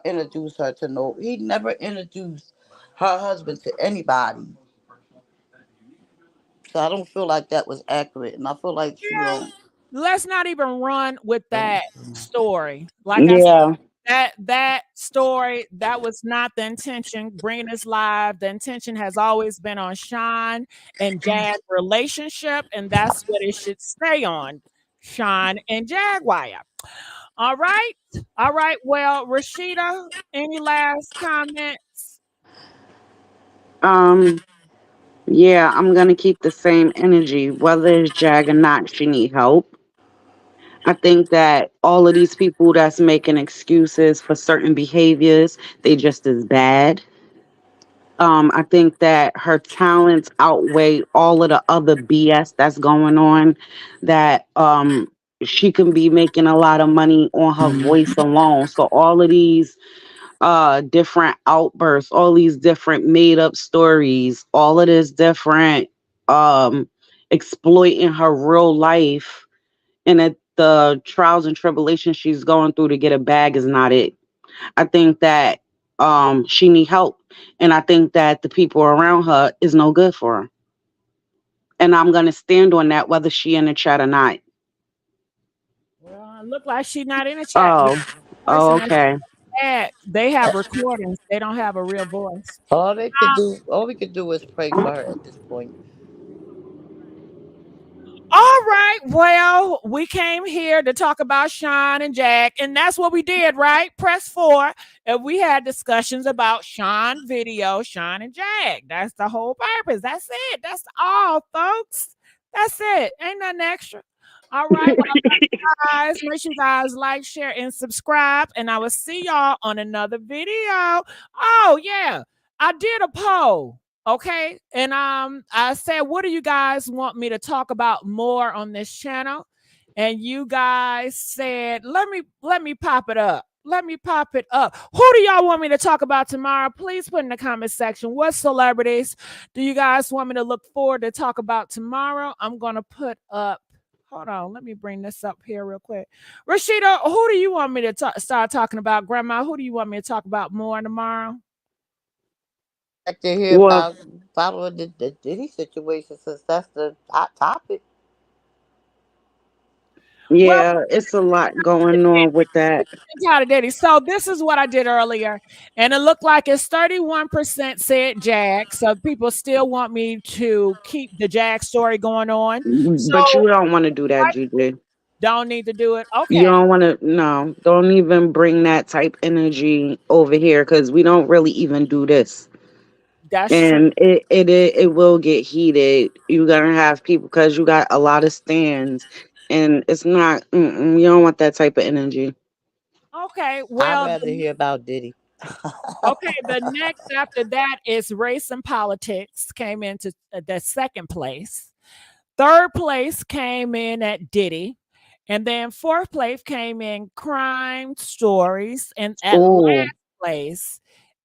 introduced her to no. He never introduced her husband to anybody. So I don't feel like that was accurate, and I feel like she Yeah, wrong. let's not even run with that story. Like I said, yeah. that story, that was not the intention. Bringing this live, the intention has always been on Sean and Jag relationship, and that's what it should stay on. Sean and Jaguar. All right. All right. Well, Rashida, any last comments? Um yeah, I'm gonna keep the same energy, whether it's Jag or not, she need help. I think that all of these people that's making excuses for certain behaviors, they just as bad. I think that her talents outweigh all of the other BS that's going on. That she can be making a lot of money on her voice alone. So all of these different outbursts, all these different made up stories, all of this different um exploiting her real life and that the trials and tribulations she's going through to get a bag is not it. I think that she need help, and I think that the people around her is no good for her. And I'm gonna stand on that whether she in the chat or not. Well, it look like she's not in the chat. The Oh, oh, person that's okay. chat, they have recordings. They don't have a real voice. All we could do is pray for her at this point. All right. Well, we came here to talk about Sean and Jack, and that's what we did, right? Press 4. And we had discussions about Sean video, Sean and Jack. That's the whole purpose. That's it. That's all, folks. That's it. Ain't nothing extra. All right. Well, I love you guys. Make sure you guys like, share, and subscribe. And I will see y'all on another video. Oh, yeah. I did a poll. Okay. And I said, what do you guys want me to talk about more on this channel? and you guys said, let me pop it up. Let me pop it up. Who do y'all want me to talk about tomorrow? Please put in the comment section. What celebrities do you guys want me to look forward to talk about tomorrow? I'm gonna put up. Hold on, let me bring this up here real quick. Rashida, who do you want me to start talking about? Grandma, who do you want me to talk about more tomorrow? Like to hear Well, about following the Diddy situation since that's the hot topic. Well, yeah, it's a lot going on with that. Got it, Diddy. So this is what I did earlier, and it looked like it's 31% said Jag. So people still want me to keep the Jag story going on. So But you don't want to do that, I GJ. don't need to do it. You Okay, don't want to, no, don't even bring that type energy over here because we don't really even do this. that's true. And it will get heated. You're gonna have people because you got a lot of stands, and it's not. You don't want that type of energy. Okay, I'd well, rather hear about Diddy. okay. The next after that is race and politics. Came into the second place. Third place came in at Diddy. And then fourth place came in crime stories. And at Oh, last place,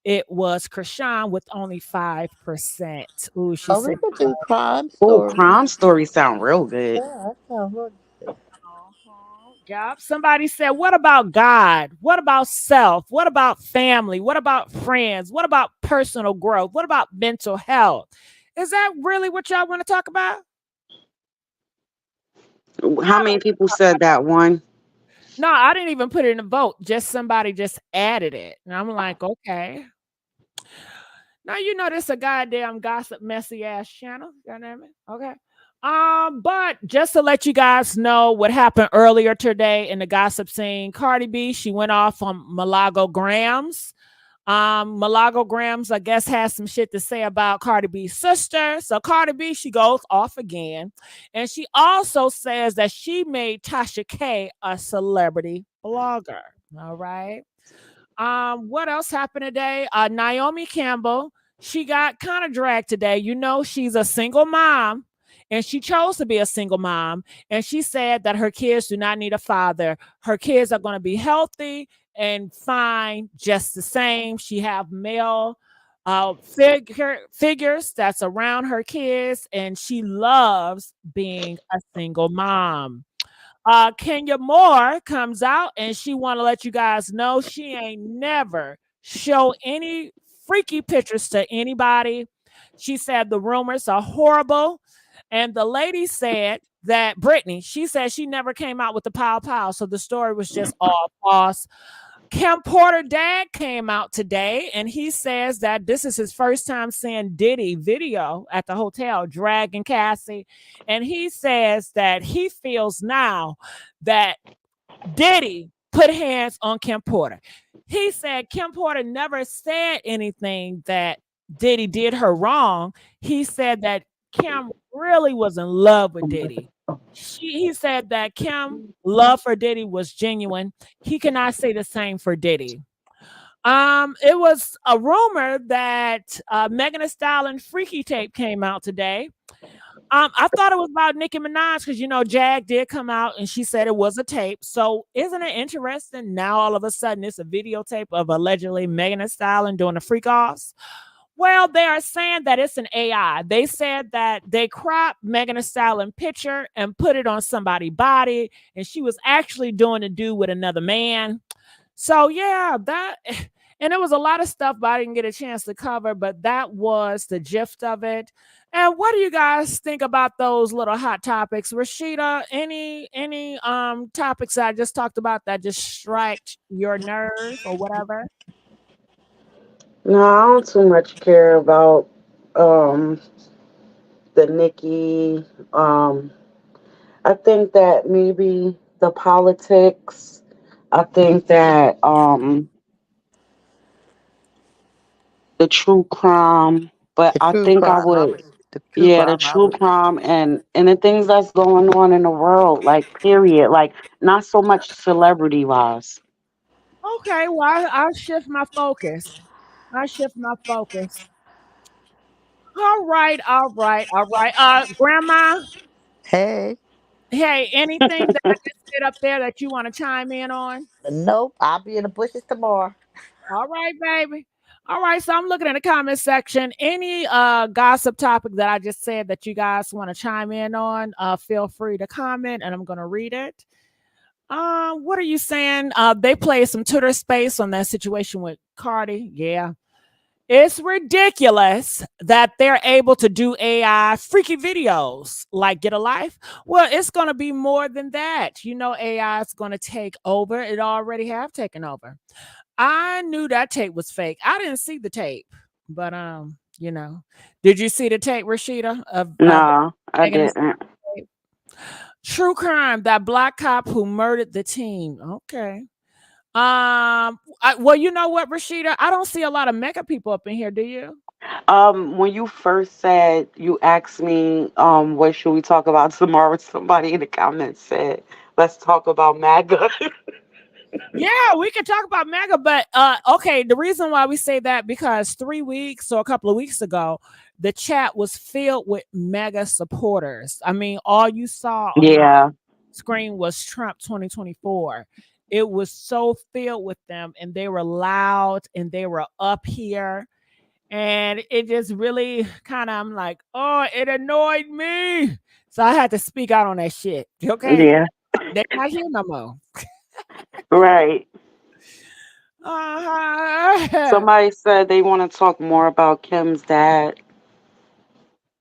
it was Krishan with only 5%. Ooh, she Oh, we said, could do crime oh, stories. crime stories sound real good. Yeah, that sounds really good. Yep. Somebody said, what about God? What about self? What about family? What about friends? What about personal growth? What about mental health? Is that really what y'all want to talk about? How I many don't. people said that one? No, I didn't even put it in a vote. Just somebody just added it. And I'm like, okay. Now you know this a goddamn gossip messy ass channel. God damn it. Okay. But just to let you guys know what happened earlier today in the gossip scene, Cardi B, she went off on Malago Grams. Malago Grams, I guess, has some shit to say about Cardi B's sister. So Cardi B, she goes off again. And she also says that she made Tasha K a celebrity blogger. All right. What else happened today? Naomi Campbell, she got kind of dragged today. You know, she's a single mom and she chose to be a single mom. And she said that her kids do not need a father. Her kids are going to be healthy and fine just the same. She have male figures that's around her kids and she loves being a single mom. Kenya Moore comes out and she want to let you guys know she ain't never show any freaky pictures to anybody. She said the rumors are horrible. And the lady said that Brittany, she said she never came out with the pow pow. So the story was just all false. Kim Porter dad came out today and he says that this is his first time seeing Diddy video at the hotel dragging Cassie. And he says that he feels now that Diddy put hands on Kim Porter. He said Kim Porter never said anything that Diddy did her wrong. He said that Kim really was in love with Diddy. He said that Kim love for Diddy was genuine. He cannot say the same for Diddy. It was a rumor that Megan Thee Stallion freaky tape came out today. I thought it was about Nicki Minaj because you know Jag did come out and she said it was a tape. So isn't it interesting? Now all of a sudden it's a videotape of allegedly Megan Thee Stallion doing the freak offs. Well, they are saying that it's an AI. They said that they cropped Megan Thee Stallion picture and put it on somebody's body, and she was actually doing a do with another man. So yeah, that and it was a lot of stuff, but I didn't get a chance to cover. But that was the gist of it. And what do you guys think about those little hot topics, Rashida? Any topics I just talked about that just strike your nerve or whatever? No, I don't too much care about um the Nikki. I think that maybe the politics. I think that the true crime. But The I true think I crime. would, The true yeah, the crime. I true would. crime and the things that's going on in the world, like period, like not so much celebrity wise. Okay, well, I'll shift my focus. I shift my focus. All right, all right, all right. Grandma, Hey. Hey, anything that I just said up there that you want to chime in on? Nope, I'll be in the bushes tomorrow. All right, baby. All right, so I'm looking in the comment section. Any gossip topic that I just said that you guys want to chime in on, feel free to comment and I'm gonna read it. What are you saying? They played some Twitter space on that situation with Cardi. Yeah. It's ridiculous that they're able to do AI freaky videos like Get a Life. Well, it's going to be more than that. You know, AI is going to take over. It already have taken over. I knew that tape was fake. I didn't see the tape, but you know, did you see the tape, Rashida? Of No, I taking the didn't. tape? True crime. That black cop who murdered the teen. Okay. Well, you know what, Rashida? I don't see a lot of mega people up in here. Do you? When you first said you asked me, what should we talk about tomorrow? Somebody in the comments said, let's talk about MAGA. Yeah, we can talk about mega, but okay. The reason why we say that because 3 weeks or a couple of weeks ago, the chat was filled with mega supporters. I mean, all you saw on my Yeah. screen was Trump 2024. It was so filled with them, and they were loud and they were up here. And it just really kind of, I'm like, oh, it annoyed me. So I had to speak out on that shit. Okay. Yeah. They're not here no more. Right. Uh-huh. Somebody said they want to talk more about Kim's dad.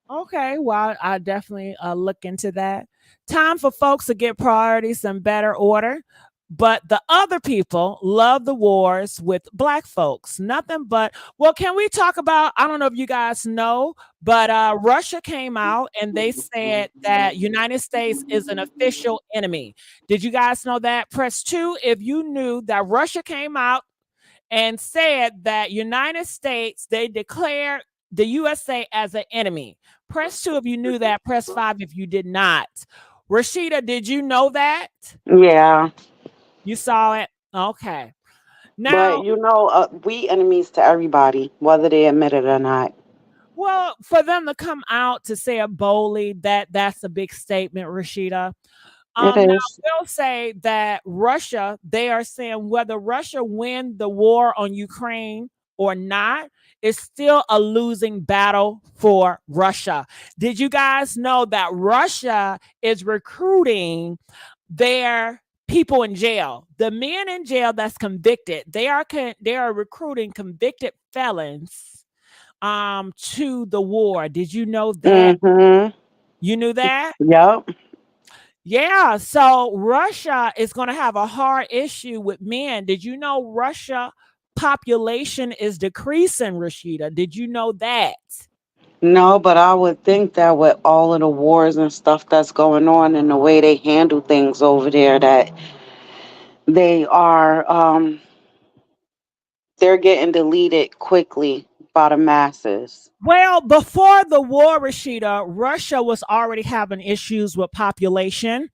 Okay, well, I definitely look into that. Time for folks to get priorities in better order. But the other people love the wars with black folks. Nothing but, well, can we talk about? I don't know if you guys know, but Russia came out and they said that United States is an official enemy. Did you guys know that? Press 2 if you knew that Russia came out and said that United States, they declared the USA as an enemy. Press 2 if you knew that. Press 5 if you did not. Rashida, did you know that? Yeah. You saw it? Okay. But Now, we enemies to everybody, whether they admit it or not. well, for them to come out to say it boldly, that's a big statement, Rashida. It Now is. we'll say that Russia, they are saying whether Russia win the war on Ukraine or not, it's still a losing battle for Russia. Did you guys know that Russia is recruiting their people in jail? The men in jail that's convicted, they are recruiting convicted felons to the war. Did you know that? Mm-hmm. You knew that? Yep. Yeah, so Russia is going to have a hard issue with men. Did you know Russia population is decreasing, Rashida? Did you know that? No, but I would think that with all of the wars and stuff that's going on and the way they handle things over there, that they are they're getting deleted quickly by the masses. Well, before the war, Rashida, Russia was already having issues with population.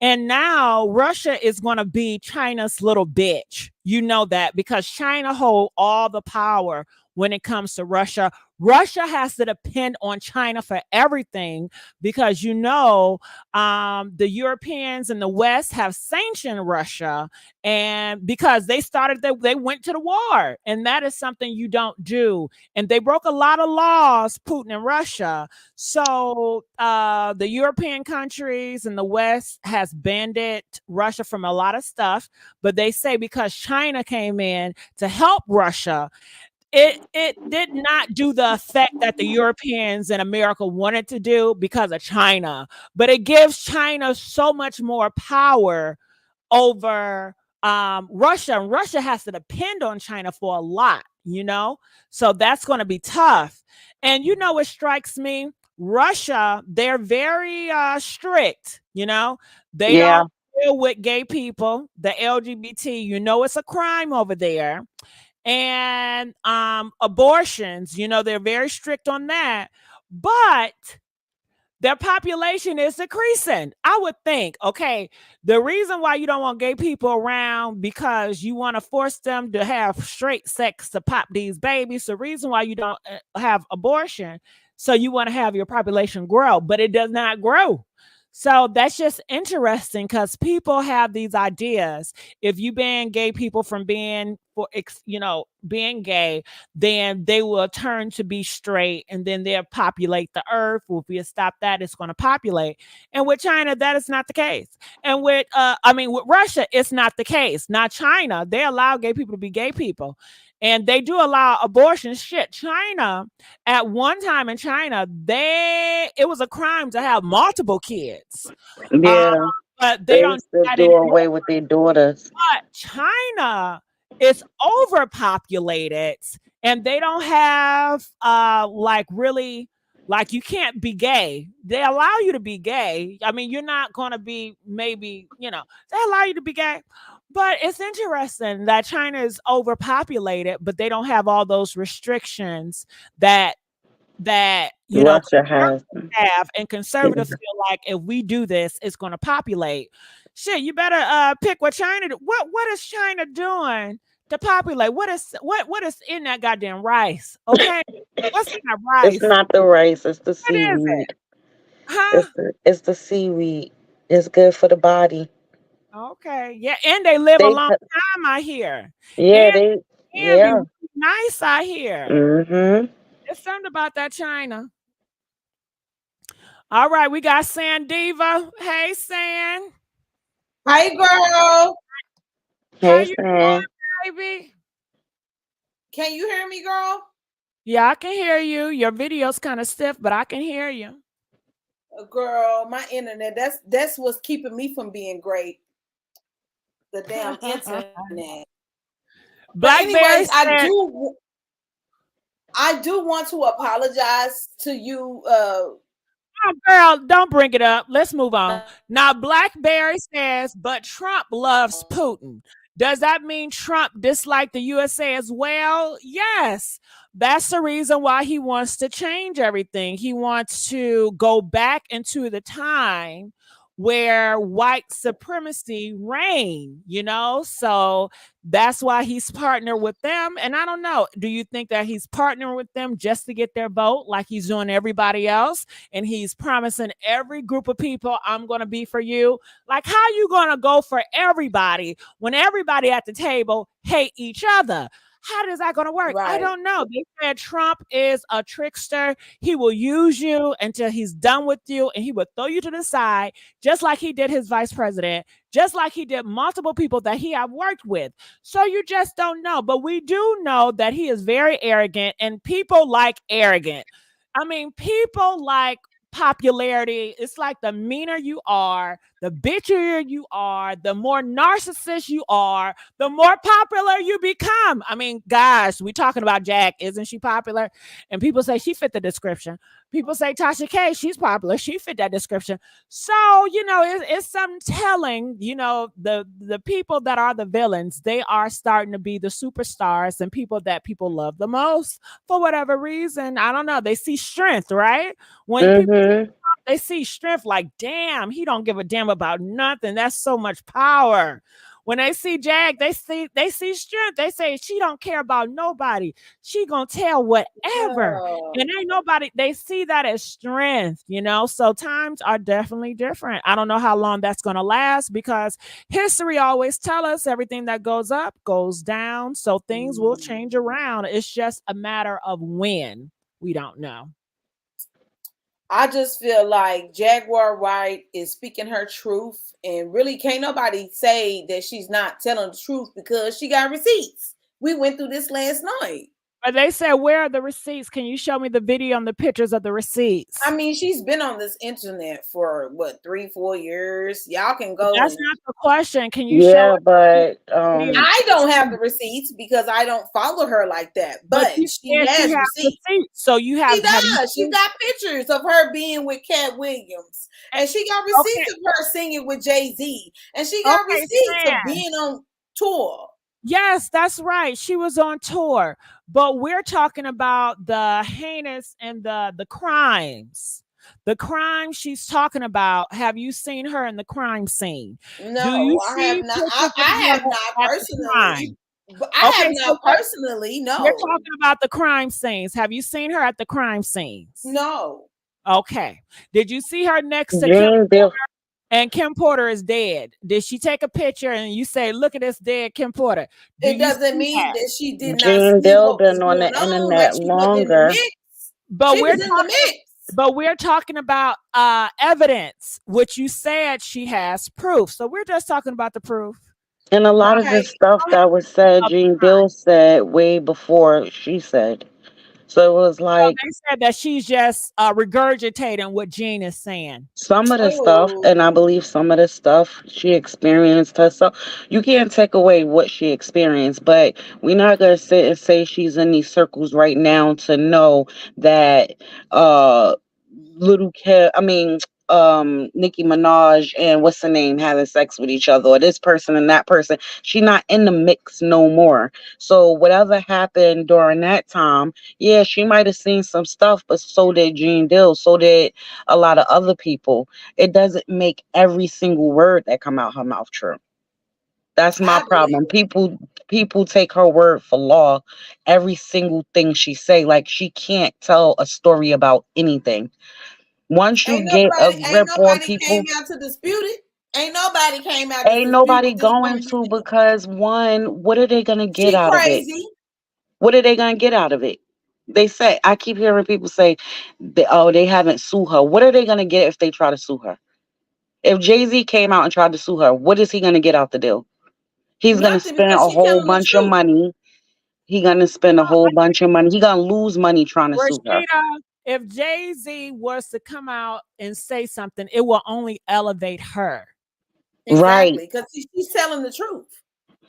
And now Russia is going to be China's little bitch. You know that because China hold all the power when it comes to Russia. Russia has to depend on China for everything because the Europeans and the West have sanctioned Russia, and because they went to the war, and that is something you don't do. And they broke a lot of laws, Putin and Russia. So the European countries and the West has banned Russia from a lot of stuff, but they say because China came in to help Russia, it did not do the effect that the Europeans and America wanted to do because of China, but it gives China so much more power over Russia, and Russia has to depend on China for a lot. So that's going to be tough. And what strikes me? Russia, they're very strict. They Yeah. don't deal with gay people, the LGBT. It's a crime over there. And abortions, they're very strict on that, but their population is decreasing. I would think, okay, the reason why you don't want gay people around because you want to force them to have straight sex to pop these babies. The reason why you don't have abortion, so you want to have your population grow, but it does not grow. So that's just interesting because people have these ideas. If you ban gay people from being being gay, then they will turn to be straight, and then they'll populate the earth. Well, if we stop that, it's going to populate. And with China, that is not the case. And with with Russia, it's not the case. Not China. They allow gay people to be gay people. And they do allow abortion. Shit, China, at one time in China, it was a crime to have multiple kids. Yeah, But they they don't used do to that do anymore. away with their daughters. But China is overpopulated, and they don't have really, like, you can't be gay. They allow you to be gay. I mean, you're not going to be, maybe, they allow you to be gay. But it's interesting that China is overpopulated, but they don't have all those restrictions that Russia has. have, and conservatives Yeah. feel like if we do this, it's going to populate. Shit, you better pick what China do. What is China doing to populate? What is in that goddamn rice? Okay, what's in that It's rice? not the rice, it's the What is it? seaweed. Huh? It's the seaweed. It's good for the body. Okay, yeah, and they live a They long time out here, yeah, and they be yeah. really nice out here. Mhm. There's something about that China. All right, we got San Diva. Hey, San. Hi, girl. How Hey you Sam. doing, baby? Can you hear me, girl? Yeah, I can hear you. Your video's kind of stiff, but I can hear you. Girl, my internet, that's what's keeping me from being great. The damn internet. But anyways, I do want to apologize to you. Oh, girl, don't bring it up. Let's move on. Now, Blackberry says, but Trump loves Putin. Does that mean Trump disliked the USA as well? Yes. That's the reason why he wants to change everything. He wants to go back into the time where white supremacy reigned, So that's why he's partnered with them. And I don't know, do you think that he's partnering with them just to get their vote like he's doing everybody else? And he's promising every group of people, I'm going to be for you. Like, how you going to go for everybody when everybody at the table hate each other? How is that going to work? Right. I don't know. They said Trump is a trickster. He will use you until he's done with you, and he will throw you to the side, just like he did his vice president, just like he did multiple people that he have worked with. So you just don't know. But we do know that he is very arrogant, and people like arrogant. I mean, people like popularity. It's like the meaner you are, the bitchier you are, the more narcissist you are, the more popular you become. I mean, gosh, we talking about Jack. Isn't she popular? And people say she fit the description. People say Tasha K, she's popular. She fit that description. So, it's something telling, the people that are the villains, they are starting to be the superstars and people that people love the most for whatever reason. I don't know. They see strength, right? When people, they see strength, like, damn, he don't give a damn about nothing. That's so much power. When they see Jag, they see strength. They say she don't care about nobody. She gonna tell whatever. And ain't nobody, they see that as strength, So times are definitely different. I don't know how long that's gonna last, because history always tell us everything that goes up goes down. So things will change around. It's just a matter of when. We don't know. I just feel like Jaguar Wright is speaking her truth, and really can't nobody say that she's not telling the truth because she got receipts. We went through this last night. But they said, where are the receipts? Can you show me the video and the pictures of the receipts? I mean, she's been on this internet for 3-4 years. Y'all can go. That's not the question. Can you show? But I don't have the receipts because I don't follow her like that. But she has receipts. So you have. She does. She got pictures of her being with Cat Williams, and she got receipts of her singing with Jay-Z, and she got receipts of being on tour. Yes, that's right. She was on tour, but we're talking about the heinous and the crimes. The crime she's talking about. Have you seen her in the crime scene? No, I have not. I have not personally. I have not personally. No, we're talking about the crime scenes. Have you seen her at the crime scenes? No. Okay. Did you see her next to Kim? Jean Deal. And Kim Porter is dead. Did she take a picture and you say, look at this dead Kim Porter? Do It you doesn't see mean that? that she did not Jean see Deal what was been on going the on. Like internet she wasn't in the longer. mix. But She we're was in the mix. But we're talking about evidence, which you said she has proof. So we're just talking about the proof. And a lot of Okay. the stuff that was said, Jean Deal said way before she said. So it was like They said that she's just regurgitating what Jean is saying. some of the stuff, Oh, and I believe some of the stuff she experienced herself. You can't take away what she experienced, but we're not gonna sit and say she's in these circles right now to know that uh little kid Nicki Minaj and what's her name having sex with each other, or this person and that person. She not in the mix no more. So whatever happened during that time, yeah, she might have seen some stuff, but so did Jean Dill, so did a lot of other people. It doesn't make every single word that come out her mouth true. That's my I believe problem. it. People take her word for law. Every single thing she say, like she can't tell a story about anything. Once you get a Ain't grip on nobody came people, out to dispute it. Ain't nobody came out to ain't dispute nobody what this going woman to, did. because one, what are they gonna get She out of it? crazy. What are they gonna get out of it? They say, I keep hearing people say, oh, they haven't sued her. What are they gonna get if they try to sue her? If Jay-Z came out and tried to sue her, what is he gonna get out the deal? He's gonna Nothing spend a because she whole telling the bunch of truth. money. He gonna spend a whole bunch of money. He gonna lose money trying to sue her. Rashida, if Jay-Z was to come out and say something, it will only elevate her. Right. Exactly. Because she's telling the truth.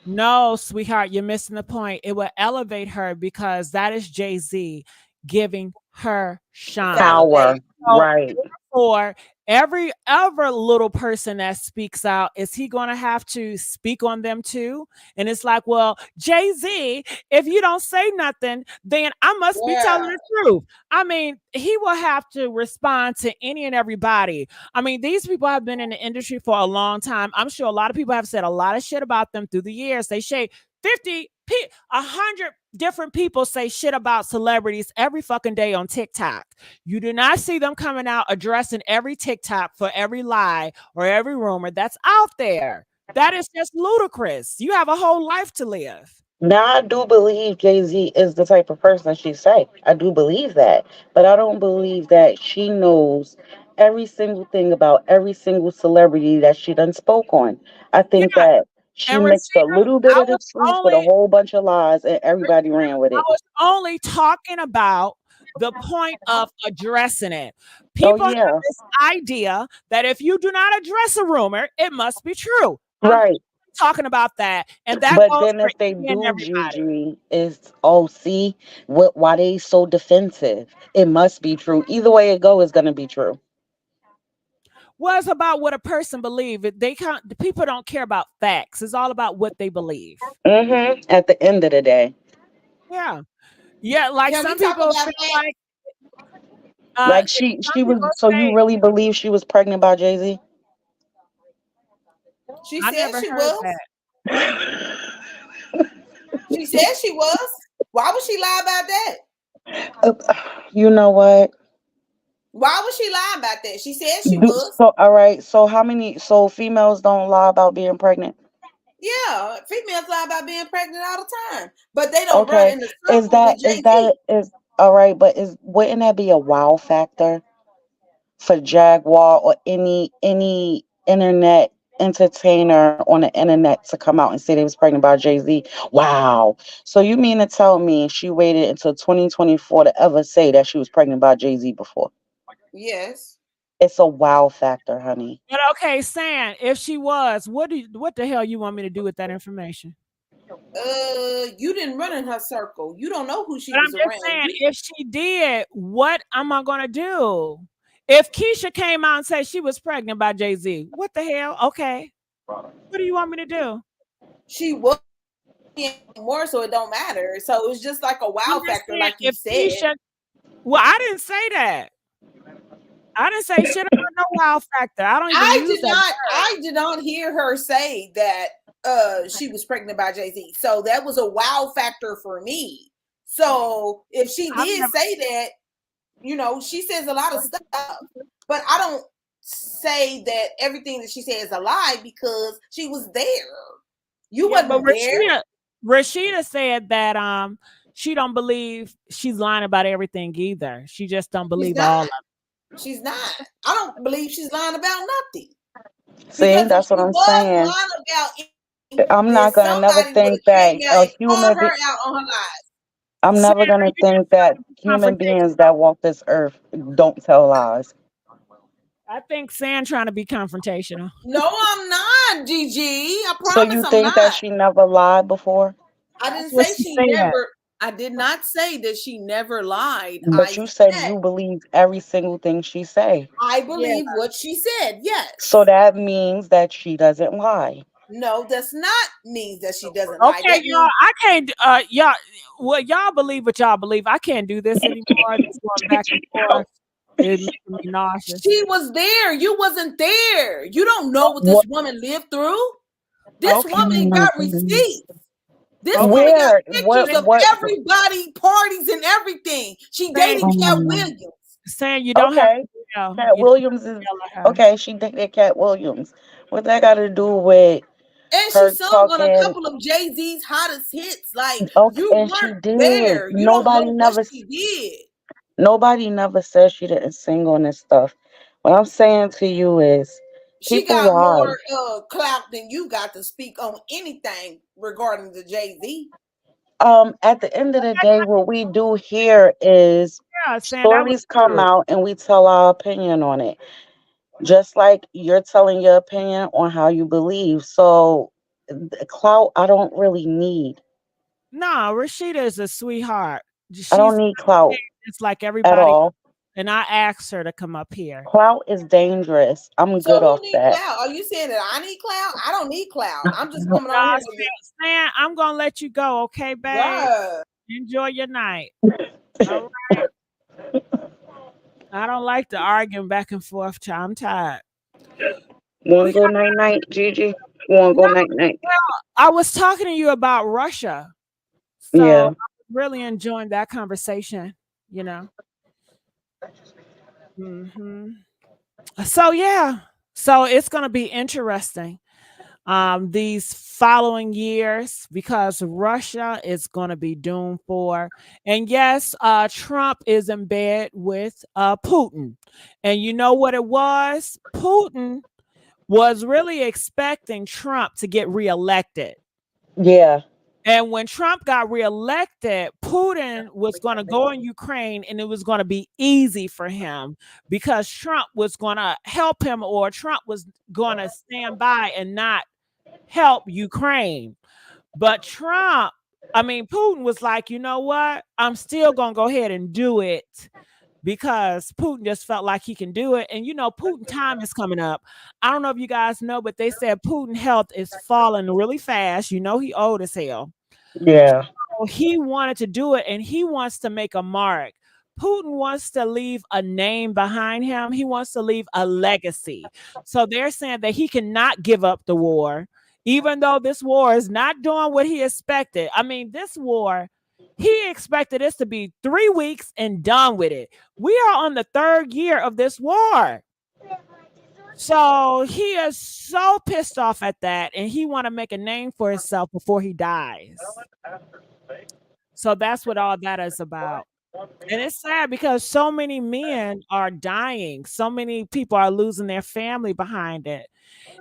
No, sweetheart, you're missing the point. It will elevate her because that is Jay-Z giving her shine. Power. Validate. So Right. for every other little person that speaks out, is he going to have to speak on them too? And it's like, well, Jay-Z, if you don't say nothing, then I must be telling Yeah. the truth. I mean, he will have to respond to any and everybody. I mean, these people have been in the industry for a long time. I'm sure a lot of people have said a lot of shit about them through the years. They say 100 different people say shit about celebrities every fucking day on TikTok. You do not see them coming out addressing every TikTok for every lie or every rumor that's out there. That is just ludicrous. You have a whole life to live. Now I do believe Jay-Z is the type of person she say. I do believe that. But I don't believe that she knows every single thing about every single celebrity that she done spoke on. I think Yeah, that she and mixed a Rashida, little bit I of the was truth with a only whole bunch of lies and everybody ran with I it. was only talking about the point of addressing it. Oh People have yeah. this idea that if you do not address a rumor, it must be true. I'm Right. talking about that, and that But goes then for if they any and do everybody. Gigi, it's oh see why they so defensive. It must be true. Either way it go is gonna be true. Well, it's about what a person believes. They can't. The people don't care about facts. It's all about what they believe. At the end of the day. Yeah, yeah. Like Can we some talk people about feel that? like Like she some was, people so you say, really believe she was pregnant by Jay-Z? She I said never she heard was. that. She said she was. Why would she lie about that? Uh, You know what? Why would she lie about that? She said she was. So all right. So how many? So females don't lie about being pregnant. Yeah, females lie about being pregnant all the time, but they don't run Okay. in the Is circle with that Jay-Z. is all right? But is wouldn't that be a wow factor for Jaguar or any internet entertainer on the internet to come out and say they was pregnant by Jay-Z? Wow. So you mean to tell me she waited until 2024 to ever say that she was pregnant by Jay-Z before? Yes. It's a wow factor, honey. But okay, San, if she was, what the hell you want me to do with that information? You didn't run in her circle. You don't know who she But I'm was just around. saying, if she did, what am I gonna do? If Keisha came out and said she was pregnant by Jay-Z, what the hell? Okay. What do you want me to do? She was more, so it don't matter. So it's just like a I'm wow just factor, saying like you if said. Keisha, well, I didn't say that. I didn't say shit about no wow factor. I don't even use that word. I did not hear her say that she was pregnant by Jay-Z. So that was a wow factor for me. So if she I've did never say that, She says a lot of stuff, but I don't say that everything that she said is a lie because she was there. You Yeah, but wasn't there. Rashida said that she don't believe she's lying about everything either. She just don't She's believe all not. of it. She's not. I don't believe she's lying about nothing. See, Because if that's what she I'm was saying. lying about anything, I'm then not gonna never somebody would think have came that out a and called human her be out on her lies. I'm Sam, never are gonna you think just trying that to be human beings confrontational? that walk this earth don't tell lies. I think Sam trying to be confrontational. No, I'm not, Gigi. I So promise you I'm think that not. she never lied before? I That's didn't what say she she said. never. I did not say that she never lied. But you said you believe every single thing she say. I Yeah. believe what she said. So Yes. that means that she doesn't lie. No, that's not means that she doesn't lie. Okay, That y'all. means I can't. Y'all. Well, y'all believe what y'all believe. I can't do this anymore. This going back and forth. It's making me nauseous. she was there. You wasn't there. You don't know what this What? woman lived through. This Okay. Oh woman my got goodness. receipts. This Okay. woman got Where? pictures of What? everybody, parties, and everything. She Saying, dated Oh Cat my. Williams. saying you don't have Okay. to yell. Cat You don't Williams have to is yell at her. okay. She dated Cat Williams. What that got to do with And she her sung on a talking? couple of Jay-Z's hottest hits. Like, Okay, you and she weren't did. there. You don't know what she did. Nobody never said she didn't sing on this stuff. What I'm saying to you is, She people got lie. more clout than you got to speak on anything regarding the Jay-Z. At the end of the day, what we do here is Yeah, saying that was stories come true. out and we tell our opinion on it. Just like you're telling your opinion on how you believe. So the clout I don't really need. No, Rashida is a sweetheart. I don't She's need clout just like at everybody. all. And I asked her to come up here. Clout is dangerous. I'm So good who off need that. clout? Are you saying that I need clout? I don't need clout. I'm just coming on Nah, here to Stan, I'm gonna let you go, okay, babe? bruh. Enjoy your night. All right. I don't like the arguing back and forth. I'm tired. Wanna We go got night night, Gigi? Wanna go no. night night? I was talking to you about Russia, so Yeah. I'm really enjoying that conversation. You know. hmm So yeah, so it's gonna be interesting. These following years because Russia is going to be doomed for. And yes, Trump is in bed with Putin. And you know what it was? Putin was really expecting Trump to get reelected. Yeah. And when Trump got reelected, Putin was going to go in Ukraine and it was going to be easy for him because Trump was going to help him or Trump was going to stand by and not help Ukraine. But Putin was like, you know what? I'm still going to go ahead and do it because Putin just felt like he can do it. And, Putin time is coming up. I don't know if you guys know, but they said Putin health is falling really fast. He old as hell. Yeah. So he wanted to do it and he wants to make a mark. Putin wants to leave a name behind him. He wants to leave a legacy. So they're saying that he cannot give up the war, even though this war is not doing what he expected. This war, he expected this to be 3 weeks and done with it. We are on the 3rd year of this war. So he is so pissed off at that and he want to make a name for himself before he dies. So that's what all that is about. And it's sad because so many men are dying. So many people are losing their family behind it.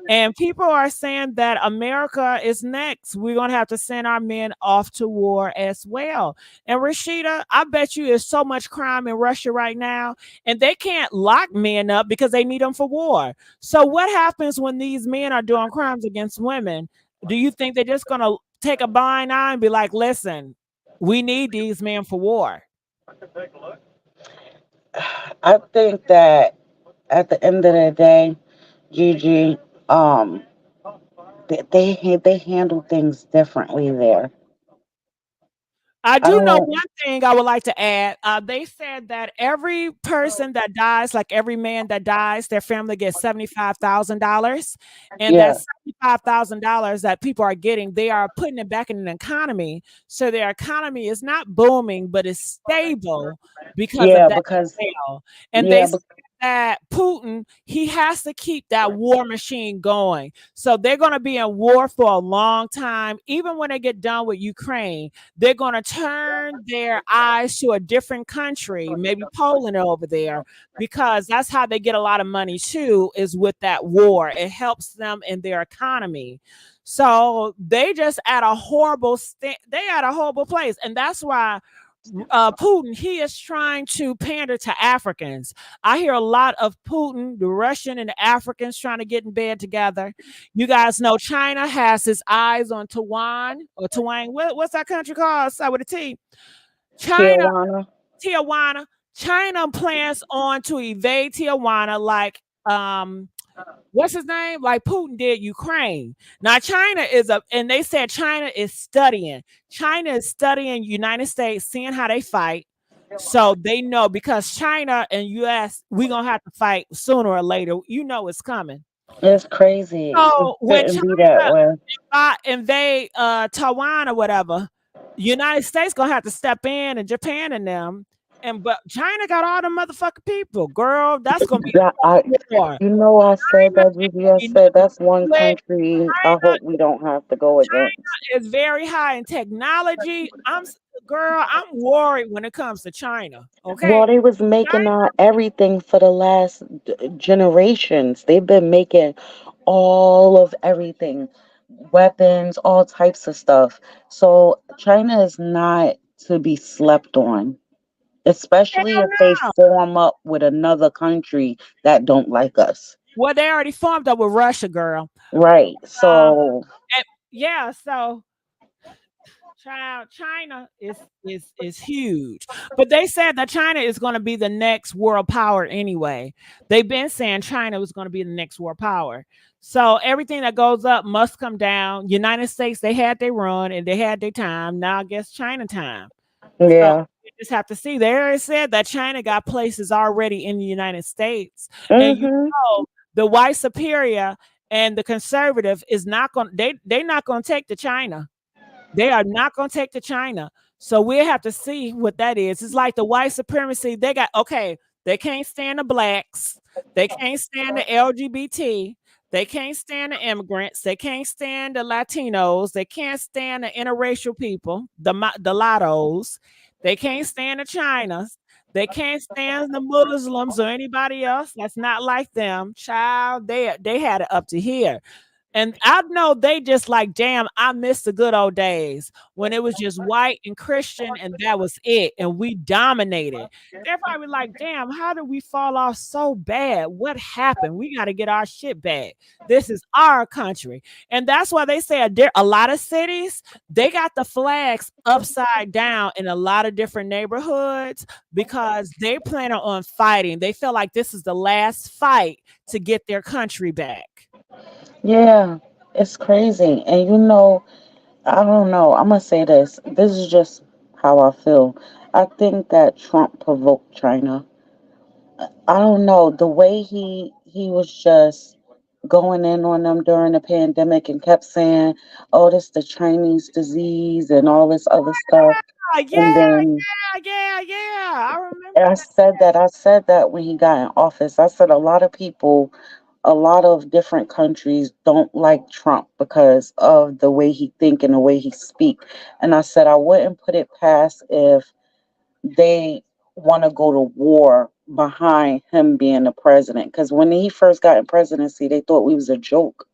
And people are saying that America is next. We're going to have to send our men off to war as well. And Rashida, I bet you there's so much crime in Russia right now, and they can't lock men up because they need them for war. So what happens when these men are doing crimes against women? Do you think they're just going to take a blind eye and be like, listen, we need these men for war? I think that at the end of the day, Gigi, um, they handle things differently there. I I do know don't. one thing I would like to add. They said that every person that dies, like every man that dies, their family gets $75,000, and that Yeah. $75,000 that people are getting, they are putting it back in an economy. So their economy is not booming, but it's stable because of Yeah. that Because sale. And they yeah. said that Putin, he has to keep that war machine going. So they're going to be in war for a long time. Even when they get done with Ukraine, they're going to turn their eyes to a different country, maybe Poland over there, because that's how they get a lot of money too, is with that war. It helps them in their economy. So they just at a horrible they at a horrible place. And that's why Putin, he is trying to pander to Africans. I hear a lot of Putin, the Russian and the Africans trying to get in bed together. You guys know China has his eyes on Taiwan or Taiwan. What's that country called? Start with a T. China, Tijuana. Tijuana. China plans on to evade Tijuana like what's his name? Like Putin did Ukraine. Now China is and they said China is studying. China is studying United States, seeing how they fight. So they know because China and US, we're gonna have to fight sooner or later. You know it's coming. It's crazy. It So when shouldn't be that China way. invade Taiwan or whatever, United States gonna have to step in and Japan and them. And but China got all the motherfucking people, girl. That's gonna be That I, a war. you know, I said China that, Judy. I ain't said that's one no country I China hope we don't have to go against. is very high in technology. Girl, I'm worried when it comes to China. Well, Okay. they was making everything for the last generations. They've been making all of everything, weapons, all types of stuff. So China is not to be slept on, especially if they Hell no. form up with another country that don't like us. Well, they already formed up with Russia, girl. Right. Um, So and yeah, so child, China is huge. But they said that China is going to be the next world power anyway. They've been saying China was going to be the next world power. So everything that goes up must come down. United States, they had their run and they had their time. Now I guess China time. So yeah. you just have to see. They already said that China got places already in the United States. And you Mhm. know the white superior and the conservative is not going they're not going to take to China. They are not going to take to China. So we'll have to see what that is. It's like the white supremacy. They got, okay, they can't stand the blacks. They can't stand the LGBT. They can't stand the immigrants. They can't stand the Latinos. They can't stand the interracial people, the Latos. They can't stand the Chinas. They can't stand the Muslims or anybody else that's not like them. Child, they had it up to here. And I know they just like, damn, I miss the good old days when it was just white and Christian and that was it. And we dominated. They're probably like, damn, how did we fall off so bad? What happened? We got to get our shit back. This is our country. And that's why they say a lot of cities, they got the flags upside down in a lot of different neighborhoods because they plan on fighting. They feel like this is the last fight to get their country back. Yeah. It's crazy. And you know, I don't know. I'm gonna say this. This is just how I feel. I think that Trump provoked China. I don't know the way he was just going in on them during the pandemic and kept saying, "Oh, this the Chinese disease" and all this other stuff. Yeah, And yeah, then yeah. I remember I said that. I said that when he got in office. I said a lot of people, a lot of different countries don't like Trump because of the way he think and the way he speak. And I said I wouldn't put it past if they want to go to war behind him being the president. Because when he first got in presidency, they thought we was a joke.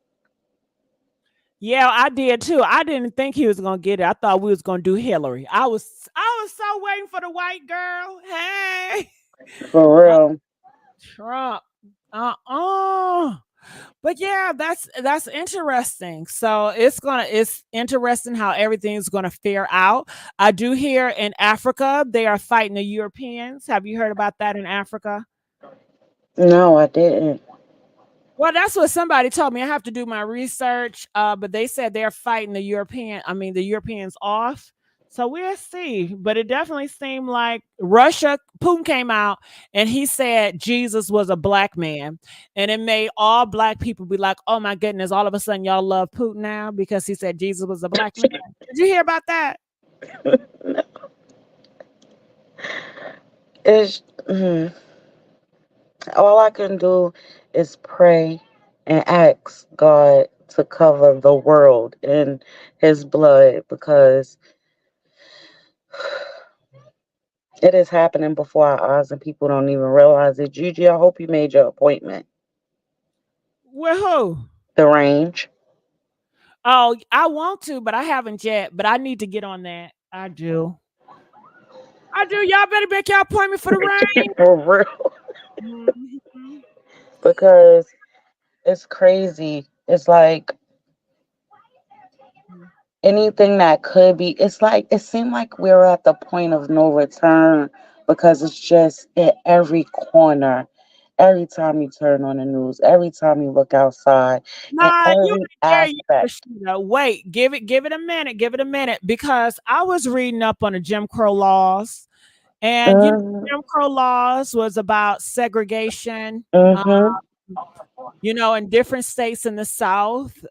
Yeah, I did too. I didn't think he was gonna get it. I thought we was gonna do Hillary. I was so waiting for the white girl. Hey, For uh, real. Trump. Uh-uh. But yeah, that's interesting. So it's interesting how everything's gonna fare out. I do hear in Africa they are fighting the Europeans. Have you heard about that in Africa? No, I didn't. Well, that's what somebody told me. I have to do my research. But they said they're fighting the Europeans off. So we'll see. But it definitely seemed like Russia, Putin came out and he said Jesus was a black man. And it made all black people be like, oh my goodness, all of a sudden y'all love Putin now because he said Jesus was a black man. Did you hear about that? It's all I can do is pray and ask God to cover the world in His blood because it is happening before our eyes and people don't even realize it. Gigi, I hope you made your appointment. With who? The range. Oh, I want to, but I haven't yet. But I need to get on that. I do. I do. Y'all better make your appointment for the rain. For real. Mhm. Because it's crazy. It's like anything that could be, it's like it seemed like we're at the point of no return because it's just at every corner, every time you turn on the news, every time you look outside, in Nah, you every ain't there yet, aspect. Rashida. Wait, give it a minute, give it a minute, because I was reading up on the Jim Crow laws, and Mm-hmm, Jim Crow laws was about segregation. mm-hmm, In different states in the South,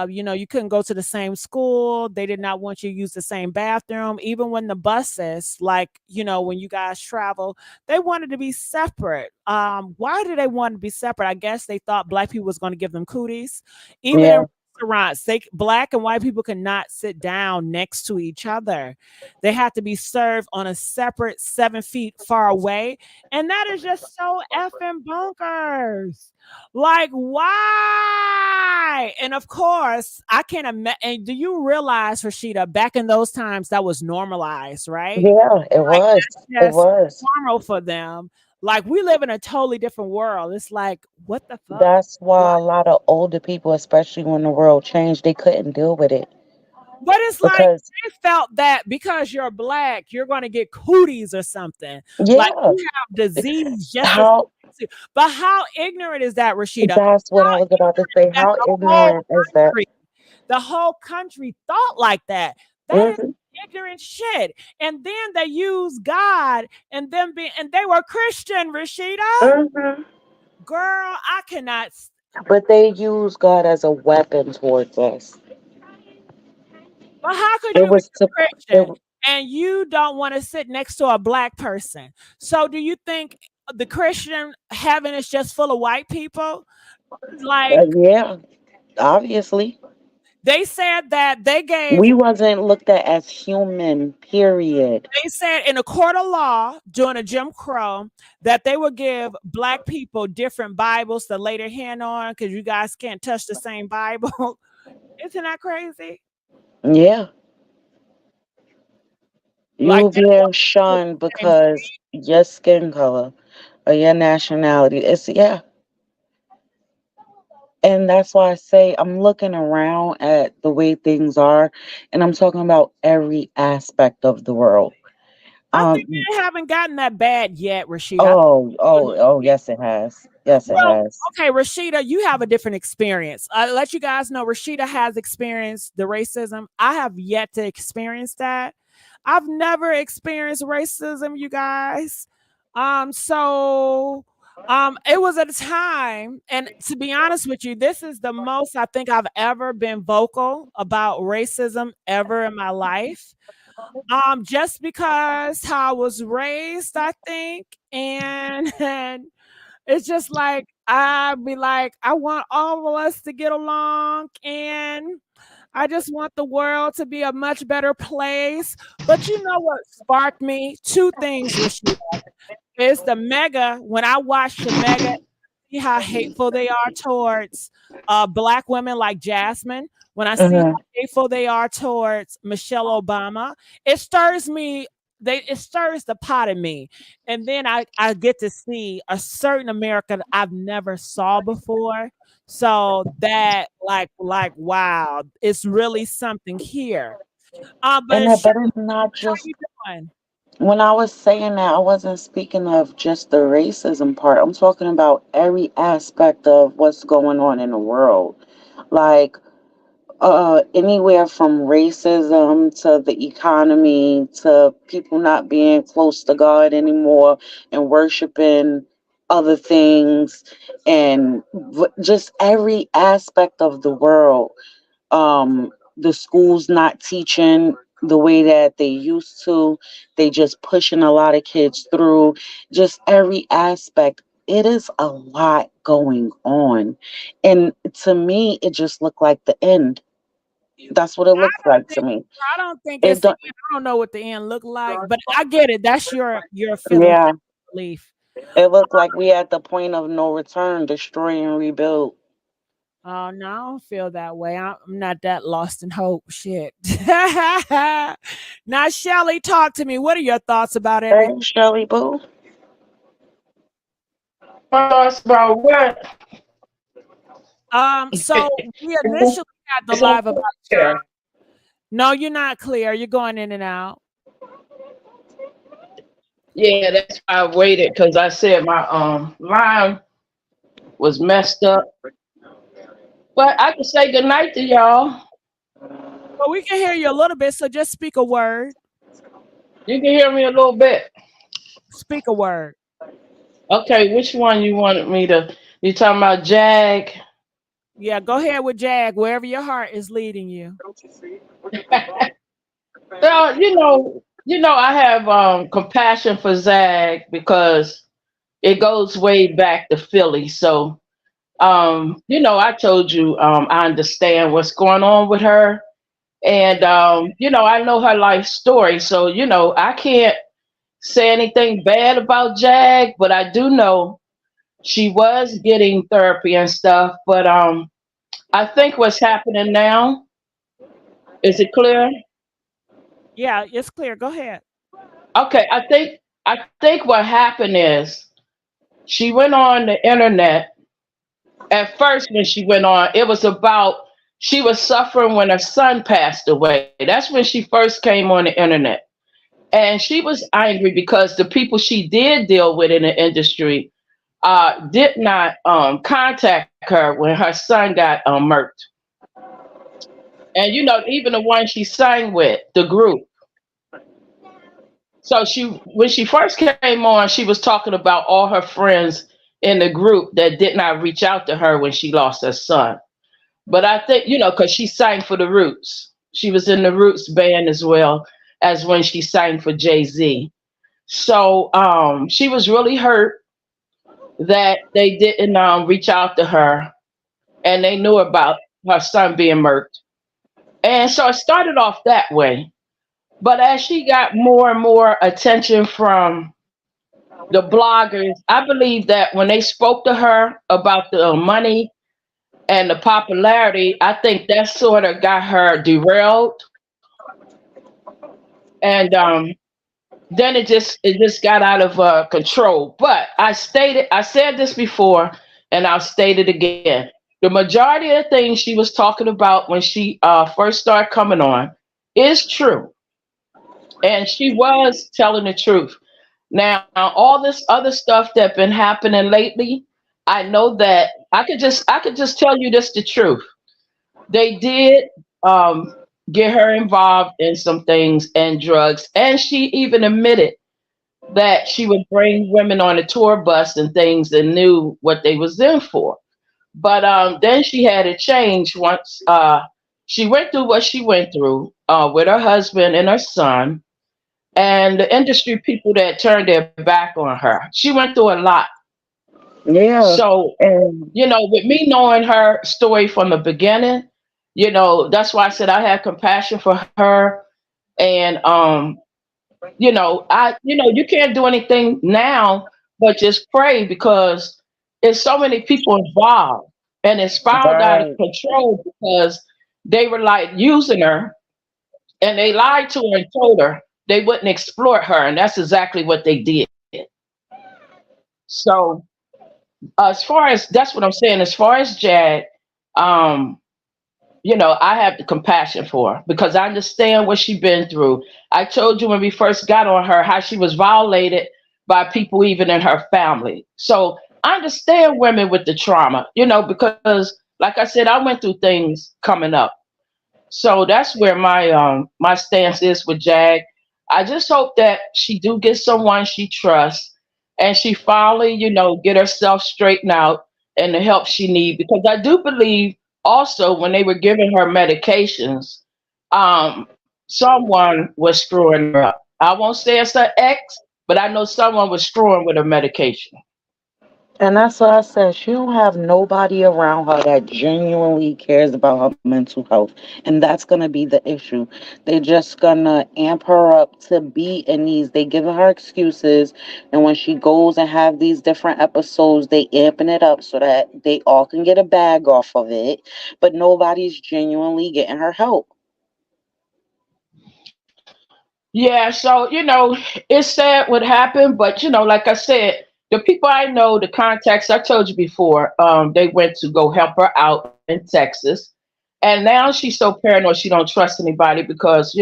you couldn't go to the same school. They did not want you to use the same bathroom. Even when the buses, like, when you guys travel, they wanted to be separate. Why did they want to be separate? I guess they thought black people was going to give them cooties. Even in yeah, restaurants, black and white people could not sit down next to each other. They had to be served on a separate 7 feet far away. And that is just so effing bonkers. Like, why? And of course, I can't imagine. And do you realize, Rashida, back in those times, that was normalized, right? yeah, it Like, was, it that's just was. normal for them. Like, we live in a totally different world. It's like, what the fuck? That's Why? why a lot of older people, especially when the world changed, they couldn't deal with it But it's like because, they felt that because you're black, you're going to get cooties or something. Like yeah, you have disease just as. how, But how ignorant is that, Rashida? that's what I How was about to say. that How the whole ignorant is that? country, the whole country thought like that. That is Hmm. ignorant shit. And then they use God and they were Christian, Rashida. Hmm. Girl, I cannot. But they use God as a weapon towards us. But how could It you be was to, a Christian it, and you don't want to sit next to a black person? So do you think the Christian heaven is just full of white people? Like yeah, obviously. they said that We wasn't looked at as human, period. they said in a court of law during a Jim Crow that they would give black people different Bibles to lay their hand on because you guys can't touch the same Bible. Isn't that crazy? Yeah. You Like will they be want to shunned the same because your skin color or your nationality. It's, yeah. And that's why I say I'm looking around at the way things are, and I'm talking about every aspect of the world. I think Um, they haven't gotten that bad yet, Rashid. I think oh, oh, oh, yes, it has. Yes, it well, has. okay, Rashida, you have a different experience. I'll let you guys know Rashida has experienced the racism. I have yet to experience that. I've never experienced racism, you guys. It was at a time, and to be honest with you, this is the most I think I've ever been vocal about racism ever in my life. Just because how I was raised, I think, and and it's just like I'd be like, I want all of us to get along and I just want the world to be a much better place. But you know what sparked me? Two things, Rashida. Is the mega, when I watched the mega, see how hateful they are towards black women like Jasmine. When I see Hmm. how hateful they are towards Michelle Obama, it stirs me. It stirs the pot in me, and then I get to see a certain America that I've never saw before. So that wow, it's really something here. And But that, Shay, but it's not how just you doing? when I was saying that, I wasn't speaking of just the racism part. I'm talking about every aspect of what's going on in the world. Like, Anywhere from racism to the economy to people not being close to God anymore and worshiping other things and just every aspect of the world. The schools not teaching the way that they used to. They just pushing a lot of kids through just every aspect. It is a lot going on. And to me, it just looked like the end. That's what it looks like to me. I don't think It it's the don't, end. I don't know what the end looked like, but I get it. That's your feeling, yeah, belief. it looked like we at the point of no return, destroy and rebuild. Oh no, I don't feel that way. I'm not that lost in hope. Shit. Now, Shelly, talk to me. What are your thoughts about Hey, everything? Shelly Boo. Thoughts about what? So we initially had the It's live about unclear. No, you're not clear. You're going in and out. Yeah, that's why I waited because I said my line was messed up. But I can say goodnight to y'all. Well, we can hear you a little bit, so just speak a word. You can hear me a little bit. Speak a word. Okay, which one you wanted me to? You talking about Jag? Yeah, go ahead with Jag, wherever your heart is leading you. Well, I have compassion for Zag because it goes way back to Philly. So, I told you I understand what's going on with her. And, I know her life story. So, I can't say anything bad about Jag, but I do know she was getting therapy and stuff. But I think what's happening now, is it clear? Yeah, it's clear. Go ahead. Okay, I think what happened is she went on the internet. At first, when she went on, it was about she was suffering when her son passed away. That's when she first came on the internet. And she was angry because the people she did deal with in the industry did not contact her when her son got murked. And even the one she sang with, the group. So when she first came on, she was talking about all her friends in the group that did not reach out to her when she lost her son. But I think, because she sang for the Roots. She was in the Roots band as well as when she sang for Jay-Z. So she was really hurt that they didn't reach out to her and they knew about her son being murked. And so it started off that way. But as she got more and more attention from the bloggers, I believe that when they spoke to her about the money and the popularity, I think that sort of got her derailed. And then it just got out of control. But I said this before, and I'll state it again. The majority of the things she was talking about when she first started coming on is true, and she was telling the truth. Now, all this other stuff that been happening lately, I know that I could just tell you this the truth. They did um, get her involved in some things and drugs, and she even admitted that she would bring women on a tour bus and things and knew what they was in for. But then she had a change once she went through what she went through with her husband and her son and the industry people that turned their back on her. She went through a lot. Yeah. So, And with me knowing her story from the beginning, that's why I said I had compassion for her. And you can't do anything now but just pray because there's so many people involved and it's spiraled out of right, control because they were like using her and they lied to her and told her they wouldn't exploit her, and that's exactly what they did. So as far as that's what I'm saying, as far as Jag, um, I have the compassion for her because I understand what she's been through. I told you when we first got on her how she was violated by people even in her family. So I understand women with the trauma, because like I said, I went through things coming up. So that's where my stance is with Jag. I just hope that she do get someone she trusts, and she finally, get herself straightened out and the help she need. Because I do believe also when they were giving her medications, someone was screwing her up. I won't say it's her ex, but I know someone was screwing with her medication. And that's what I said. She don't have nobody around her that genuinely cares about her mental health. And that's gonna be the issue. They just gonna amp her up to be in these. They giving her excuses, and when she goes and have these different episodes, they amping it up so that they all can get a bag off of it. But nobody's genuinely getting her help. Yeah, so it's sad what happened, but like I said, the people I know, the contacts I told you before, they went to go help her out in Texas, and now she's so paranoid she don't trust anybody because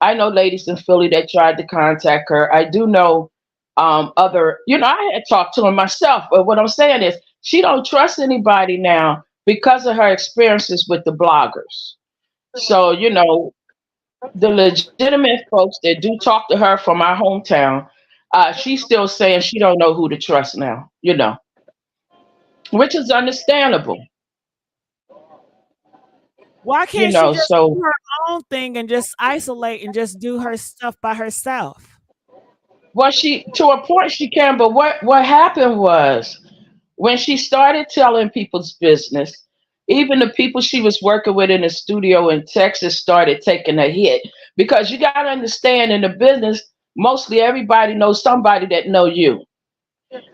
I know ladies in Philly that tried to contact her. I do know other, I had talked to them myself, but what I'm saying is she don't trust anybody now because of her experiences with the bloggers. So the legitimate folks that do talk to her from our hometown, she's still saying she don't know who to trust now, which is understandable, Why can't she just so do her own thing and just isolate and just do her stuff by herself? well, she to a point she can, but what happened was when she started telling people's business, even the people she was working with in the studio in Texas started taking a hit because you got to understand in the business, mostly everybody knows somebody that know you.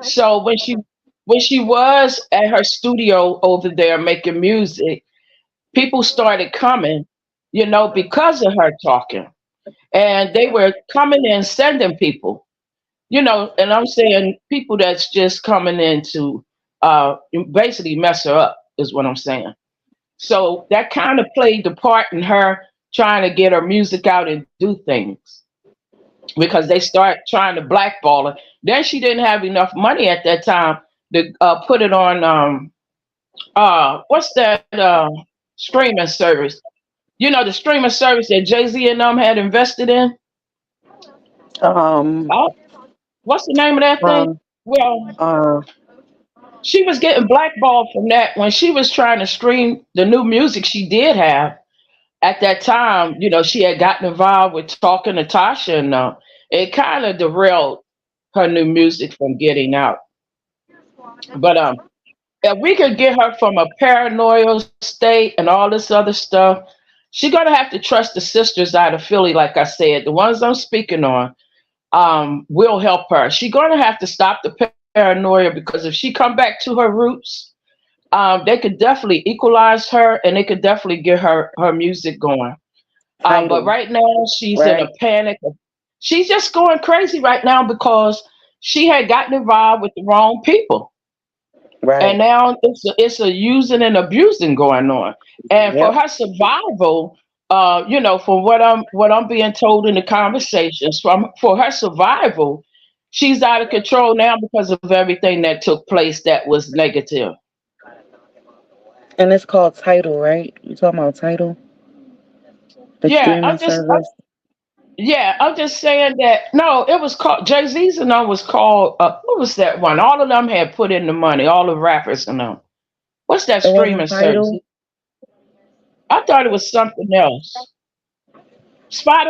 So when she was at her studio over there making music, people started coming, because of her talking, and they were coming in sending people, and I'm saying people that's just coming in to basically mess her up is what I'm saying. So that kind of played the part in her trying to get her music out and do things because they start trying to blackball her. Then she didn't have enough money at that time to put it on what's that streaming service? The streaming service that Jay-Z and them had invested in. Um, Oh, what's the name of that thing? um, Well, uh, she was getting blackballed from that when she was trying to stream the new music she did have at that time. She had gotten involved with talking to Tasha, and it kind of derailed her new music from getting out. But if we could get her from a paranoid state and all this other stuff, she's gonna have to trust the sisters out of Philly, like I said, the ones I'm speaking on, will help her. She's gonna have to stop the paranoia because if she come back to her roots, they could definitely equalize her and they could definitely get her music going. But title, right now she's in a right? panic. She's just going crazy right now because she had gotten involved with the wrong people. And Right. now it's a using and abusing going on. And for Yep. her survival, from what I'm being told in the conversations, from for her survival, she's out of control now because of everything that took place that was negative. And it's called Title, right? You talking about Title, the Yeah, streaming service? I'm just saying that no, it was called Jay-Z's and them was called what was that one? All of them had put in the money, all the rappers and them. What's that It wasn't streaming service? Title. I thought it was something else.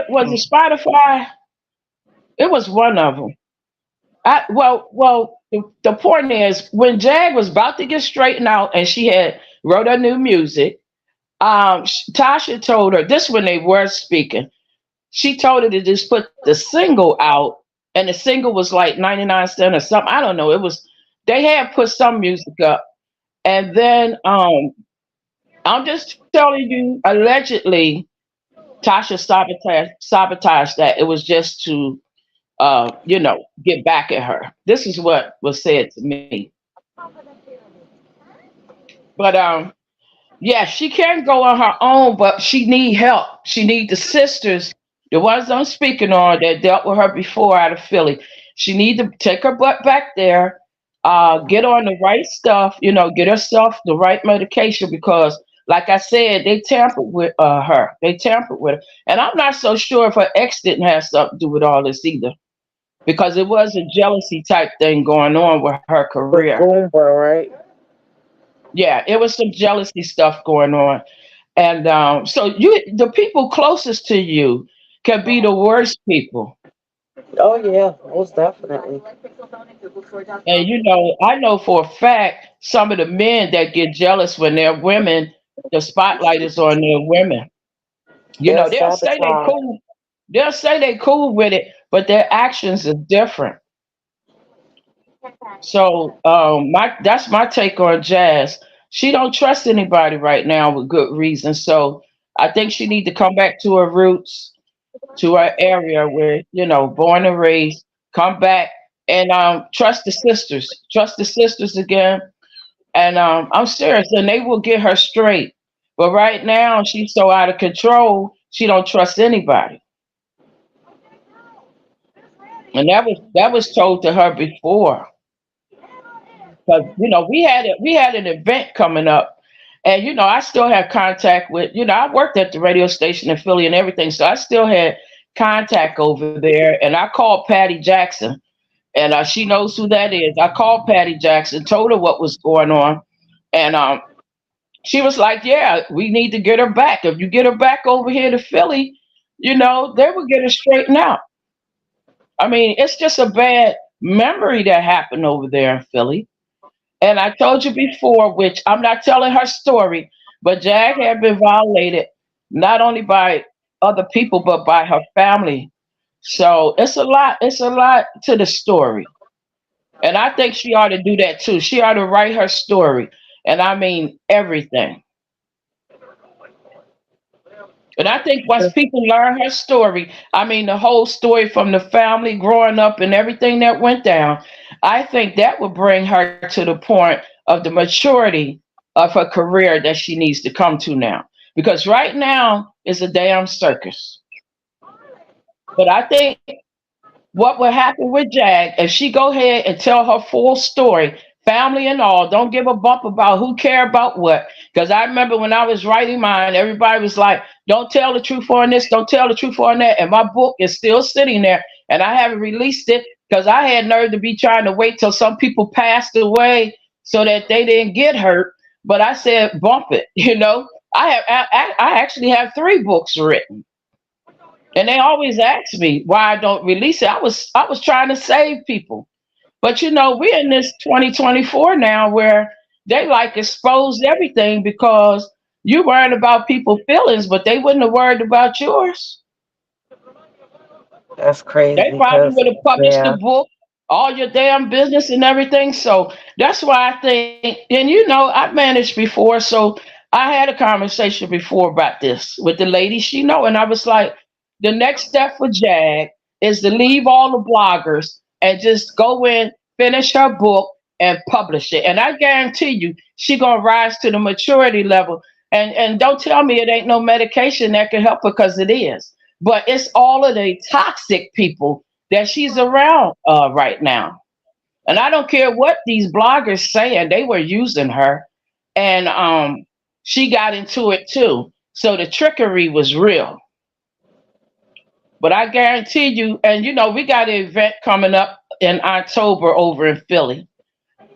Was it Mm. Spotify? It was one of them. The point is, when Jag was about to get straightened out and she had wrote her new music, Tasha told her this when they were speaking. She told her to just put the single out, and the single was like 99 cents or something. I don't know. It was they had put some music up, and then I'm just telling you, allegedly Tasha sabotaged that. It was just to get back at her. This is what was said to me. But yeah, she can go on her own, but she need help. She need the sisters, the ones I'm speaking on that dealt with her before out of Philly. She need to take her butt back there, get on the right stuff, get herself the right medication because Like I said, they tampered with her. They tampered with her. And I'm not so sure if her ex didn't have something to do with all this either. Because it was a jealousy type thing going on with her With career. Goomba, right? Yeah, it was some jealousy stuff going on. And so the people closest to you can be the worst people. Oh yeah, most definitely. And I know for a fact some of the men that get jealous when their women, the spotlight is on their women. They'll They'll say they sabotage. cool. They'll say they cool with it, but their actions are different. So that's my take on Jazz. She don't trust anybody right now with good reason. So I think she need to come back to her roots, to her area where born and raised. Come back and trust the sisters. Trust the sisters again. And I'm serious, and they will get her straight. But right now she's so out of control. She don't trust anybody. And that was told to her before. Because we had an event coming up, and I still have contact with I worked at the radio station in Philly and everything, so I still had contact over there. And I called Patty Jackson, and she knows who that is. I called Patty Jackson, told her what was going on, and she was like, "Yeah, we need to get her back. If you get her back over here to Philly, they will get her straightened out." I mean, it's just a bad memory that happened over there in Philly. And I told you before, which I'm not telling her story, but Jag had been violated not only by other people, but by her family. So it's a lot. It's a lot to the story. And I think she ought to do that too. She ought to write her story. And I mean everything. And I think once people learn her story, I mean the whole story from the family growing up and everything that went down, I think that would bring her to the point of the maturity of her career that she needs to come to now. Because right now is a damn circus. But I think what will happen with Jag if she go ahead and tell her full story, family and all, don't give a bump about who care about what. Because I remember when I was writing mine, everybody was like, don't tell the truth on this, don't tell the truth on that. And my book is still sitting there and I haven't released it because I had nerve to be trying to wait till some people passed away so that they didn't get hurt. But I said, bump it, I actually have 3 books written. And they always ask me why I don't release it. I was trying to save people. But we're in this 2024 now where they like expose everything because you worried about people's feelings, but they wouldn't have worried about yours. That's crazy They probably because would have published the yeah, book, all your damn business and everything. So that's why I think, and I've managed before, so I had a conversation before about this with the lady and I was like, the next step for Jag is to leave all the bloggers and just go in, finish her book, and publish it. And I guarantee you, she gonna rise to the maturity level. And don't tell me it ain't no medication that can help her, because it is. But it's all of the toxic people that she's around right now. And I don't care what these bloggers saying, they were using her, and she got into it too. So the trickery was real. But I guarantee you, and we got an event coming up in October over in Philly.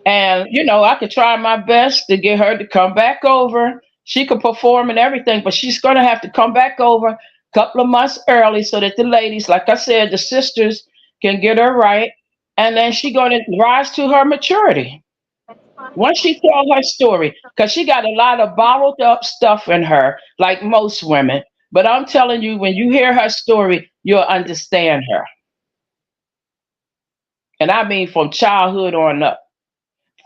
And, I could try my best to get her to come back over. She could perform and everything, but she's going to have to come back over a couple of months early so that the ladies, like I said, the sisters can get her right. And then she's going to rise to her maturity. Once she tells her story, because she got a lot of bottled up stuff in her, like most women. But I'm telling you, when you hear her story, you'll understand her. And I mean from childhood on up.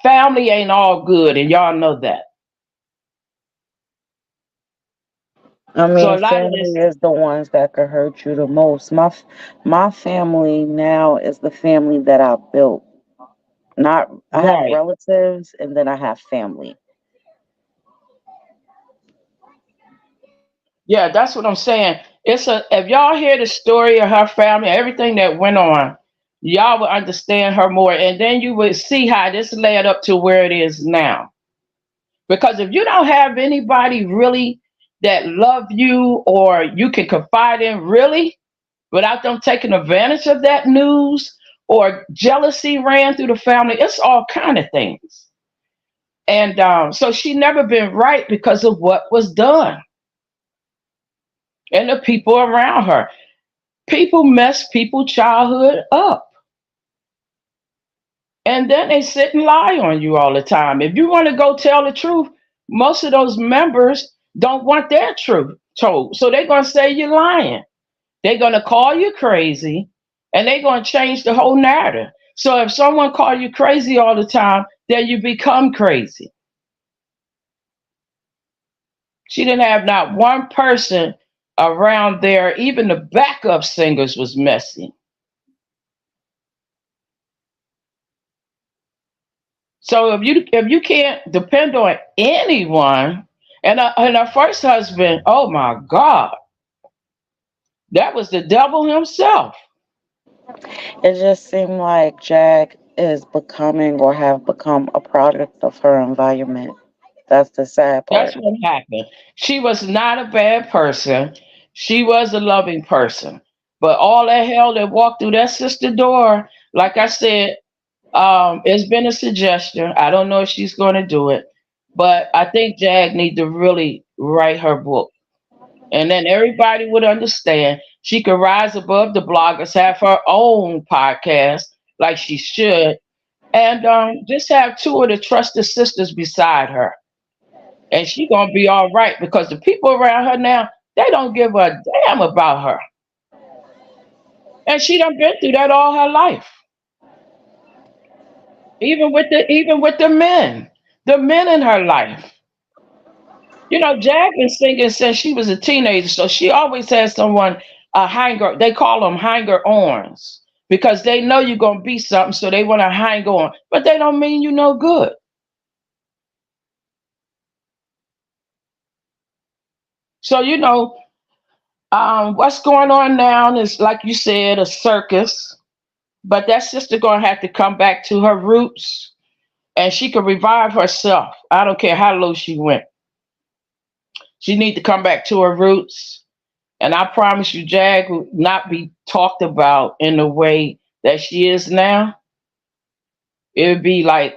Family ain't all good, and y'all know that. I So a mean, lot of this, family is the ones that could hurt you the most. My family now is the family that I built. Not I have right. relatives and then I have family. Yeah, that's what I'm saying. If y'all hear the story of her family, everything that went on, y'all will understand her more, and then you will see how this led up to where it is now. Because if you don't have anybody really that love you or you can confide in really without them taking advantage of that news or jealousy ran through the family, it's all kind of things. And so she never been right because of what was done and the people around her. People mess people's childhood up. And then they sit and lie on you all the time. If you want to go tell the truth, most of those members don't want their truth told. So they're going to say you're lying. They're going to call you crazy and they're going to change the whole narrative. So if someone calls you crazy all the time, then you become crazy. She didn't have not one person around there. Even the backup singers was messy. So if you can't depend on anyone, and her first husband, oh my God, that was the devil himself. It just seemed like Jag is becoming or have become a product of her environment. That's the sad That's part. what happened. She was not a bad person. She was a loving person. But all that hell that walked through that sister door, like I said, it's been a suggestion. I don't know if she's going to do it, but I think Jag need to really write her book, and then everybody would understand. She could rise above the bloggers, have her own podcast like she should, and just have two of the trusted sisters beside her, and she gonna be all right because the people around her now they don't give a damn about her, and she done been through that all her life. Even with the men in her life. You know, Jag been singing since she was a teenager, so she always has someone a hanger. They call them hanger ons because they know you're gonna be something, so they want to hang on, but they don't mean you no good. So what's going on now is like you said, a circus. But that sister gonna have to come back to her roots, and she can revive herself. I don't care how low she went. She need to come back to her roots. And I promise you, Jag will not be talked about in the way that she is now. It would be like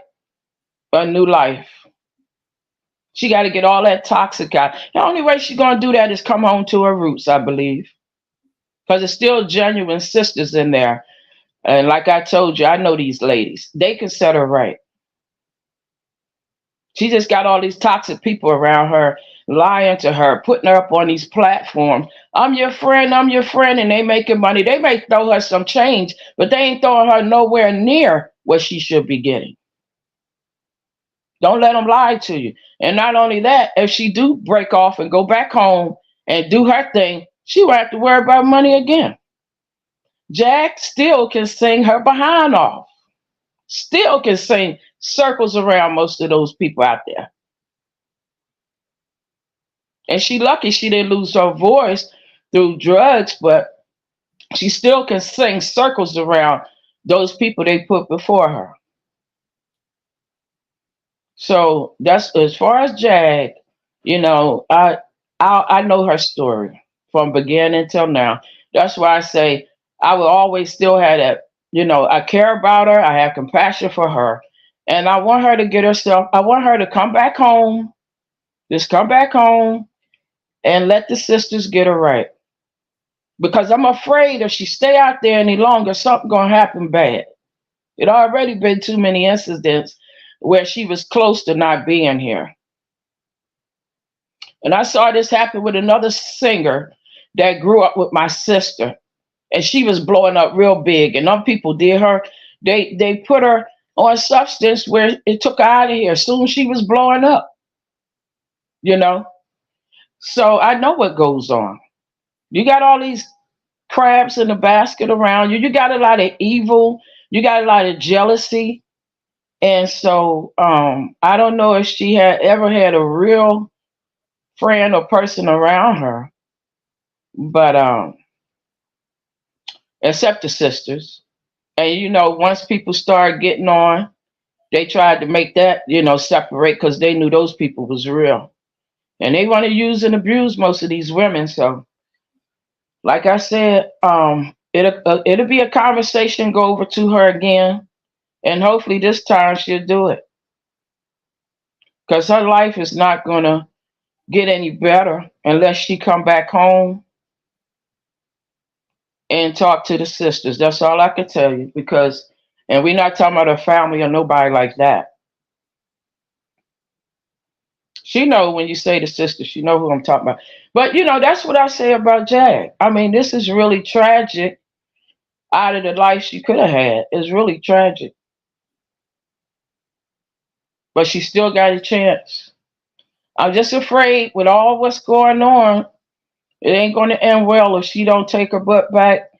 a new life. She got to get all that toxic out. The only way she's going to do that is come home to her roots, I believe. Because there's still genuine sisters in there. And like I told you, I know these ladies. They can set her right. She just got all these toxic people around her lying to her, putting her up on these platforms. I'm your friend, and they making money. They may throw her some change, but they ain't throwing her nowhere near what she should be getting. Don't let them lie to you. And not only that, if she do break off and go back home and do her thing, she won't have to worry about money again. Jag still can sing her behind off. Still can sing circles around most of those people out there. And she lucky she didn't lose her voice through drugs, but she still can sing circles around those people they put before her. So that's as far as Jag, I know her story from beginning till now. That's why I say I will always still have that, I care about her, I have compassion for her. And I want her to get herself, I want her to come back home, just come back home and let the sisters get her right. Because I'm afraid if she stay out there any longer, something gonna happen bad. It already been too many incidents where she was close to not being here. And I saw this happen with another singer that grew up with my sister. And she was blowing up real big. And other people did her, they put her on substance where it took her out of here as soon as she was blowing up, So I know what goes on. You got all these crabs in the basket around you. You got a lot of evil. You got a lot of jealousy. And so I don't know if she had ever had a real friend or person around her, but except the sisters. And once people start getting on, they tried to make that, separate because they knew those people was real. And they want to use and abuse most of these women. So, like I said, it'll be a conversation, go over to her again. And hopefully this time she'll do it. Because her life is not going to get any better unless she come back home and talk to the sisters. That's all I can tell you. And we're not talking about her family or nobody like that. She know when you say the sister, she know who I'm talking about. But that's what I say about Jag. I mean, this is really tragic. Out of the life she could have had, it's really tragic. But she still got a chance. I'm just afraid with all what's going on, it ain't going to end well if she don't take her butt back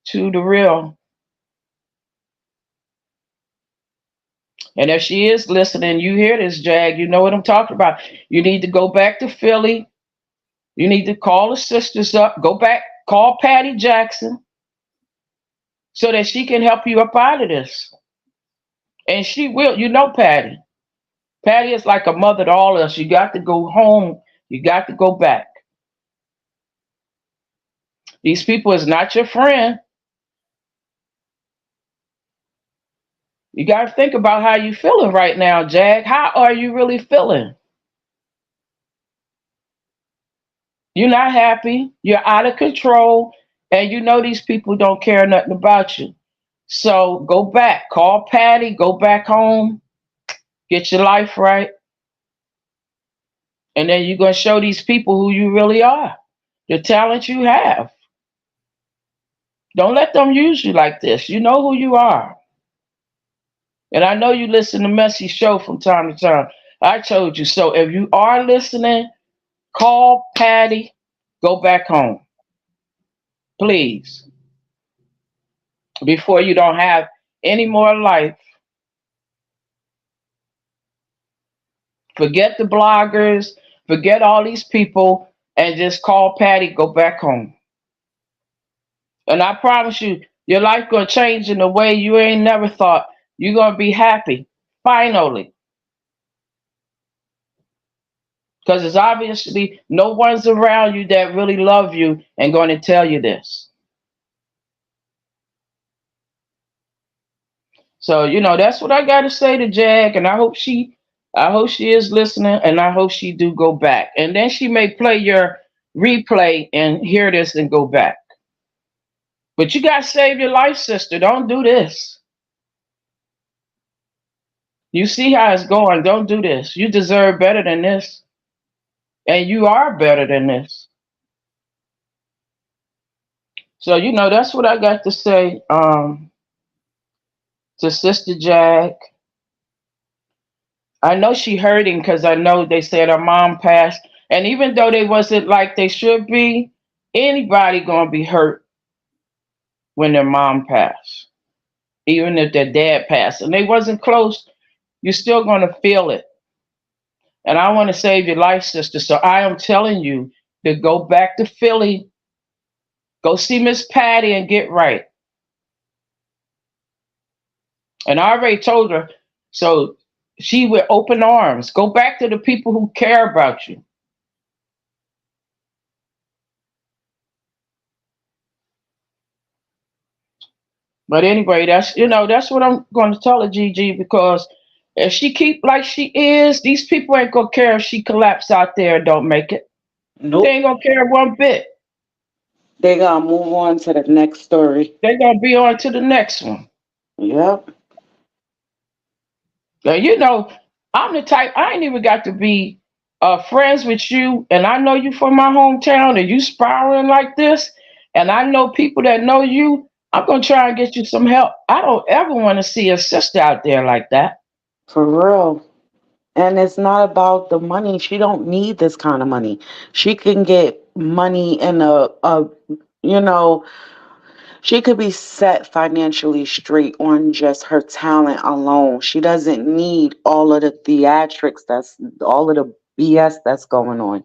to the real. And if she is listening, you hear this, Jag, you know what I'm talking about. You need to go back to Philly. You need to call the sisters up. Go back, call Patty Jackson so that she can help you up out of this. And she will. You know Patty. Patty is like a mother to all of us. You got to go home. You got to go back. These people is not your friend. You got to think about how you feeling right now, Jag. How are you really feeling? You're not happy. You're out of control. And you know these people don't care nothing about you. So go back. Call Patty. Go back home. Get your life right. And then you're going to show these people who you really are. The talent you have. Don't let them use you like this. You know who you are. And I know you listen to Messy Show from time to time. I told you. So if you are listening, call Patty. Go back home. Please. Before you don't have any more life. Forget the bloggers. Forget all these people. And just call Patty. Go back home. And I promise you, your life going to change in a way you ain't never thought. You're going to be happy. Finally. Because it's obviously no one's around you that really love you and going to tell you this. So, that's what I got to say to Jag. And I hope she is listening, and I hope she do go back. And then she may play your replay and hear this and go back. But you got to save your life, sister. Don't do this. You see how it's going. Don't do this. You deserve better than this. And you are better than this. So, that's what I got to say to Sister Jag. I know she hurting because I know they said her mom passed. And even though they wasn't like they should be, anybody going to be hurt when their mom passed. Even if their dad passed. And they wasn't close, you're still going to feel it. And I want to save your life, sister. So I am telling you to go back to Philly. Go see Miss Patty and get right. And I already told her, so she with open arms. Go back to the people who care about you. But anyway, that's what I'm going to tell her, Gigi, because if she keep like she is, these people ain't going to care if she collapse out there and don't make it. Nope. They ain't going to care one bit. They're going to move on to the next story. They're going to be on to the next one. Yep. Now, I'm the type, I ain't even got to be friends with you, and I know you from my hometown, and you spiraling like this, and I know people that know you, I'm going to try and get you some help. I don't ever want to see a sister out there like that. For real. And it's not about the money. She don't need this kind of money. She can get money in she could be set financially straight on just her talent alone. She doesn't need all of the theatrics, all of the BS that's going on.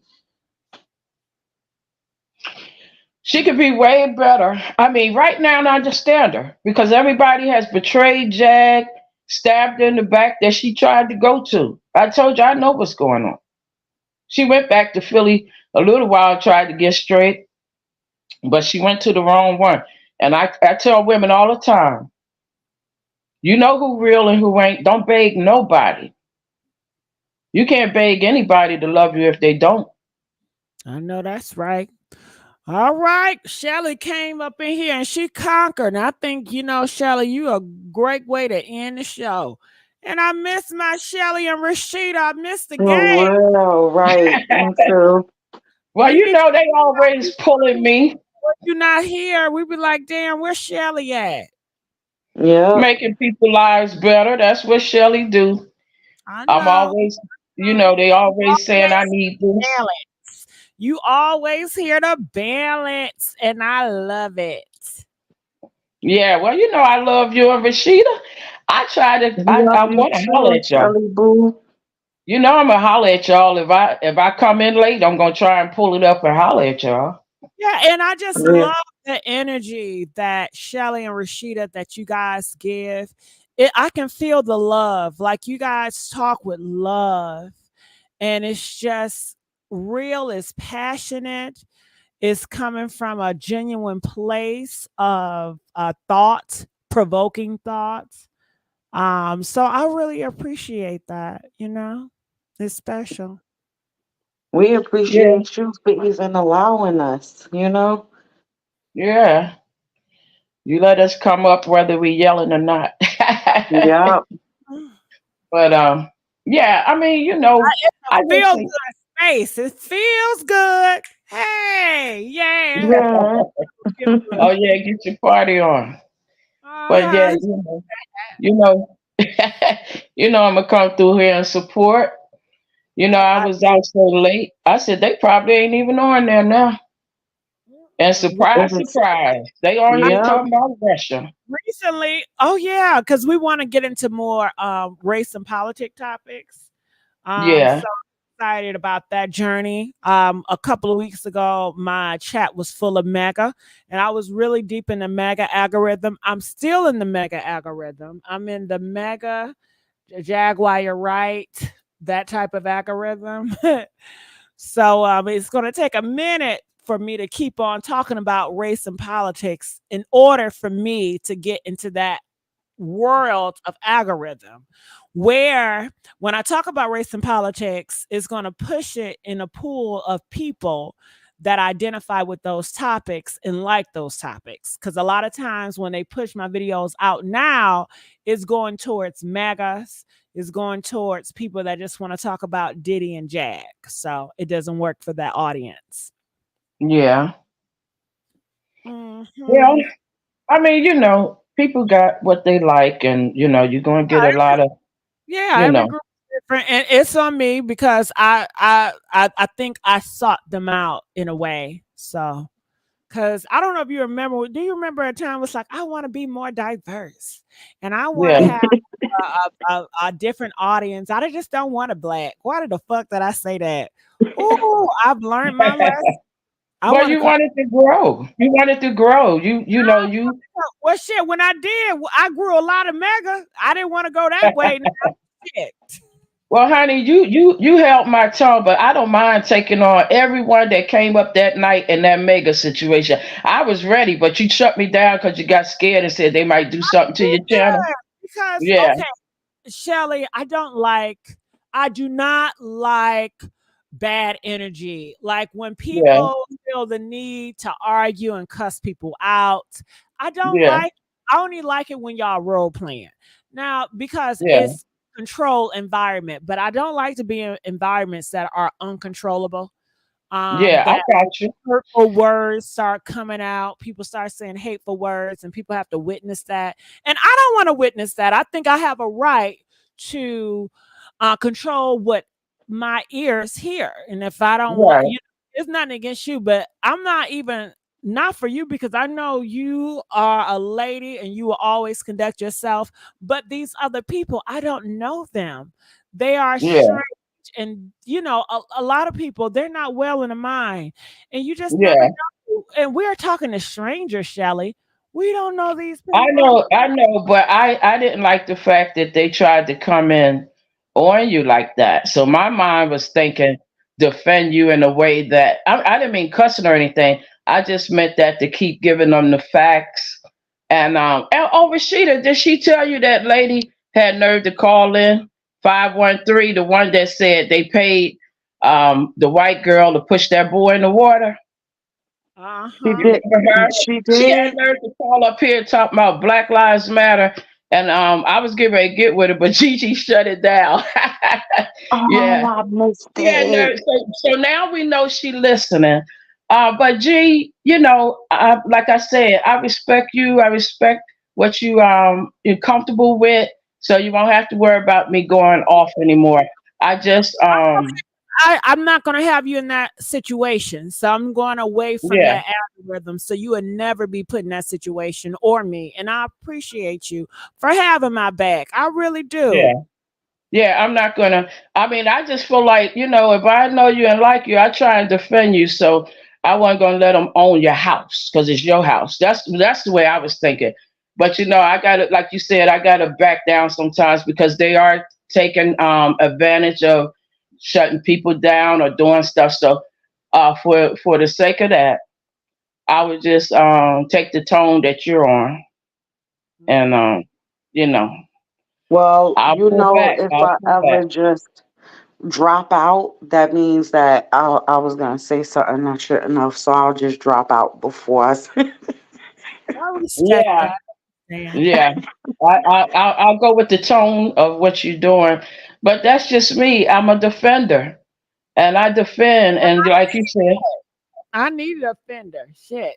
She could be way better. I mean, right now, I understand her because everybody has betrayed Jag. stabbed her in the back that she tried to go to. I told you I know what's going on. She went back to Philly a little while, tried to get straight, but she went to the wrong one. And I tell women all the time, you know who real and who ain't. Don't beg nobody. You can't beg anybody to love you if they don't. I know that's right. All right, Shelly came up in here and she conquered. And I think, Shelly, you a great way to end the show. And I miss my Shelly and Rashida. I missed the game. Well, right. Me too. Well, they always pulling me. When you're not here, we be like, damn, where's Shelly at? Yeah. Making people's lives better. That's what Shelly do. I know. I'm always, they always saying I need this. Balance. You always hear the balance, and I love it. Yeah, well, I love you and Rashida. I try to. I'm gonna holler at y'all. Shelly Boo. I'm gonna holler at y'all. If I come in late, I'm gonna try and pull it up and holler at y'all. Yeah, and I just love the energy that Shelly and Rashida that you guys give. I can feel the love. Like you guys talk with love, and it's just real. It's passionate. It's coming from a genuine place of provoking thoughts. So I really appreciate that. It's special. We appreciate you for even allowing us, Yeah. You let us come up whether we yelling or not. Yeah. But yeah, I mean, I feel good space. It feels good. Hey, yeah. Oh yeah, get your party on. But yeah, I'm gonna come through here and support. I was out so late. I said they probably ain't even on there now. And surprise, they on here talking about Russia. Recently, because we want to get into more race and politic topics. Yeah. So excited about that journey. A couple of weeks ago, my chat was full of mega, and I was really deep in the mega algorithm. I'm still in the mega algorithm. I'm in the mega Jaguar Wright, that type of algorithm. So it's going to take a minute for me to keep on talking about race and politics in order for me to get into that world of algorithm where when I talk about race and politics, it's going to push it in a pool of people that identify with those topics and like those topics. Because a lot of times when they push my videos out now, it's going towards MAGAs, it's going towards people that just want to talk about Diddy and Jag. So it doesn't work for that audience. Yeah. Mm-hmm. Well, I mean, people got what they like, and you're going to get a lot of. Yeah, every group is different, and it's on me because I think I sought them out in a way. So, because I don't know if you remember. Do you remember a time it was like I want to be more diverse, and I want to have a different audience. I just don't want a black. Why the fuck did I say that? Oh, I've learned my lesson. Well, you wanted to grow. You wanted to grow. You. Well, shit. When I did, I grew a lot of mega. I didn't want to go that way. Now, shit. Well, honey, you held my tongue, but I don't mind taking on everyone that came up that night in that mega situation. I was ready, but you shut me down because you got scared and said they might do something to your channel. Because okay, Shelly, I do not like bad energy. Like when people feel the need to argue and cuss people out. I only like it when y'all role playing. Now, because it's control environment, but I don't like to be in environments that are uncontrollable. I got you. Hurtful words start coming out. People start saying hateful words, and people have to witness that. And I don't want to witness that. I think I have a right to control what my ears hear. And if I don't want, it's nothing against you, but I'm not for you because I know you are a lady and you will always conduct yourself. But these other people, I don't know them. They are strange. And a lot of people, they're not well in the mind, and you just never know. And we're talking to strangers, Shelly. We don't know these people. I know, but I didn't like the fact that they tried to come in on you like that. So my mind was thinking defend you in a way that I didn't mean cussing or anything. I just meant that to keep giving them the facts. And oh, Rashida, did she tell you that lady had nerve to call in 513, the one that said they paid the white girl to push that boy in the water? She Uh-huh. You did. remember her? She She had did. nerve to call up here talking about Black Lives Matter, and I was getting ready to get with it, but Gigi shut it down. Oh, Yeah, I missed she had it. nerve. So now we know she listening. But G, like I said, I respect you. I respect what you're comfortable with, so you won't have to worry about me going off anymore. I just I'm not going to have you in that situation. So I'm going away from yeah. that algorithm. So you would never be put in that situation or me. And I appreciate you for having my back. I really Yeah. do. Yeah, I'm not gonna. I mean, I just feel like if I know you and like you, I try and defend you. So I wasn't gonna let them own your house because it's your house. That's the way I was thinking. But I got to, like you said, I got to back down sometimes because they are taking advantage of shutting people down or doing stuff. So for the sake of that, I would just take the tone that you're on, and you know, Well, I'll pull back. if I'll I pull back. ever just drop out, that means that I was gonna say something I shouldn't have, so I'll just drop out before I say. I respect Yeah. that, man. Yeah, I'll go with the tone of what you're doing, but that's just me. I'm a defender, and I defend. And like you said, I need an offender. Shit.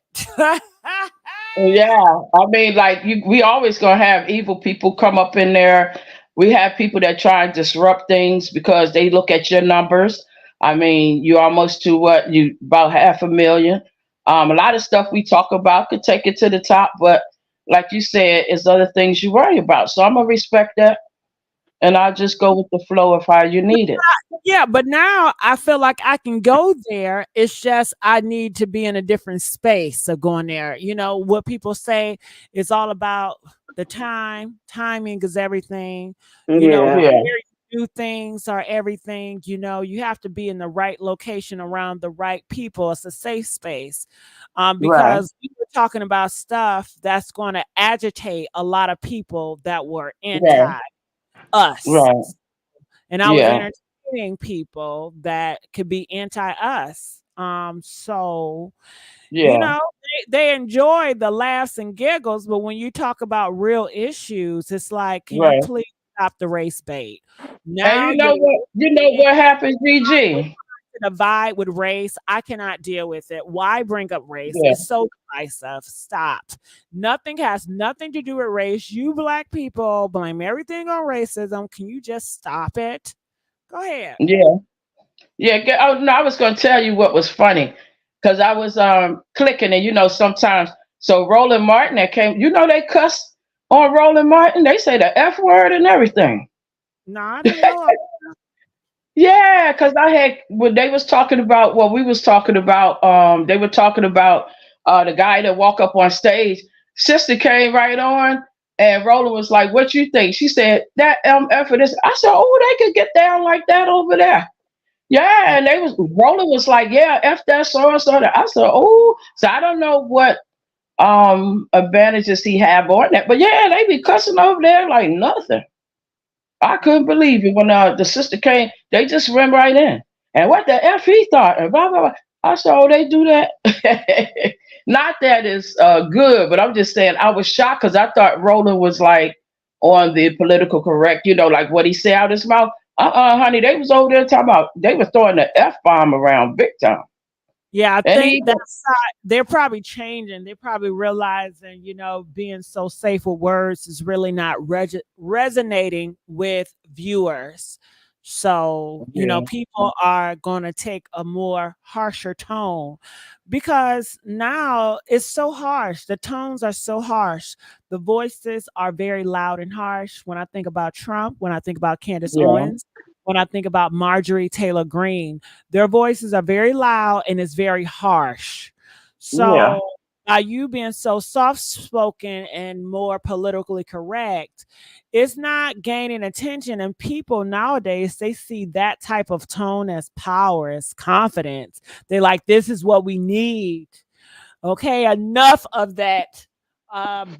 yeah, I mean, like we always gonna have evil people come up in there. We have people that try and disrupt things because they look at your numbers. I mean, you almost to what you about 500,000. A lot of stuff we talk about could take it to the top, but like you said, it's other things you worry about. So I'm gonna respect that, and I'll just go with the flow of how you need it. Yeah, but now I feel like I can go there. It's just I need to be in a different space of going there. You know, what people say is all about the time. Timing is everything. You know, Yeah, Yeah, where you do things are everything. You know, you have to be in the right location around the right people. It's a safe space. right, Because we were talking about stuff that's going to agitate a lot of people that were right, anti us. right. And I was Yeah, entertaining people that could be anti us. So you yeah, know, they enjoy the laughs and giggles, but when you talk about real issues, it's like, can you right. please stop the race bait? And Now you you're know what? You know what happened, GG? divide with race. I cannot deal with it. Why bring up race? Yeah, It's so divisive. Stop. Nothing has nothing to do with race. You black people blame everything on racism. Can you just stop it? Go ahead. yeah, yeah. Oh no, I was gonna tell you what was funny, because I was clicking, and sometimes so Roland Martin that came. They cuss on Roland Martin. They say the F word and everything. No, I didn't know. Yeah, because I had when they was talking about what we was talking about. They were talking about the guy that walked up on stage. Sister came right on, and Roland was like, "What you think?" She said, "That MF for this." I said, "Oh, they could get down like that over there." Yeah, and they was Roland was like, "Yeah, F that so and so." I said, "Oh," so I don't know what advantages he have on that, but yeah, they be cussing over there like nothing. I couldn't believe it when the sister came. They just ran right in. And what the F he thought? And blah, blah, blah. I said, oh, they do that? Not that it's good, but I'm just saying I was shocked because I thought Roland was like on the political correct, like what he said out his mouth. Honey, they was over there talking about, they were throwing the F bomb around big time. Yeah, I And think he, that side, they're probably changing. They're probably realizing, being so safe with words is really not resonating with viewers. So, yeah, people are going to take a more harsher tone because now it's so harsh. The tones are so harsh. The voices are very loud and harsh. When I think about Trump, when I think about Candace yeah, Owens, when I think about Marjorie Taylor Greene, their voices are very loud and it's very harsh. yeah, So by you being so soft spoken and more politically correct, it's not gaining attention. And people nowadays, they see that type of tone as power, as confidence. They're like, this is what we need. Okay, enough of that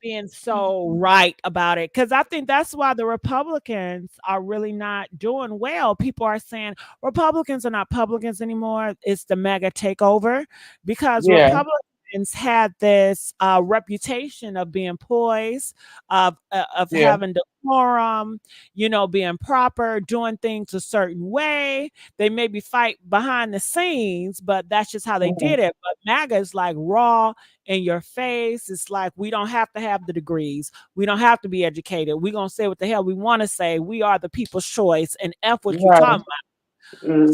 being so right about it. Because I think that's why the Republicans are really not doing well. People are saying Republicans are not publicans anymore. It's the mega takeover because Yeah. Republicans had this reputation of being poised, of Yeah. having decorum, being proper, doing things a certain way. They maybe fight behind the scenes, but that's just how they did it. But MAGA is like raw in your face. It's like, we don't have to have the degrees. We don't have to be educated. We're going to say what the hell we want to say. We are the people's choice, and F what you Right. talking about.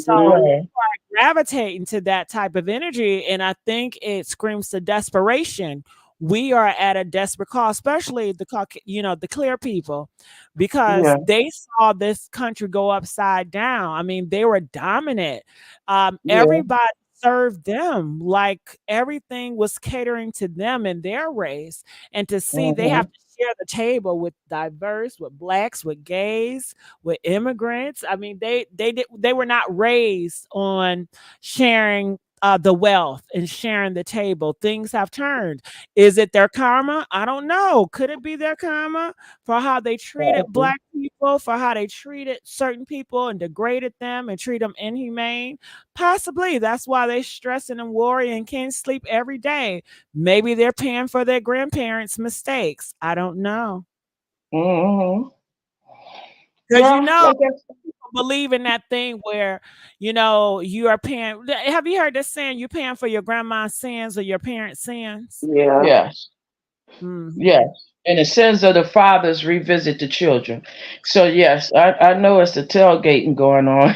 So Right. people are gravitating to that type of energy, and I think it screams to desperation. We are at a desperate call, especially the clear people, because Yeah. they saw this country go upside down. I mean, they were dominant. Yeah. Everybody served them, like everything was catering to them in their race, and to see they have to share the table with diverse, with blacks, with gays, with immigrants. I mean, they were not raised on sharing the wealth and sharing the table. Things have turned. Is it their karma? I don't know. Could it be their karma for how they treated black people, for how they treated certain people and degraded them and treat them inhumane? Possibly. That's why they stressing and worry and can't sleep every day. Maybe they're paying for their grandparents' mistakes. I don't know. Mm-hmm. Because Well, like people believe in that thing where, you are paying. Have you heard this saying, you're paying for your grandma's sins or your parents' sins? Yeah. yes. Mhm. Yes. And the sins of the fathers revisit the children. So yes, I know it's the tailgating going on.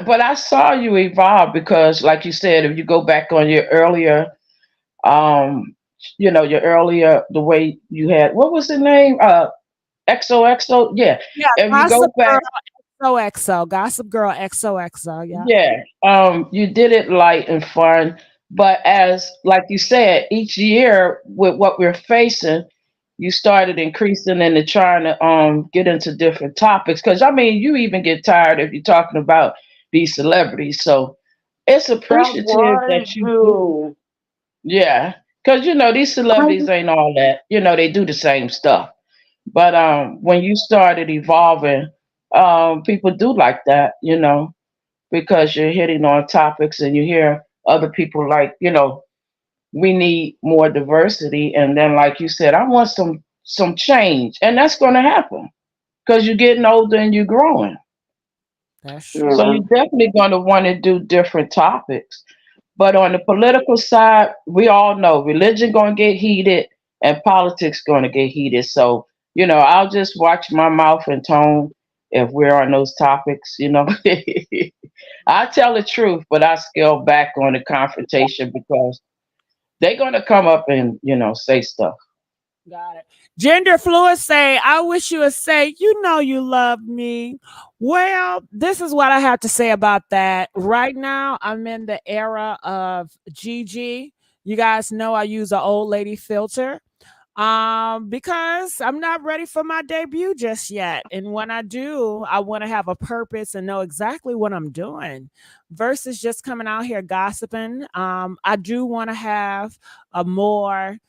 But I saw you evolve because, like you said, if you go back on your earlier, um, your earlier, the way you had, what was the name? XOXO. Yeah. Yeah, If you Gossip go Girl back, XOXO. Gossip Girl XOXO. Yeah. yeah, you did it light and fun, but as like you said, each year with what we're facing, you started increasing into trying to get into different topics. Because I mean, you even get tired if you're talking about these celebrities. So it's I appreciative want that you do. to. Yeah, because these celebrities ain't all that. They do the same stuff. But when you started evolving, people do like that. Because you're hitting on topics and you hear other people like, we need more diversity. And then, like you said, I want some change, and that's going to happen because you're getting older and you're growing. That's So true. you're definitely going to want to do different topics. But on the political side, we all know religion going to get heated and politics going to get heated. So, I'll just watch my mouth and tone if we're on those topics. I tell the truth, but I scale back on the confrontation because they're going to come up and, say stuff. Got it. Gender fluid say, I wish you would say, you love me. Well, this is what I have to say about that. Right now, I'm in the era of GG. You guys know I use an old lady filter. Because I'm not ready for my debut just yet. And when I do, I want to have a purpose and know exactly what I'm doing versus just coming out here gossiping. I do want to have a more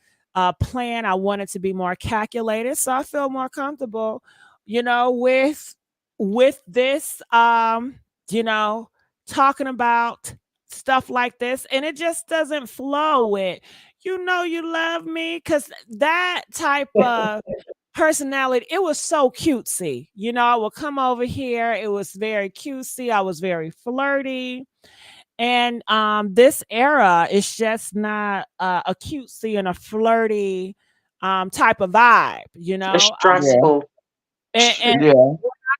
plan. I want it to be more calculated. So I feel more comfortable, with this, talking about stuff like this. And it just doesn't flow with, you love me, because that type of personality, it was so cutesy. I would come over here, it was very cutesy, I was very flirty. And this era is just not a cutesy and a flirty type of vibe. It's stressful. And Yeah.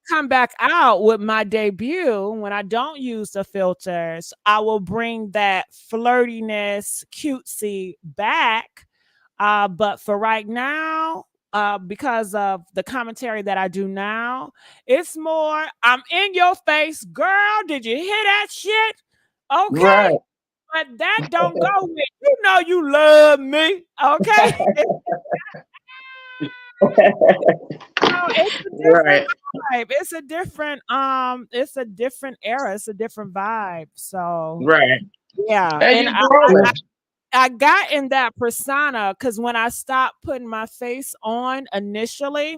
come back out with my debut, when I don't use the filters, I will bring that flirtiness, cutesy back. But for right now, because of the commentary that I do now, it's more, I'm in your face, girl. Did you hear that shit? Okay. Right. but that don't go with, you know, you love me, okay? So it's a different Right. vibe. It's a different era. It's a different vibe. So Right. yeah, And and you I, growing. I got in that persona because when I stopped putting my face on initially,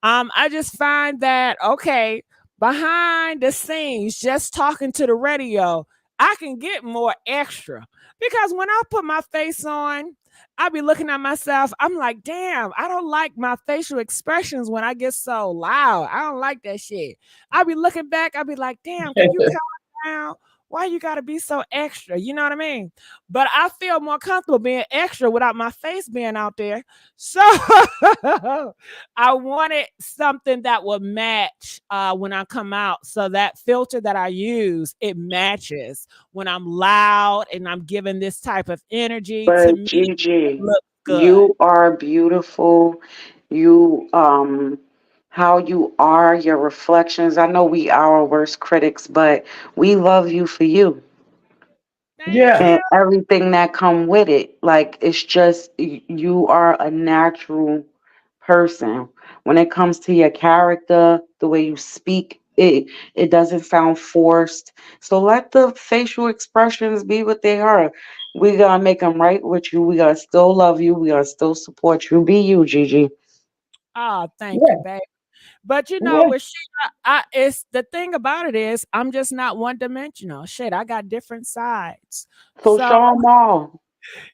I just find that okay, behind the scenes, just talking to the radio, I can get more extra because when I put my face on, I be looking at myself. I'm like, damn, I don't like my facial expressions when I get so loud. I don't like that shit. I be looking back. I be like, damn, can you calm down? Why you gotta be so extra? You know what I mean? But I feel more comfortable being extra without my face being out there. So I wanted something that would match when I come out. So that filter that I use, it matches when I'm loud and I'm giving this type of energy. To But me, it Gigi, looks good. you are beautiful. You how you are, your reflections. I know we are our worst critics, but we love you for you Thank Yeah. you. and everything that come with it. Like it's just you are a natural person. When it comes to your character, the way you speak, it doesn't sound forced. So let the facial expressions be what they are. We gotta make them right with you. We gotta still love you. We gotta still support you. Be you, Gigi. Oh, thank you, Yeah. babe. But you know, Yeah. with Sheila, it's the thing about it is I'm just not one dimensional. Shit, I got different sides. So So show them all.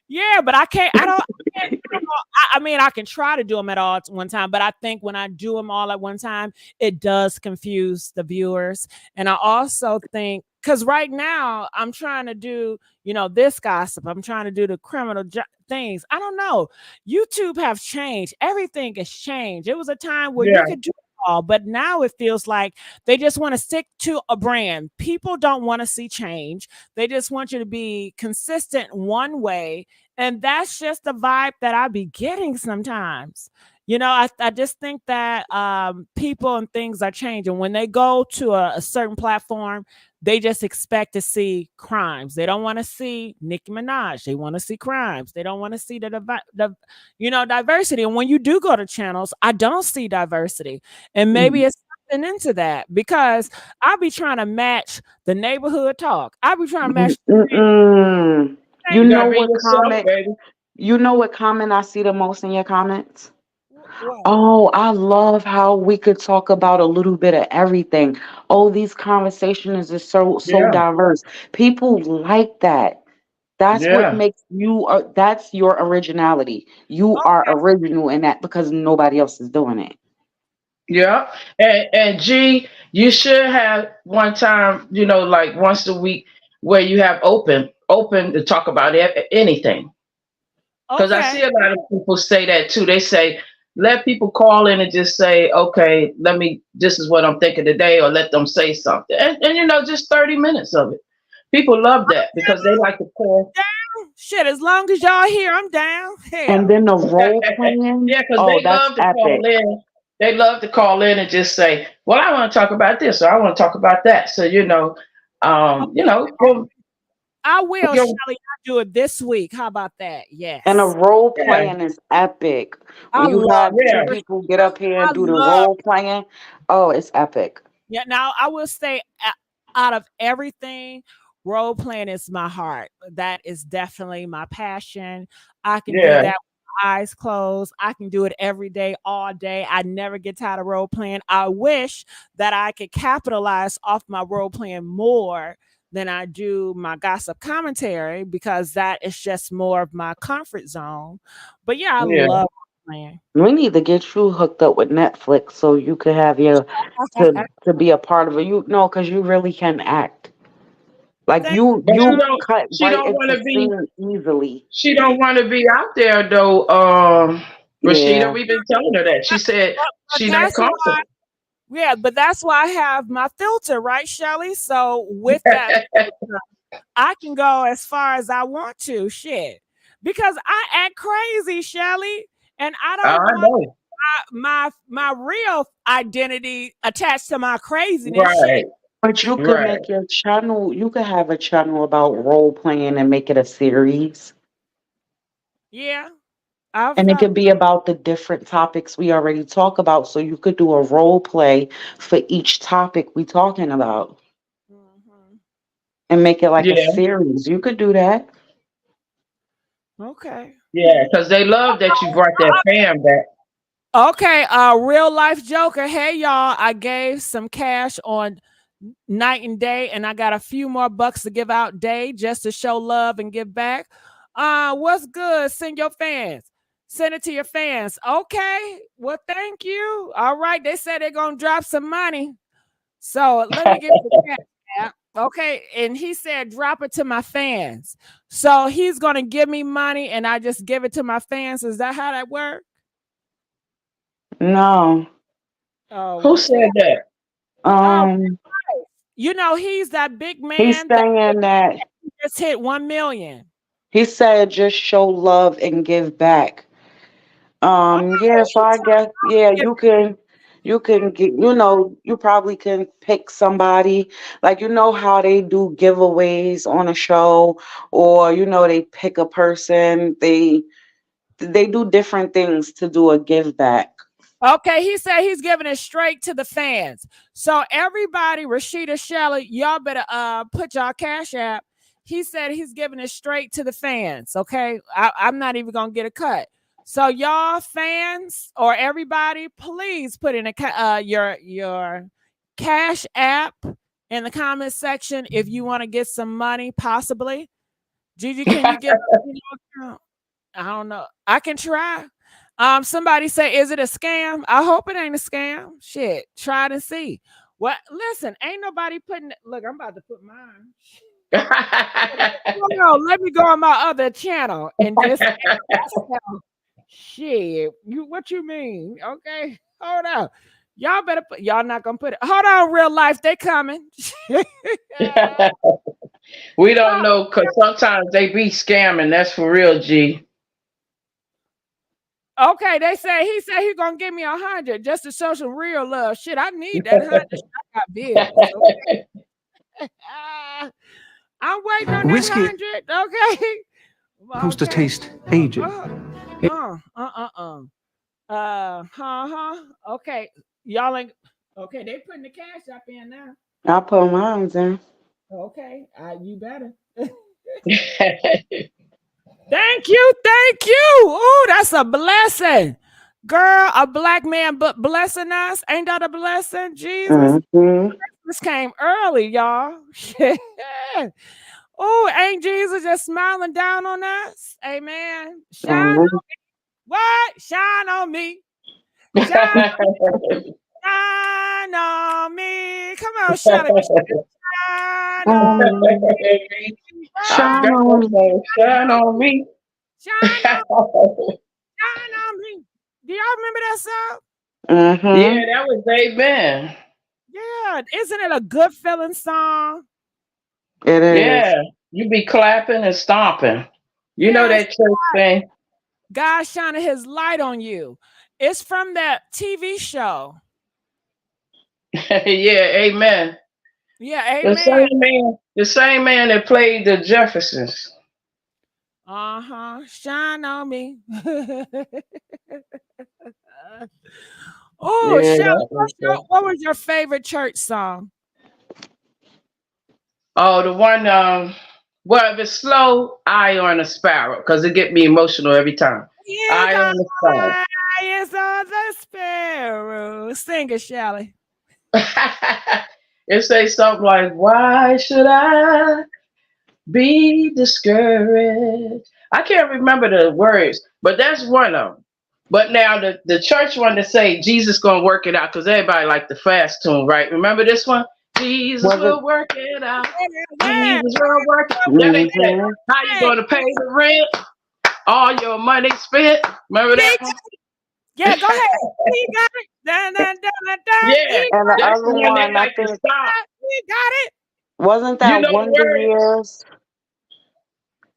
yeah, but I can't. I can't do them all. I mean, I can try to do them at all at one time, but I think when I do them all at one time, it does confuse the viewers. And I also think because right now I'm trying to do, you know, this gossip. I'm trying to do the criminal things. I don't know. YouTube have changed. Everything has changed. It was a time where you Yeah. could do it all, but now it feels like they just want to stick to a brand. People don't want to see change. They just want you to be consistent one way, and that's just the vibe that I be getting sometimes. You know, I just think that people and things are changing. When they go to a certain platform, they just expect to see crimes. They don't want to see Nicki Minaj. They want to see crimes. They don't want to see the you know, diversity. And when you do go to channels, I don't see diversity. And maybe it's something into that because I be trying to match the neighborhood talk. I be trying to match Mm-mm. You You know gotta be what yourself, comment? baby. You know what comment I see the most in your comments? what? Oh, I love how we could talk about a little bit of everything. Oh, these conversations are so Yeah. diverse. People like that. That's what Yeah. makes you that's your originality. You are original in that because nobody else is doing it. Yeah. And G, you should have one time, like once a week where you have open to talk about anything. Because I Okay. see a lot of people say that too. They say, let people call in and just say, okay, this is what I'm thinking today, or let them say something. And just 30 minutes of it. People love that because they like to call. Down. Shit, as long as y'all here, I'm down. And Hell. then the role playing, Yeah, because oh, they that's love to call epic. in. They love to call in and just say, well, I want to talk about this or I want to talk about that. So, go, I will, go, Shelly. I do it this week. How about that? And the Yes. role yeah, playing is epic. I When you love have it. two yeah, people get up here I and do the love role playing, oh, it's epic. Yeah, now I will say out of everything, role playing is my heart. That is definitely my passion. I can do yeah, that with my eyes closed. I can do it every day, all day. I never get tired of role playing. I wish that I could capitalize off my role playing more than I do my gossip commentary because that is just more of my comfort zone. But yeah, I yeah. love playing. We need to get you hooked up with Netflix so you could have your to be a part of it. You know, because you really can act. Like Thank But you. cut she right don't want into to be, scene easily. she don't want to be out there though. Rashida, Yeah. we've been telling her that. She said But she not that's why comfortable. Yeah, but that's why I have my filter, right, Shelly? So with that filter, I can go as far as I want to. Shit. Because I act crazy, Shelly. And I I don't want know. my real identity attached to my craziness. Shit. Right. But you could Right. make your channel, you could have a channel about role playing and make it a series. Yeah, I've And it thought. could be about the different topics we already talk about. So you could do a role play for each topic we talking about Mhm. and make it like a Yeah. series. You could do that. Okay. Yeah. Because they love that you brought that fan back. Okay, real life joker. Hey y'all, I gave some cash on night and day, and I got a few more bucks to give out day just to show love and give back. What's good? Send your fans. Send it to your fans. Okay. Well, thank you. All right. They said they're gonna drop some money. So let me give you the cash app. Okay. And he said drop it to my fans. So he's gonna give me money and I just give it to my fans. Is that how that works? No. Oh, Who what's said that? that? Oh, Um, you know, he's that big he's man that saying that just hit 1 million. he said just show love and give back. Oh, Yeah, so I guess yeah, you can get, you probably can pick somebody, like how they do giveaways on a show, or they pick a person, they do different things to do a give back. okay, he said he's giving it straight to the fans. So everybody, Rashida Shelley, y'all better put y'all cash app. He said he's giving it straight to the fans. Okay, I'm not even gonna get a cut. So y'all fans or everybody, please put in your cash app in the comment section if you want to get some money, possibly. Gigi, can you get? I don't know. I can try. Somebody say, is it a scam? I hope it ain't a scam. Shit, try to see. What? Listen, ain't nobody putting. Look, I'm about to put mine. Let me go on my other channel and just. Shit, what you mean? Okay, hold on. Y'all better put. Y'all not gonna put it. Hold on, real life. They coming. We don't know because sometimes they be scamming. That's for real, G. Okay, he said he gonna give me 100 just to show some real love. Shit, I need that 100. I got bills. Okay? I'm waiting on Whiskey that 100. Okay. supposed to taste aged. Okay. Y'all ain't okay. They putting the cash up in now. I put mine in. Okay. You better. Thank you. Thank you. Oh, that's a blessing. Girl, a black man but blessing us. Ain't that a blessing? Jesus. Mm-hmm. This came early, y'all. Oh, ain't Jesus just smiling down on us? Amen. Shine on Mm-hmm. me. What? Shine on me. Shine, shine on me. Come on, shine on me. Shine on me. I Shine got What? on that me. thing. Shine on me. Shine on, shine on me. Do y'all remember that song? Yeah, Mm-hmm. that was Amen. Yeah. Isn't it a good feeling song? It is. Yeah, you be clapping and stomping. You know Yes. that church thing. God shining his light on you. It's from that TV show. Yeah, Amen. Yeah, The amen. same man that played the Jeffersons. Shine on me. Oh, Yeah, Shelly, that was the. what was your favorite church song? Oh, the one. Well, if it's slow, Eye on a Sparrow, because it get me emotional every time. Is Eye on a Sparrow. eyes on the sparrow. Sing it, Shelly. It says something like, "Why should I be discouraged?" I can't remember the words, but that's one of them. But now the church one to say Jesus gonna work it out because everybody like the fast tune, right? Remember this one? Jesus Was it? will work it out. Yeah, Jesus will work it. That ain't that. Mm-hmm. How you yeah, gonna pay the rent? All your money spent. Remember that one? yeah, go ahead. He got it. Dun, dun, dun, dun, dun. Yeah, And the that's the other one they one, I like to think, stop. He got it. wasn't You that know the Wonder words. Years?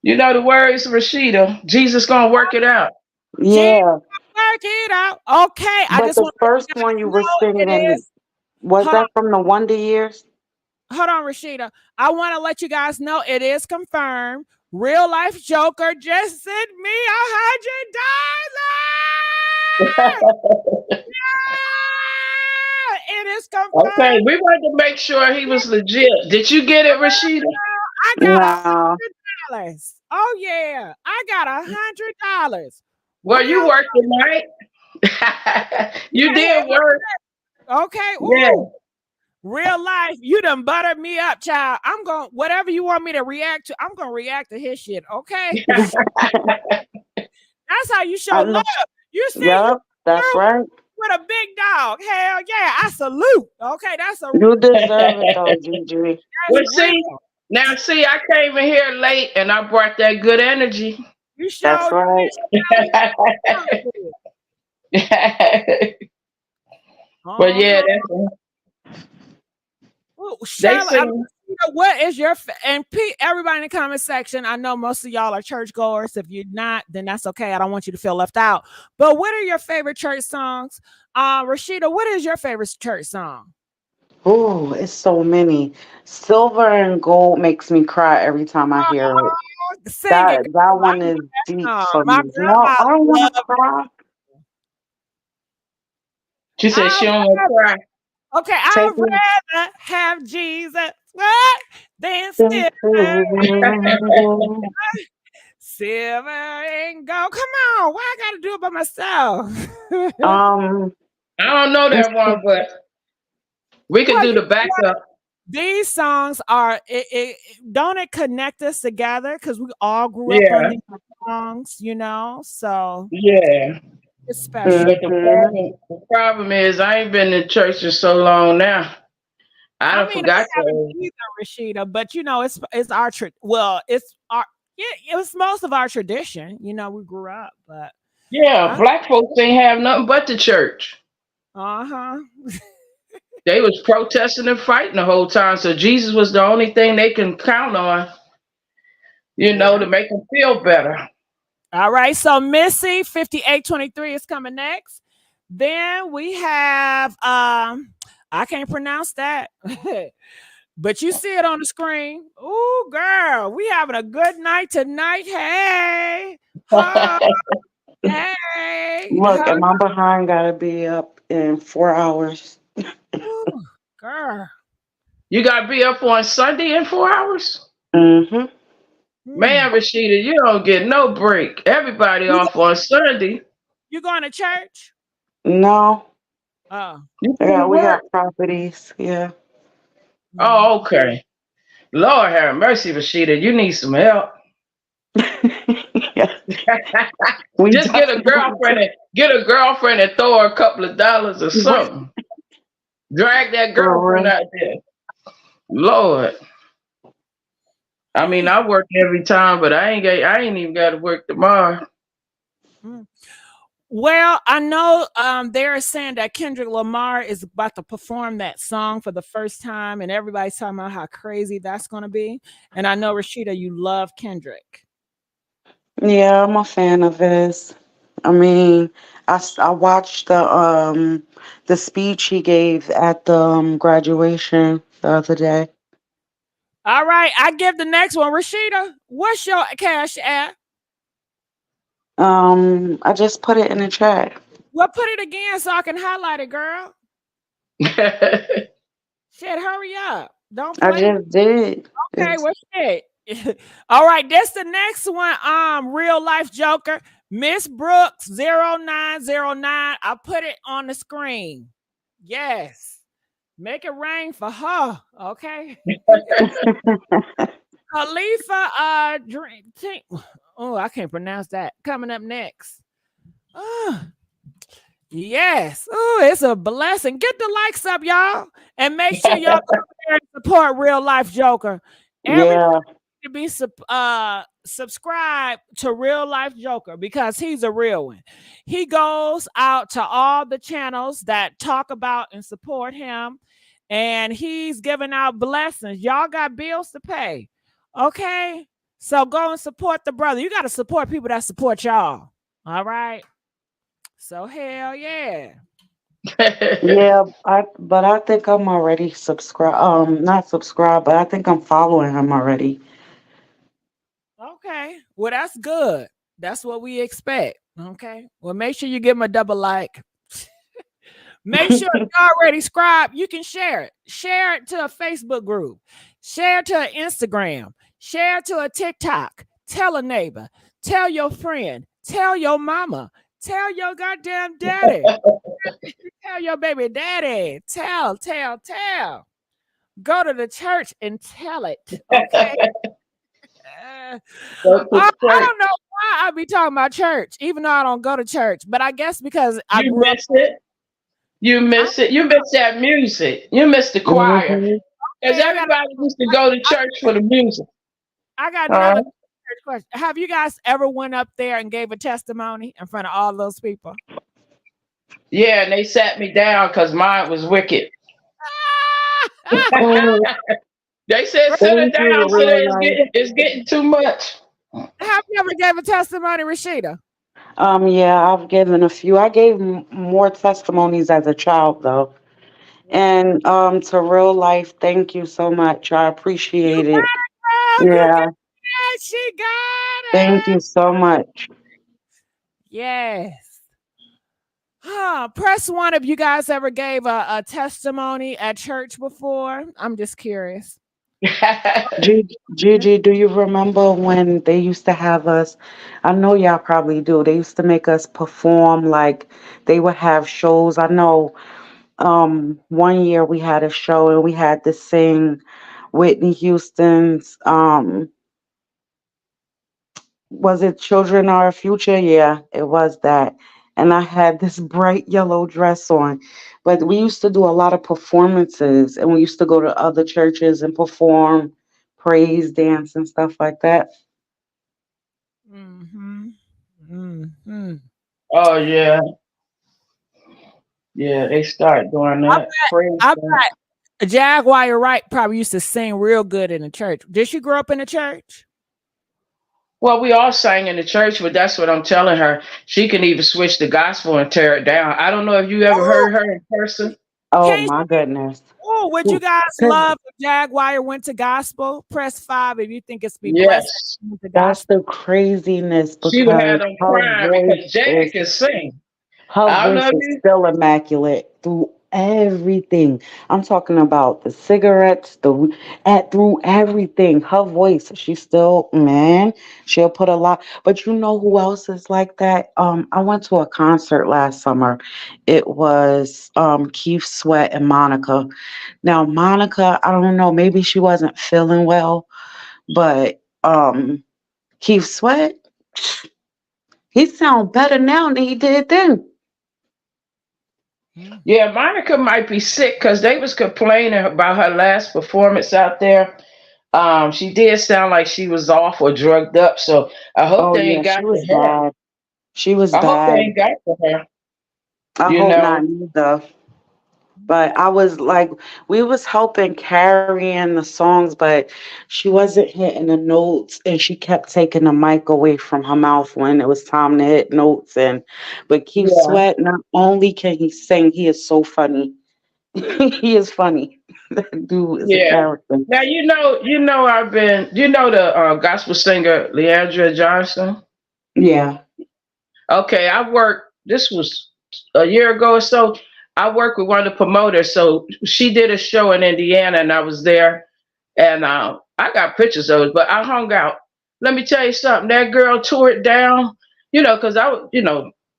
You know the words, Rashida. Jesus gonna work it out. Jesus, Yeah. work it out. Okay, I But just the want to let you first guys one you were know it singing, is. was Hold on. that from the Wonder Years? hold on, Rashida. I want to let you guys know it is confirmed. Real life Joker just sent me $100. Yeah, it is confirmed. Okay, we wanted to make sure he was legit. Did you get it, Rashida? I got No. $100. Oh yeah, I got $100. Well, you worked tonight. You did work. Okay. Yeah. Ooh. Real life, you done buttered me up, child. I'm going whatever you want me to react to. I'm gonna react to his shit. Okay. That's how you show love. You see, Yep, that's right. with a big dog. Hell yeah, I salute. Okay, that's a You deserve it though, Gigi. Well, see, I came in here late and I brought that good energy. You That's right. But yeah, that's Charlotte, what is your and everybody in the comment section? I know most of y'all are churchgoers. If you're not, then that's okay. I don't want you to feel left out. But what are your favorite church songs? Rashida, what is your favorite church song? Oh, it's so many. Silver and Gold makes me cry every time I hear it. That one is deep for me. No, I don't want to cry. She said she don't want to cry. Okay, I'd rather have Jesus than silver and gold. Come on, why I gotta do it by myself? I don't know that one, but we can do the backup. These songs are don't it connect us together because we all grew up on these songs, you know? So yeah, it's special. But the problem is I ain't been in church in so long now. I forgot to either, Rashida, but you know, it's our it was most of our tradition. You know, we grew up, but black folks ain't have nothing but the church. They was protesting and fighting the whole time, so Jesus was the only thing they can count on, you know, to make them feel better. All right, so Missy 5823 is coming next. Then we have I can't pronounce that. But you see it on the screen. Ooh, girl, we having a good night tonight. Hey. Oh, hey. Look, and my behind gotta be up in 4 hours. Ooh, girl. You gotta be up on Sunday in 4 hours? Mm-hmm. Man, Rashida, you don't get no break. Everybody off on Sunday. You going to church? No. Oh. Yeah, we got properties. Yeah. Oh, okay. Lord have mercy, Rashida. You need some help. Just get a girlfriend and throw her a couple of dollars or something. Drag that girlfriend out there. Lord. I mean, I work every time, but I ain't even got to work tomorrow. Well, I know they're saying that Kendrick Lamar is about to perform that song for the first time, and everybody's talking about how crazy that's going to be. And I know, Rashida, you love Kendrick. Yeah, I'm a fan of his. I mean, I watched the speech he gave at the graduation the other day. All right, I give the next one, Rashida. What's your Cash App? I just put it in the chat. Well, put it again so I can highlight it, girl. Shit, hurry up. Don't play. I just did. Okay, well, shit. All right, that's the next one. Real life Joker, Miss Brooks 0909. I put it on the screen. Yes. Make it rain for her. Okay. Khalifa oh, I can't pronounce that. Coming up next. Yes. Oh, it's a blessing. Get the likes up, y'all. And make sure y'all go there and support Real Life Joker. Everybody to be subscribed to Real Life Joker because he's a real one. He goes out to all the channels that talk about and support him. And he's giving out blessings. Y'all got bills to pay. Okay? So go and support the brother. You got to support people that support y'all. All right? So hell yeah. Yeah, but I think I'm already subscribed. Not subscribed, but I think I'm following him already. Okay. Well, that's good. That's what we expect. Okay. Well, make sure you give him a double like. Make sure you already subscribed. You can share it. Share it to a Facebook group. Share it to an Instagram. Share it to a TikTok. Tell a neighbor. Tell your friend. Tell your mama. Tell your goddamn daddy. Tell your baby daddy. Tell. Go to the church and tell it. Okay. I don't know why I be talking about church, even though I don't go to church. But I guess because I You grew up. miss it. You miss it. You miss that music. You miss the choir. Mhm. Because Okay, everybody used to go to church for the music. I got another church question. Have you guys ever went up there and gave a testimony in front of all those people? Yeah, and they sat me down because mine was wicked. Oh, They said sit her thank you, down, so real life. it's getting too much. Have you ever gave a testimony, Rashida? Yeah, I've given a few. I gave more testimonies as a child, though. And to real life, thank you so much. I You appreciate it. got it, girl. You got Yeah, it. She got thank it. you so much. Yes. Press one if you guys ever gave a testimony at church before. I'm just curious. Gigi, do you remember when they used to have us? I know y'all probably do. They used to make us perform like they would have shows. I know one year we had a show and we had to sing Whitney Houston's was it Children Are Our Future? Yeah, it was that. And I had this bright yellow dress on. But we used to do a lot of performances and we used to go to other churches and perform praise dance and stuff like that. Mm-hmm. Mm-hmm. Oh yeah, yeah. They start doing that. Praise I God. bet Jaguar Wright probably used to sing real good in the church. Did she grow up in the church? Well, we all sang in the church, but that's what I'm telling her. She can even switch the gospel and tear it down. I don't know if you ever Oh, heard her in person. Oh can my goodness. Oh, would you guys 'Cause love if Jaguar went to gospel? Press 5 if you think it's be blessed Yes, to that's gospel. the craziness she would have because them crying because Jag can sing. her I don't know voice if is you. still immaculate through everything. I'm talking about the cigarettes, through everything. Her voice, she's still man. She'll put a lot. But you know who else is like that? I went to a concert last summer. It was Keith Sweat and Monica. Now Monica, I don't know, maybe she wasn't feeling well, but Keith Sweat, he sounds better now than he did then. Yeah, Monica might be sick because they was complaining about her last performance out there. She did sound like she was off or drugged up. So I hope Oh they yeah, ain't got she to was her. bad. She was I hope they bad. ain't got to her. I You hope not know. neither. But I was like, we was helping carrying the songs, but she wasn't hitting the notes, and she kept taking the mic away from her mouth when it was time to hit notes. And but Keith Yeah. Sweat, not only can he sing, he is so funny. He is funny. That dude is a Yeah. character. Now I've been the gospel singer Leandra Johnson. Yeah. Okay, I worked. This was a year ago or so. I worked with one of the promoters. So she did a show in Indiana, and I was there, and I got pictures of it. But I hung out. Let me tell you something. That girl tore it down. Because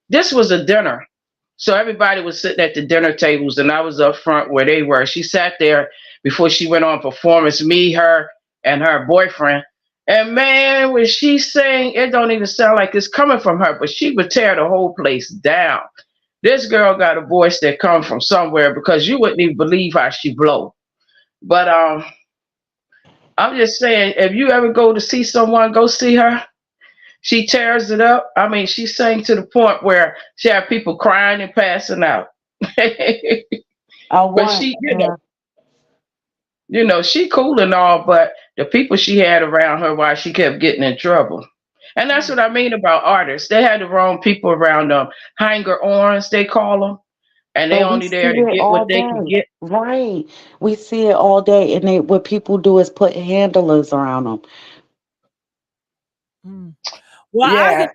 this was a dinner, so everybody was sitting at the dinner tables, and I was up front where they were. She sat there before she went on performance. Me, her, and her boyfriend. And man, when she sang, it don't even sound like it's coming from her, but she would tear the whole place down. This girl got a voice that comes from somewhere because you wouldn't even believe how she blow. But I'm just saying, if you ever go to see someone, go see her. She tears it up. I mean, she sang to the point where she had people crying and passing out. I But want. she, she cool and all, but the people she had around her, why she kept getting in trouble. And that's what I mean about artists. They had the wrong people around them. Hanger ons, they call them. and they But we only see there to it get what all they can day. get. Right. We see it all day. And what people do is put handlers around them. Mm. Well, Yeah,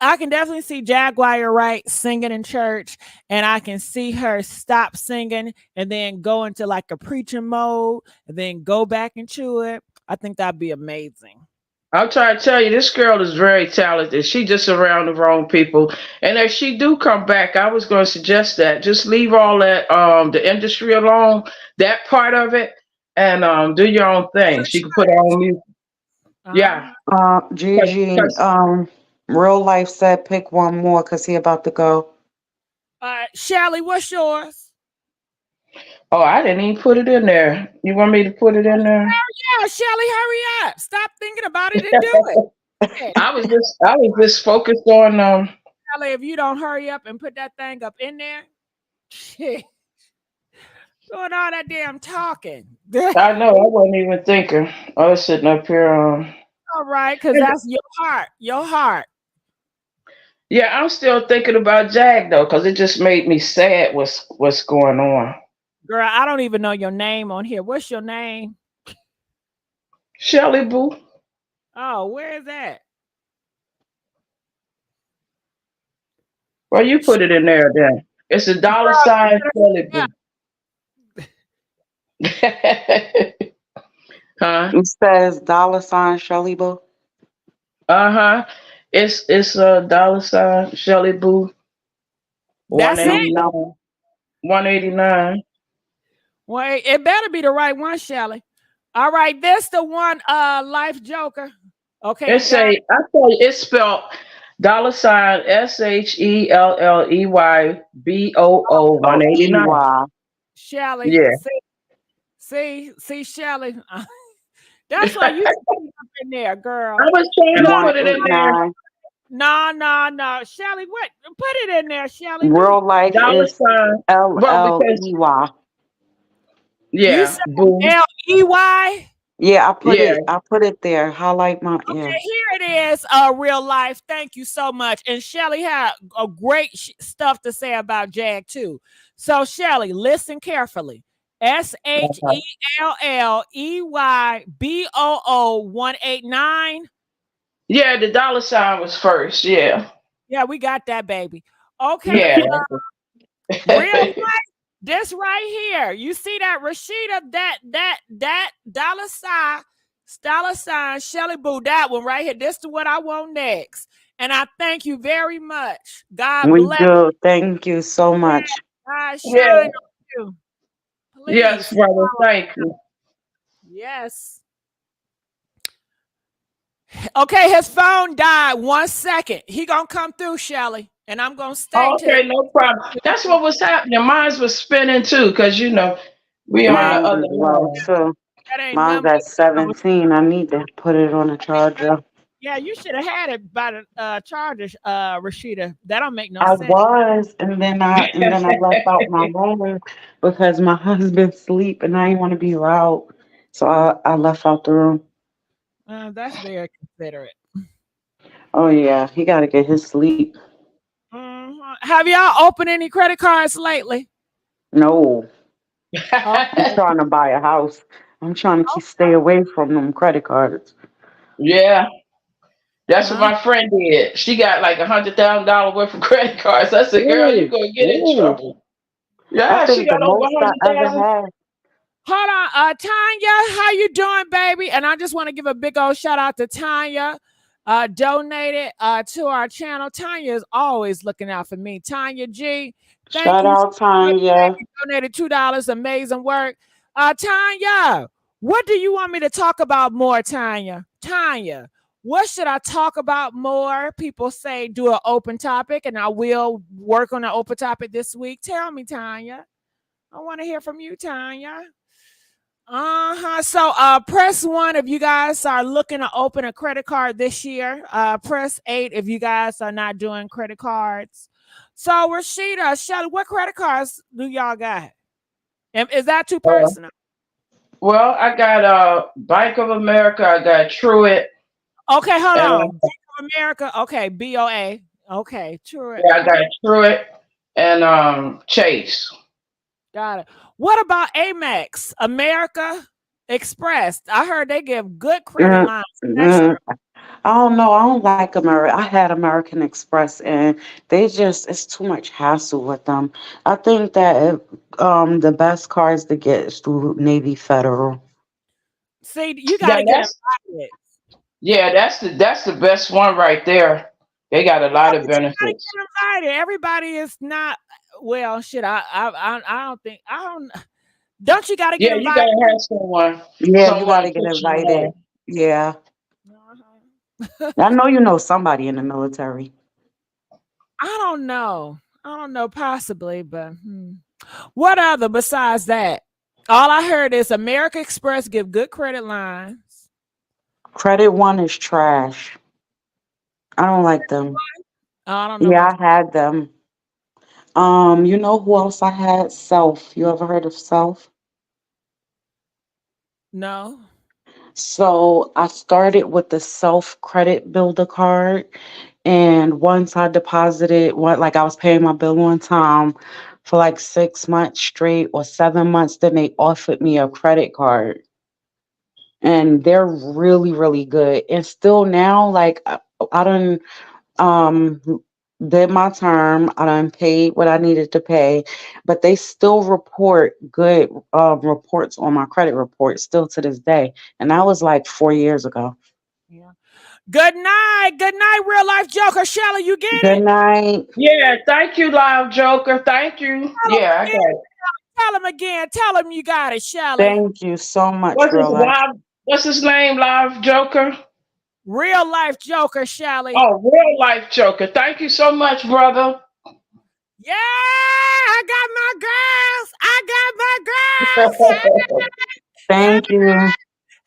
I can definitely see Jaguar Wright singing in church, and I can see her stop singing and then go into like a preaching mode and then go back into it. I think that'd be amazing. I'm trying to tell you, this girl is very talented. She just around the wrong people. And if she do come back, I was going to suggest that just leave all that the industry alone, that part of it, and do your own thing. She could put her own music. Yeah, Gigi, because real life said pick one more because he about to go. Shelly, what's yours? oh, I didn't even put it in there. You want me to put it in there? Yeah, Shelly, hurry up. Stop thinking about it and do it. Yeah. I was just focused on Shelly, if you don't hurry up and put that thing up in there, shit. Doing all that damn talking. I know I wasn't even thinking. I was sitting up here All right, because that's your heart. Your heart. yeah, I'm still thinking about Jag though, because it just made me sad what's going on. Girl, I don't even know your name on here. What's your name? Shelly Boo. Oh, where is that? Well, you put it in there then. It's a dollar sign Shelly Yeah. Boo. Huh? It says $ Shelly Boo. Uh-huh. It's a dollar sign Shelly Boo. That's it. 189. 189. Well, it better be the right one, Shelly. All right, this the one Life Joker. Okay. I tell you, it's spelled dollar sign SHELLEYBOO 189. Wow. Shelly. Yeah. See, Shelly. That's why you put it up in there, girl. I was trying to put it in there. No. Shelly, what? Put it in there, Shelly. Real life Dollar is sign. Well, because LLEY. You yeah, said boo. LEY? Yeah, I put Yeah. it. I put it there. Highlight my Okay, here it is. Real life. Thank you so much. And Shelly had a great stuff to say about Jag too. So Shelly, listen carefully. SHELLEYBOO 189. Yeah, the dollar sign was first. Yeah. Yeah, we got that, baby. Okay. Yeah. Real life. This right here. You see that Rashida, that dollar sign, Shelly Boo, that one right here. This is what I want next. And I thank you very much. God We bless. do. Thank you so much. God shine Yeah. on you. Please. Yes, brother. Thank you. Yes. Okay, his phone died. 1 second. He gonna come through, Shelly. And I'm gonna stay Okay, no problem. That's what was happening. Mine was spinning too, because we on the Mine other as well line. too. That ain't Mine's nothing. at 17. I need to put it on a charger. Yeah, you should have had it by the charger, Rashida. That don't make no I sense. was, and then I left out my room because my husband sleep and I didn't want to be loud, so I left out the room. That's very considerate. Oh yeah, he got to get his sleep. Have y'all opened any credit cards lately? No, I'm trying to buy a house. I'm trying to stay away from them credit cards. Yeah. That's what my friend did. She got like $100,000 worth of credit cards. I said, girl, you gonna get in trouble. Yeah, I she think the got over most I ever 100,000. had. Hold on, Tanya, how you doing, baby? And I just want to give a big old shout out to Tanya. Donated to our channel. Tanya is always looking out for me. Tanya G, thank Shout you. out Tanya. Donated $2. Amazing work. Tanya, what do you want me to talk about more, Tanya? Tanya, what should I talk about more? People say do an open topic, and I will work on an open topic this week. Tell me, Tanya. I want to hear from you, Tanya. So press 1 if you guys are looking to open a credit card this year. Press 8 if you guys are not doing credit cards. So Rashida, Shelly, what credit cards do y'all got? Is that too personal? Well, I got Bank of America, I got Truett. Okay, hold on. Bank of America. Okay, BOA. Okay, Truett. Yeah, I got Truett. and Chase. Got it. What about Amex, America Express? I heard they give good credit Mm, lines. mm, I don't know. I don't like America. I had American Express, and it's too much hassle with them. I think that the best cards to get is through Navy Federal. See, you got Yeah, to get that's invited. that's the best one right there. They got a Yeah, lot of but you gotta benefits. get invited. Everybody is not well. Shit, I don't think I don't. Don't you got to get Yeah, you invited? gotta have someone Yeah, you got someone to get put you invited. on. Yeah, Uh-huh. I know you know somebody in the military. I don't know. I don't know, possibly, but what other besides that? All I heard is America Express give good credit lines. Credit One is trash. I don't like them. I don't know Yeah, much. I had them. You know who else I had? Self. You ever heard of Self? No. So I started with the Self Credit Builder card, and once I deposited what, like I was paying my bill on time for like 6 months straight or 7 months, then they offered me a credit card, and they're really really good. And still now, like I don't um did my term, I done paid what I needed to pay, but they still report good reports on my credit report still to this day. And that was like 4 years ago. Yeah. Good night. Good night, real life Joker. Shelly, you get Good it? night. Yeah, thank you, Live Joker. Thank you. Tell him Yeah, I got again. it. Tell him again. Tell him you got it, Shelly. Thank you so much, What's his real life. live? What's his name? Live Joker. Real life Joker, Shelly. Oh, real life Joker. Thank you so much, brother. Yeah, I got my girls. I got my girls. Hey, Thank you.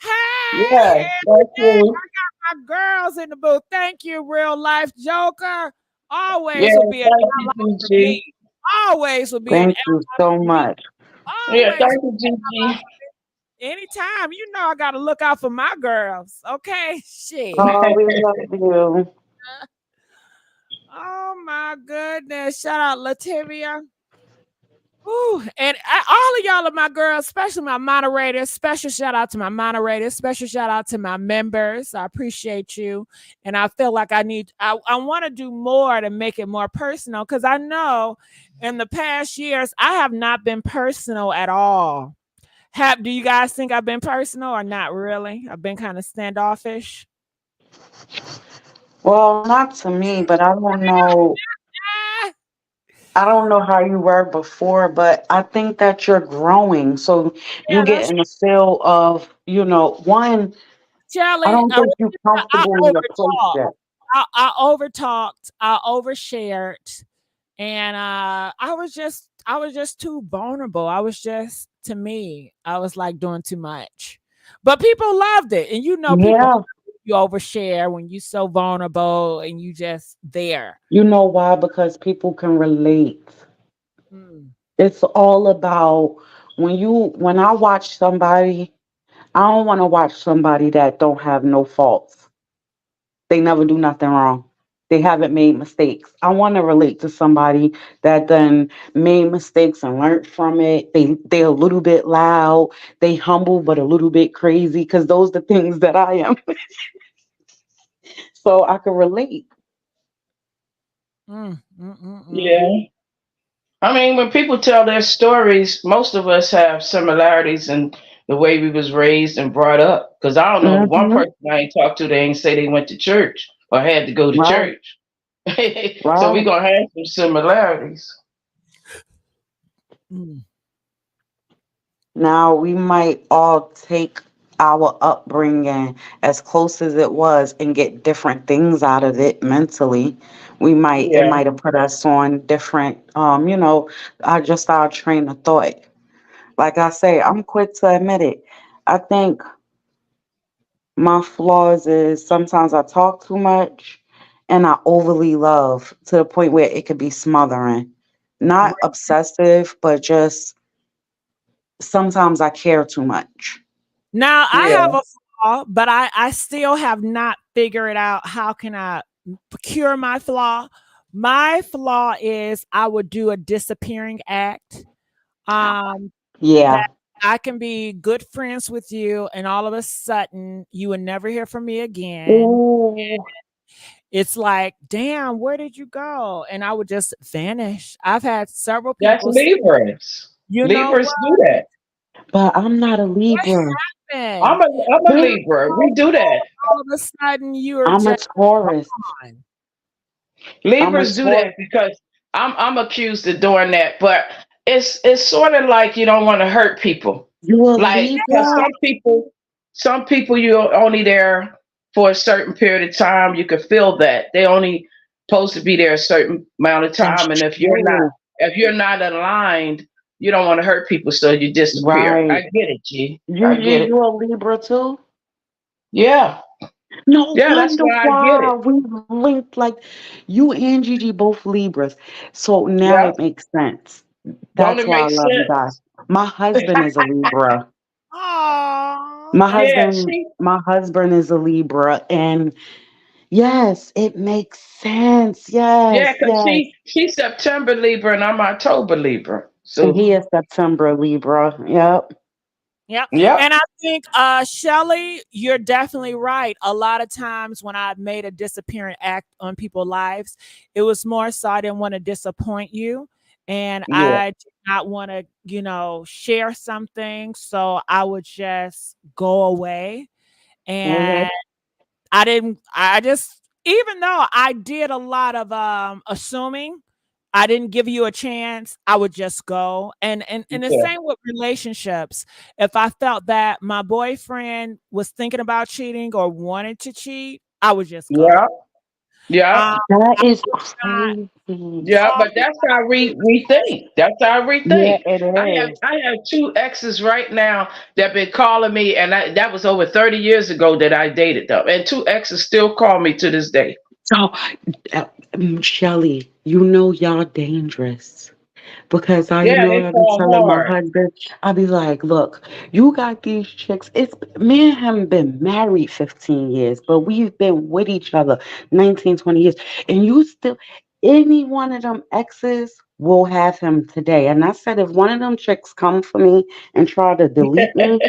hey, Yeah, thank hey. you. My girls in the booth. Thank you, real life Joker. Yeah, Always will be an thank ally you, for Gigi. me. Always will be an Thank you ally so for me. much. Yeah, Always. thank you, Gigi. Anytime, you know I gotta look out for my girls. Okay, shit. Oh, we love you. Oh my goodness! Shout out Lativia. Ooh, and all of y'all are my girls, especially my moderators. Special shout out to my moderators. Special shout out to my members. I appreciate you, and I feel like I want to do more to make it more personal because I know in the past years I have not been personal at all. Do you guys think I've been personal or not really? I've been kind of standoffish. Well, not to me, but I don't know. Ah, I don't know how you were before, but I think that you're growing. So you yeah, get that's in the feel of, one, I Charlie. don't think you're I comfortable in your place overtalked. yet. I overtalked. I overshared, and I was just too vulnerable. I was just to me. I was like doing too much, but people loved it, and you know people. Yeah. You overshare when you so vulnerable and you just there. You know why? Because people can relate. Mm. It's all about when I watch somebody, I don't want to watch somebody that don't have no faults. They never do nothing wrong. They haven't made mistakes. I want to relate to somebody that done made mistakes and learned from it. They're a little bit loud. They humble but a little bit crazy because those are the things that I am. So I can relate. Mm, mm, mm, mm. Yeah. I mean, when people tell their stories, most of us have similarities in the way we was raised and brought up. Because I don't know one Hmm. person I ain't talked to, they ain't say they went to church or had to go to Right, church. So we right. gonna have some similarities. Mm. Now we might all take our upbringing as close as it was and get different things out of it mentally. It Yeah. might have put us on different, just our train of thought. Like I say, I'm quick to admit it. I think my flaws is sometimes I talk too much and I overly love to the point where it could be smothering. Not obsessive, but just sometimes I care too much. Now I Yeah. have a flaw, but I still have not figured out how can I cure my flaw. My flaw is I would do a disappearing act. Yeah. That I can be good friends with you, and all of a sudden you would never hear from me again. Ooh. It's like, damn, where did you go? And I would just vanish. I've had several That's people say, Libras. you know Libras what? do that. But I'm not a What Libra. I'm happened? a I'm a Libra. We do that. All of a sudden you're I'm a just Taurus. gone. I'm a Libras do Taurus. that because I'm accused of doing that, but it's sort of like you don't want to hurt people. You a Like because Libra? some people you're only there for a certain period of time. You can feel that they only supposed to be there a certain amount of That's time, and true. if you're not aligned, you don't want to hurt people, so you disappear. Right. I get it, G. I get it. You a Libra too? Yeah, No yeah, that's wonder why I get why it. we linked like you and Gigi both Libras. So now Yeah, it makes sense. don't That's it why I make love you guys. sense? My husband is a Libra. Oh, My that's Yeah, husband, she my husband is a Libra, and yes, it makes sense. Yeah, Yes, because yes. she's September Libra and I'm October Libra. And So he is September Libra. Yep. yep. yep, And I think Shelly, you're definitely right. A lot of times when I made a disappearing act on people's lives, it was more so I didn't want to disappoint you. And yeah, I did not want to, share something. So I would just go away. Hmm. And I just, even though I did a lot of assuming, I didn't give you a chance, I would just go. And the yeah, same with relationships. If I felt that my boyfriend was thinking about cheating or wanted to cheat, I would just yeah, go. yeah, Um, That I is would not crazy. yeah. But always that's how we think. That's how we Yeah, think. it is. I have two exes right now that been calling me, and that was over 30 years ago that I dated them, and two exes still call me to this day. So, Shelly, you know y'all dangerous. Because Yeah, they I be telling call my hard. husband, I be like, look, you got these chicks. It's me and him been married 15 years, but we've been with each other 19, 20 years. And you still, any one of them exes will have him today. And I said, if one of them chicks come for me and try to delete me,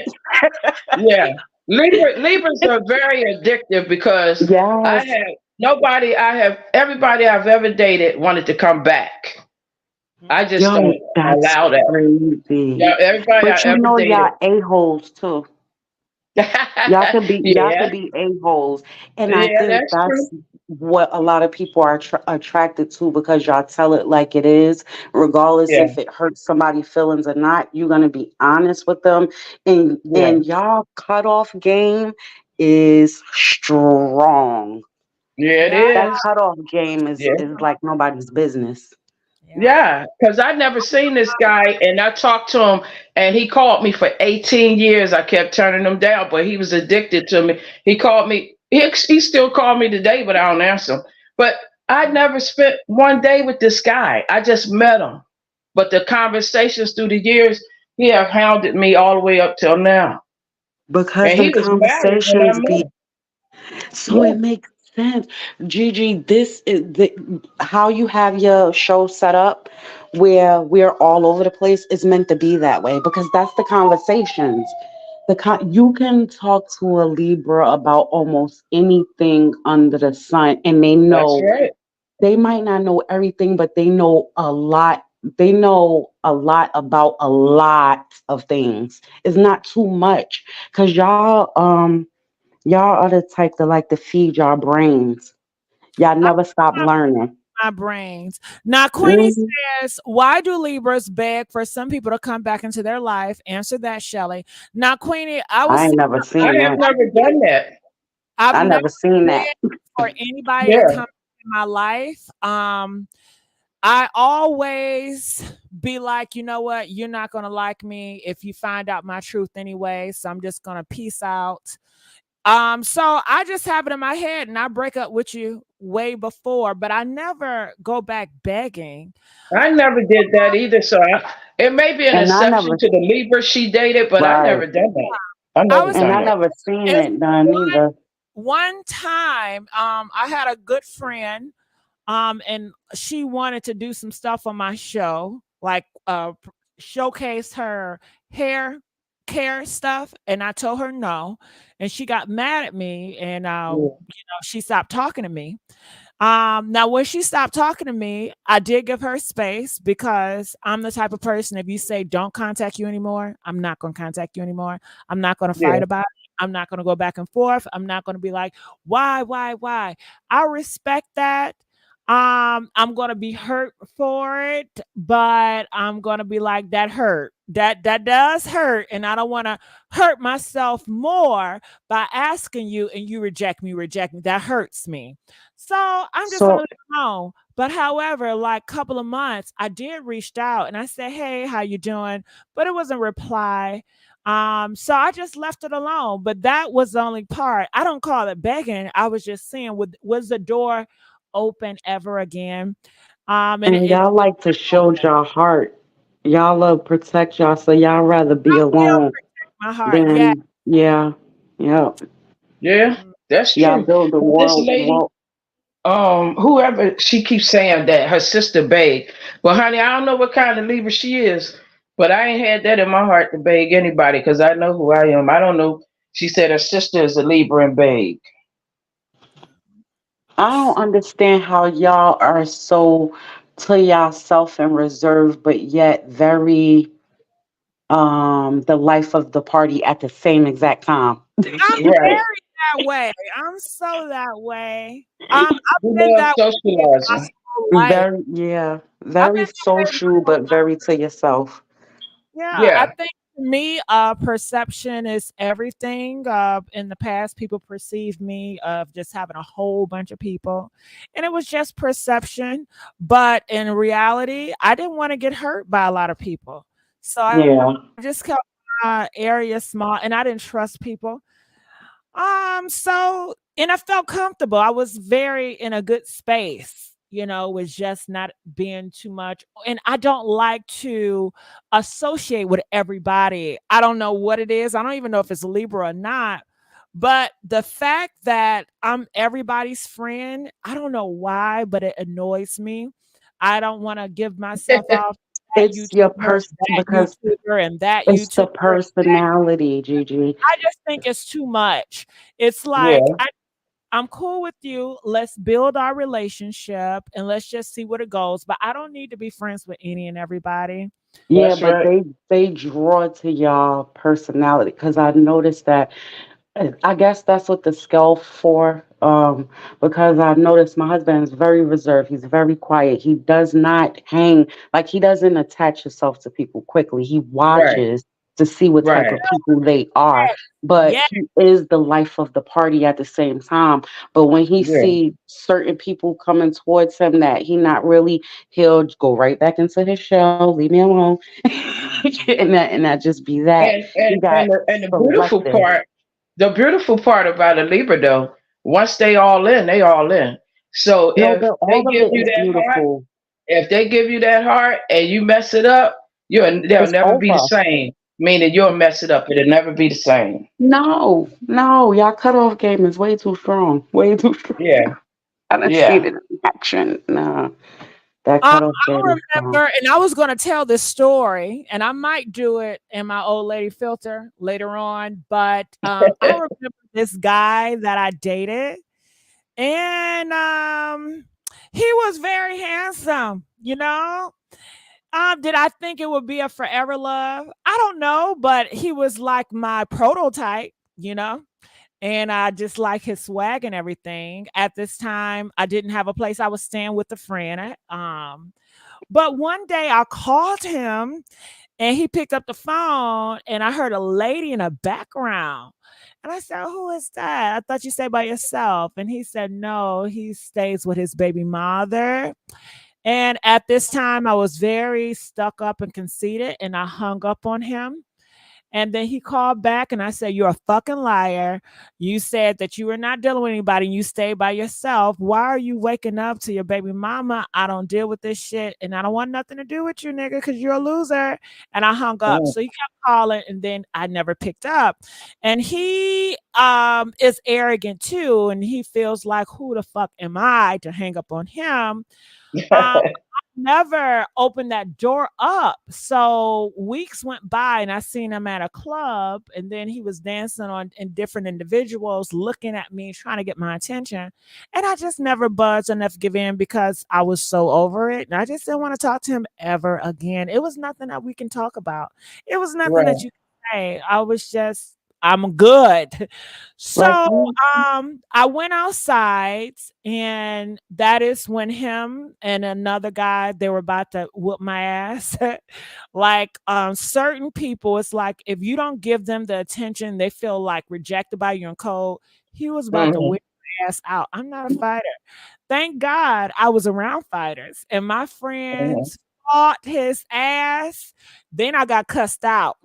Yeah. Libras are very addictive because I yes, have everybody I've ever dated wanted to come back. I just yo, don't that's allow that. crazy. Yeah, everybody I But you ever know, dated. y'all a-holes too. Y'all Yeah, could be a-holes. And I yeah, think that's true. that's what a lot of people are attracted to because y'all tell it like it is, regardless Yeah, if it hurts somebody's feelings or not. You're gonna be honest with them. yeah, And y'all cutoff game is strong. yeah. It yeah, That is. cutoff game Yeah. is like nobody's business. yeah. Yeah, because I never seen this guy, and I talked to him, and he called me for 18 years. I kept turning him down, but he was addicted to me. He called me. He still called me today, but I don't answer him. But I never spent one day with this guy. I just met him, but the conversations through the years, he have hounded me all the way up till now. Because And them he was married when I conversations met be him. so Yeah, it makes sense. Gigi, this is how you have your show set up where we're all over the place is meant to be that way because that's the conversations. You can talk to a Libra about almost anything under the sun and that's right. they might not know everything, but they know a lot. They know a lot about a lot of things. It's not too much because y'all are the type that like to feed y'all brains. Y'all I never stop learning. my brains. Now, Queenie Mhm. says, why do Libras beg for some people to come back into their life? Answer that, Shelly. Now, Queenie, I was I ain't saying, never I seen have that. never done that. I've I never never seen that. begged for anybody to Yeah, come in my life. I always be like, you know what? You're not going to like me if you find out my truth anyway. So I'm just going to peace out. So I just have it in my head and I break up with you way before, but I never go back begging. I never did that either. So it may be an And I exception never to the Libra she dated, but I right. never done that. I I never was And done I that. never seen it's it done either. one time, I had a good friend. And she wanted to do some stuff on my show, like showcase her hair care stuff, and I told her no, and she got mad at me, and she stopped talking to me. Now when she stopped talking to me, I did give her space because I'm the type of person, if you say don't contact you anymore, I'm not going to contact you anymore. I'm not going to Yeah. fight about it. I'm not going to go back and forth. I'm not going to be like, why? I respect that. I'm going to be hurt for it, but I'm going to be like, that hurt. That does hurt, and I don't want to hurt myself more by asking you and you reject me. That hurts me. So I'm just gonna So leave it alone. But however, like a couple of months, I did reached out and I said, "Hey, how you doing?" But it wasn't reply. So I just left it alone. But that was the only part. I don't call it begging. I was just saying, was the door open ever again? And and y'all like to show y'all heart. Y'all love protect y'all, so y'all rather be I will alone protect my heart. Yeah. than yeah, yeah. Yeah, that's Y'all true. build the But this world. lady, whoever, she keeps saying that her sister begged. Well, honey, I don't know what kind of Libra she is, but I ain't had that in my heart to beg anybody because I know who I am. I don't know. She said her sister is a Libra and beg. I don't understand how y'all are so to yourself and reserved, but yet very the life of the party at the same exact time. I'm Right. very that way. I'm so that way. We I've been love that way my socializing. whole life. Very, yeah, I've been very that way my social, whole but very to yourself. Yeah, I Yeah, think to me, perception is everything. In the past, people perceived me of just having a whole bunch of people, and it was just perception. But in reality, I didn't want to get hurt by a lot of people, so I Yeah, just kept my area small, and I didn't trust people. So and I felt comfortable. I was very in a good space, with just not being too much. And I don't like to associate with everybody. I don't know what it is. I don't even know if it's Libra or not. But the fact that I'm everybody's friend, I don't know why, but it annoys me. I don't want to give myself off that it's your YouTuber, person that because YouTuber, and that it's the YouTuber. personality, Gigi. I just think it's too much. It's like yeah, I'm cool with you. Let's build our relationship and let's just see where it goes. But I don't need to be friends with any and everybody. Yeah, that's but right. they draw to y'all personality because I noticed that. I guess that's what the scale for. Because I noticed my husband is very reserved. He's very quiet. He does not hang like he doesn't attach himself to people quickly. He Right, watches to see what type right. of people they are. But Yeah, he is the life of the party at the same time. But when he Yeah. see certain people coming towards him that he not really, he'll go right back into his shell. Leave me alone, and that just be that. And He and got and the, and selective. the beautiful part about a Libra though, once they all in, they all in. So No, if but they all of give it you is that heart, beautiful. if they give you that heart and you mess it up, they'll It's never be the over. same. Meaning you'll mess it up, it'll never be the same. No, no, y'all cutoff game is way too strong. Way too strong. Yeah, I done seen yeah. it in action. Nah, that I cutoff game is strong. remember, and I was going to tell this story, and I might do it in my old lady filter later on. But I remember this guy that I dated, and he was very handsome. Did I think it would be a forever love? I don't know, but he was like my prototype, and I just like his swag and everything. At this time, I didn't have a place. I was staying with a friend. But one day I called him and he picked up the phone and I heard a lady in the background. And I said, "Who is that? I thought you stayed by yourself." And he said, "No, he stays with his baby mother." And at this time, I was very stuck up and conceited and I hung up on him. And then he called back and I said, "You're a fucking liar. You said that you were not dealing with anybody and you stayed by yourself. Why are you waking up to your baby mama? I don't deal with this shit and I don't want nothing to do with you, nigga, because you're a loser." And I hung up. So he kept calling and then I never picked up. And he is arrogant too. And he feels like, who the fuck am I to hang up on him? Never opened that door up. So weeks went by and I seen him at a club and then he was dancing on in different individuals looking at me trying to get my attention. And I just never budged enough to give in because I was so over it. And I just didn't want to talk to him ever again. It was nothing that we can talk about. It was nothing that you can say. I was just I'm good. So I went outside and that is when him and another guy, they were about to whoop my ass. Like certain people, it's like if you don't give them the attention, they feel like rejected by you and cold. He was about to whip my ass out. I'm not a fighter. Thank God I was around fighters and my friends fought his ass. Then I got cussed out.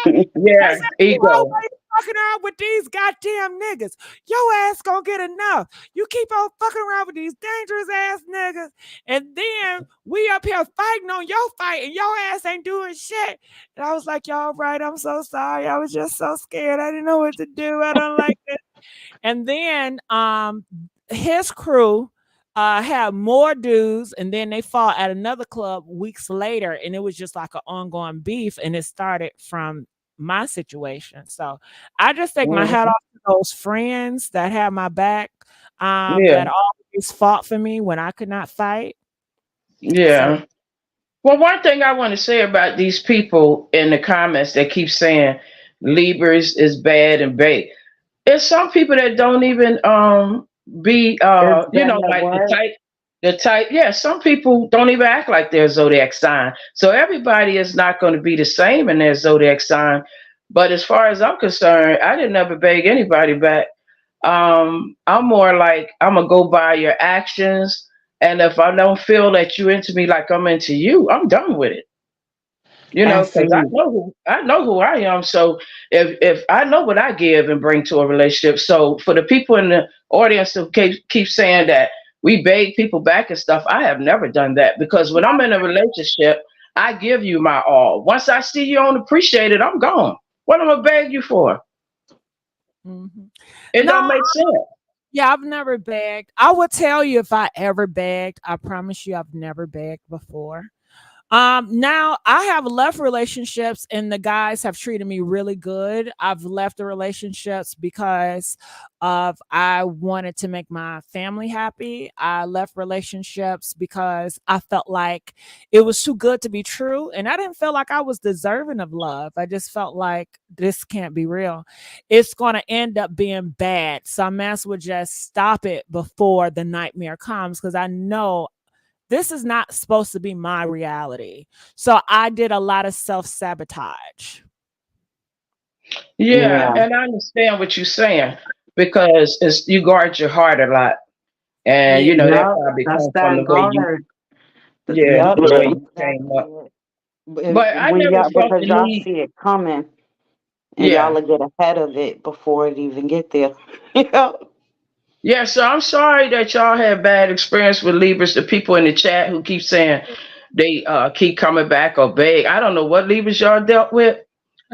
Yeah, ego. Why you fucking around with these goddamn niggas? Your ass gonna get enough. You keep on fucking around with these dangerous ass niggas, and then we up here fighting on your fight, and your ass ain't doing shit. And I was like, y'all right, I'm so sorry. I was just so scared. I didn't know what to do. I don't like this. And then his crew had more dudes, and then they fought at another club weeks later, and it was just like an ongoing beef, and it started from my situation. So I just take my hat off to those friends that had my back, that always fought for me when I could not fight. Yeah. So, well, one thing I want to say about these people in the comments that keep saying Libras is bad and bait. There's some people that don't even be like the type. Yeah, some people don't even act like their zodiac sign. So everybody is not going to be the same in their zodiac sign. But as far as I'm concerned, I didn't ever beg anybody back. I'm more like I'm gonna go by your actions, and if I don't feel that you into me like I'm into you, I'm done with it. You know, because I know who I am. So if I know what I give and bring to a relationship. So for the people in the audience who keep saying that we beg people back and stuff, I have never done that, because when I'm in a relationship, I give you my all. Once I see you don't appreciate it, I'm gone. What am I gonna beg you for? It don't make sense. Yeah, I've never begged. I will tell you if I ever begged. I promise you I've never begged before. Now I have left relationships and the guys have treated me really good. I've left the relationships because of I wanted to make my family happy. I left relationships because I felt like it was too good to be true. And I didn't feel like I was deserving of love. I just felt like this can't be real. It's going to end up being bad. So I might as well just stop it before the nightmare comes, because I know this is not supposed to be my reality. So I did a lot of self-sabotage. Yeah, and I understand what you're saying, because you guard your heart a lot. And you know that probably comes from the way the way you came up. But I never felt because the y'all need. see it coming, and y'all will get ahead of it before it even get there. Yeah, so I'm sorry that y'all had bad experience with Libras. The people in the chat who keep saying they keep coming back or beg. I don't know what Libras y'all dealt with,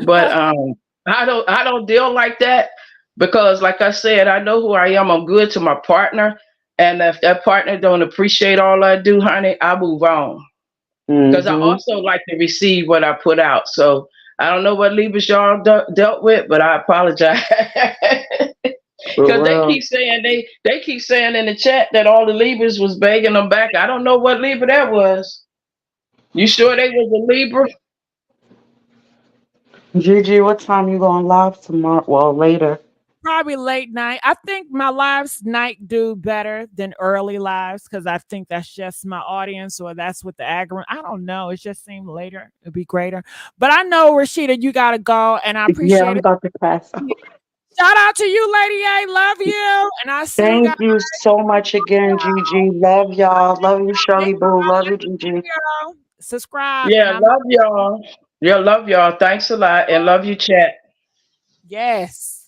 but I don't deal like that, because like I said, I know who I am. I'm good to my partner, and if that partner don't appreciate all I do, honey, I move on. Because I also like to receive what I put out. So I don't know what Libras y'all dealt with, but I apologize. Because they keep saying in the chat that all the Libras was begging them back. I don't know what Libra that was. You sure they was a Libra? Gigi, what time you going live tomorrow? Well, later. Probably late night. I think my lives night do better than early lives, because I think that's just my audience, or that's what the algorithm. I don't know. It just seemed later. It'd be greater. But I know, Rashida, you got to go, and I appreciate it. I'm about to pass out. Shout out to you, Lady A. Love you. And I see Thank you so much again, Gigi. Love y'all. Love you, Shirley Boo. Love you, Gigi. Subscribe. Yeah, love y'all. Yeah, love y'all. Thanks a lot, and love you, chat. Yes.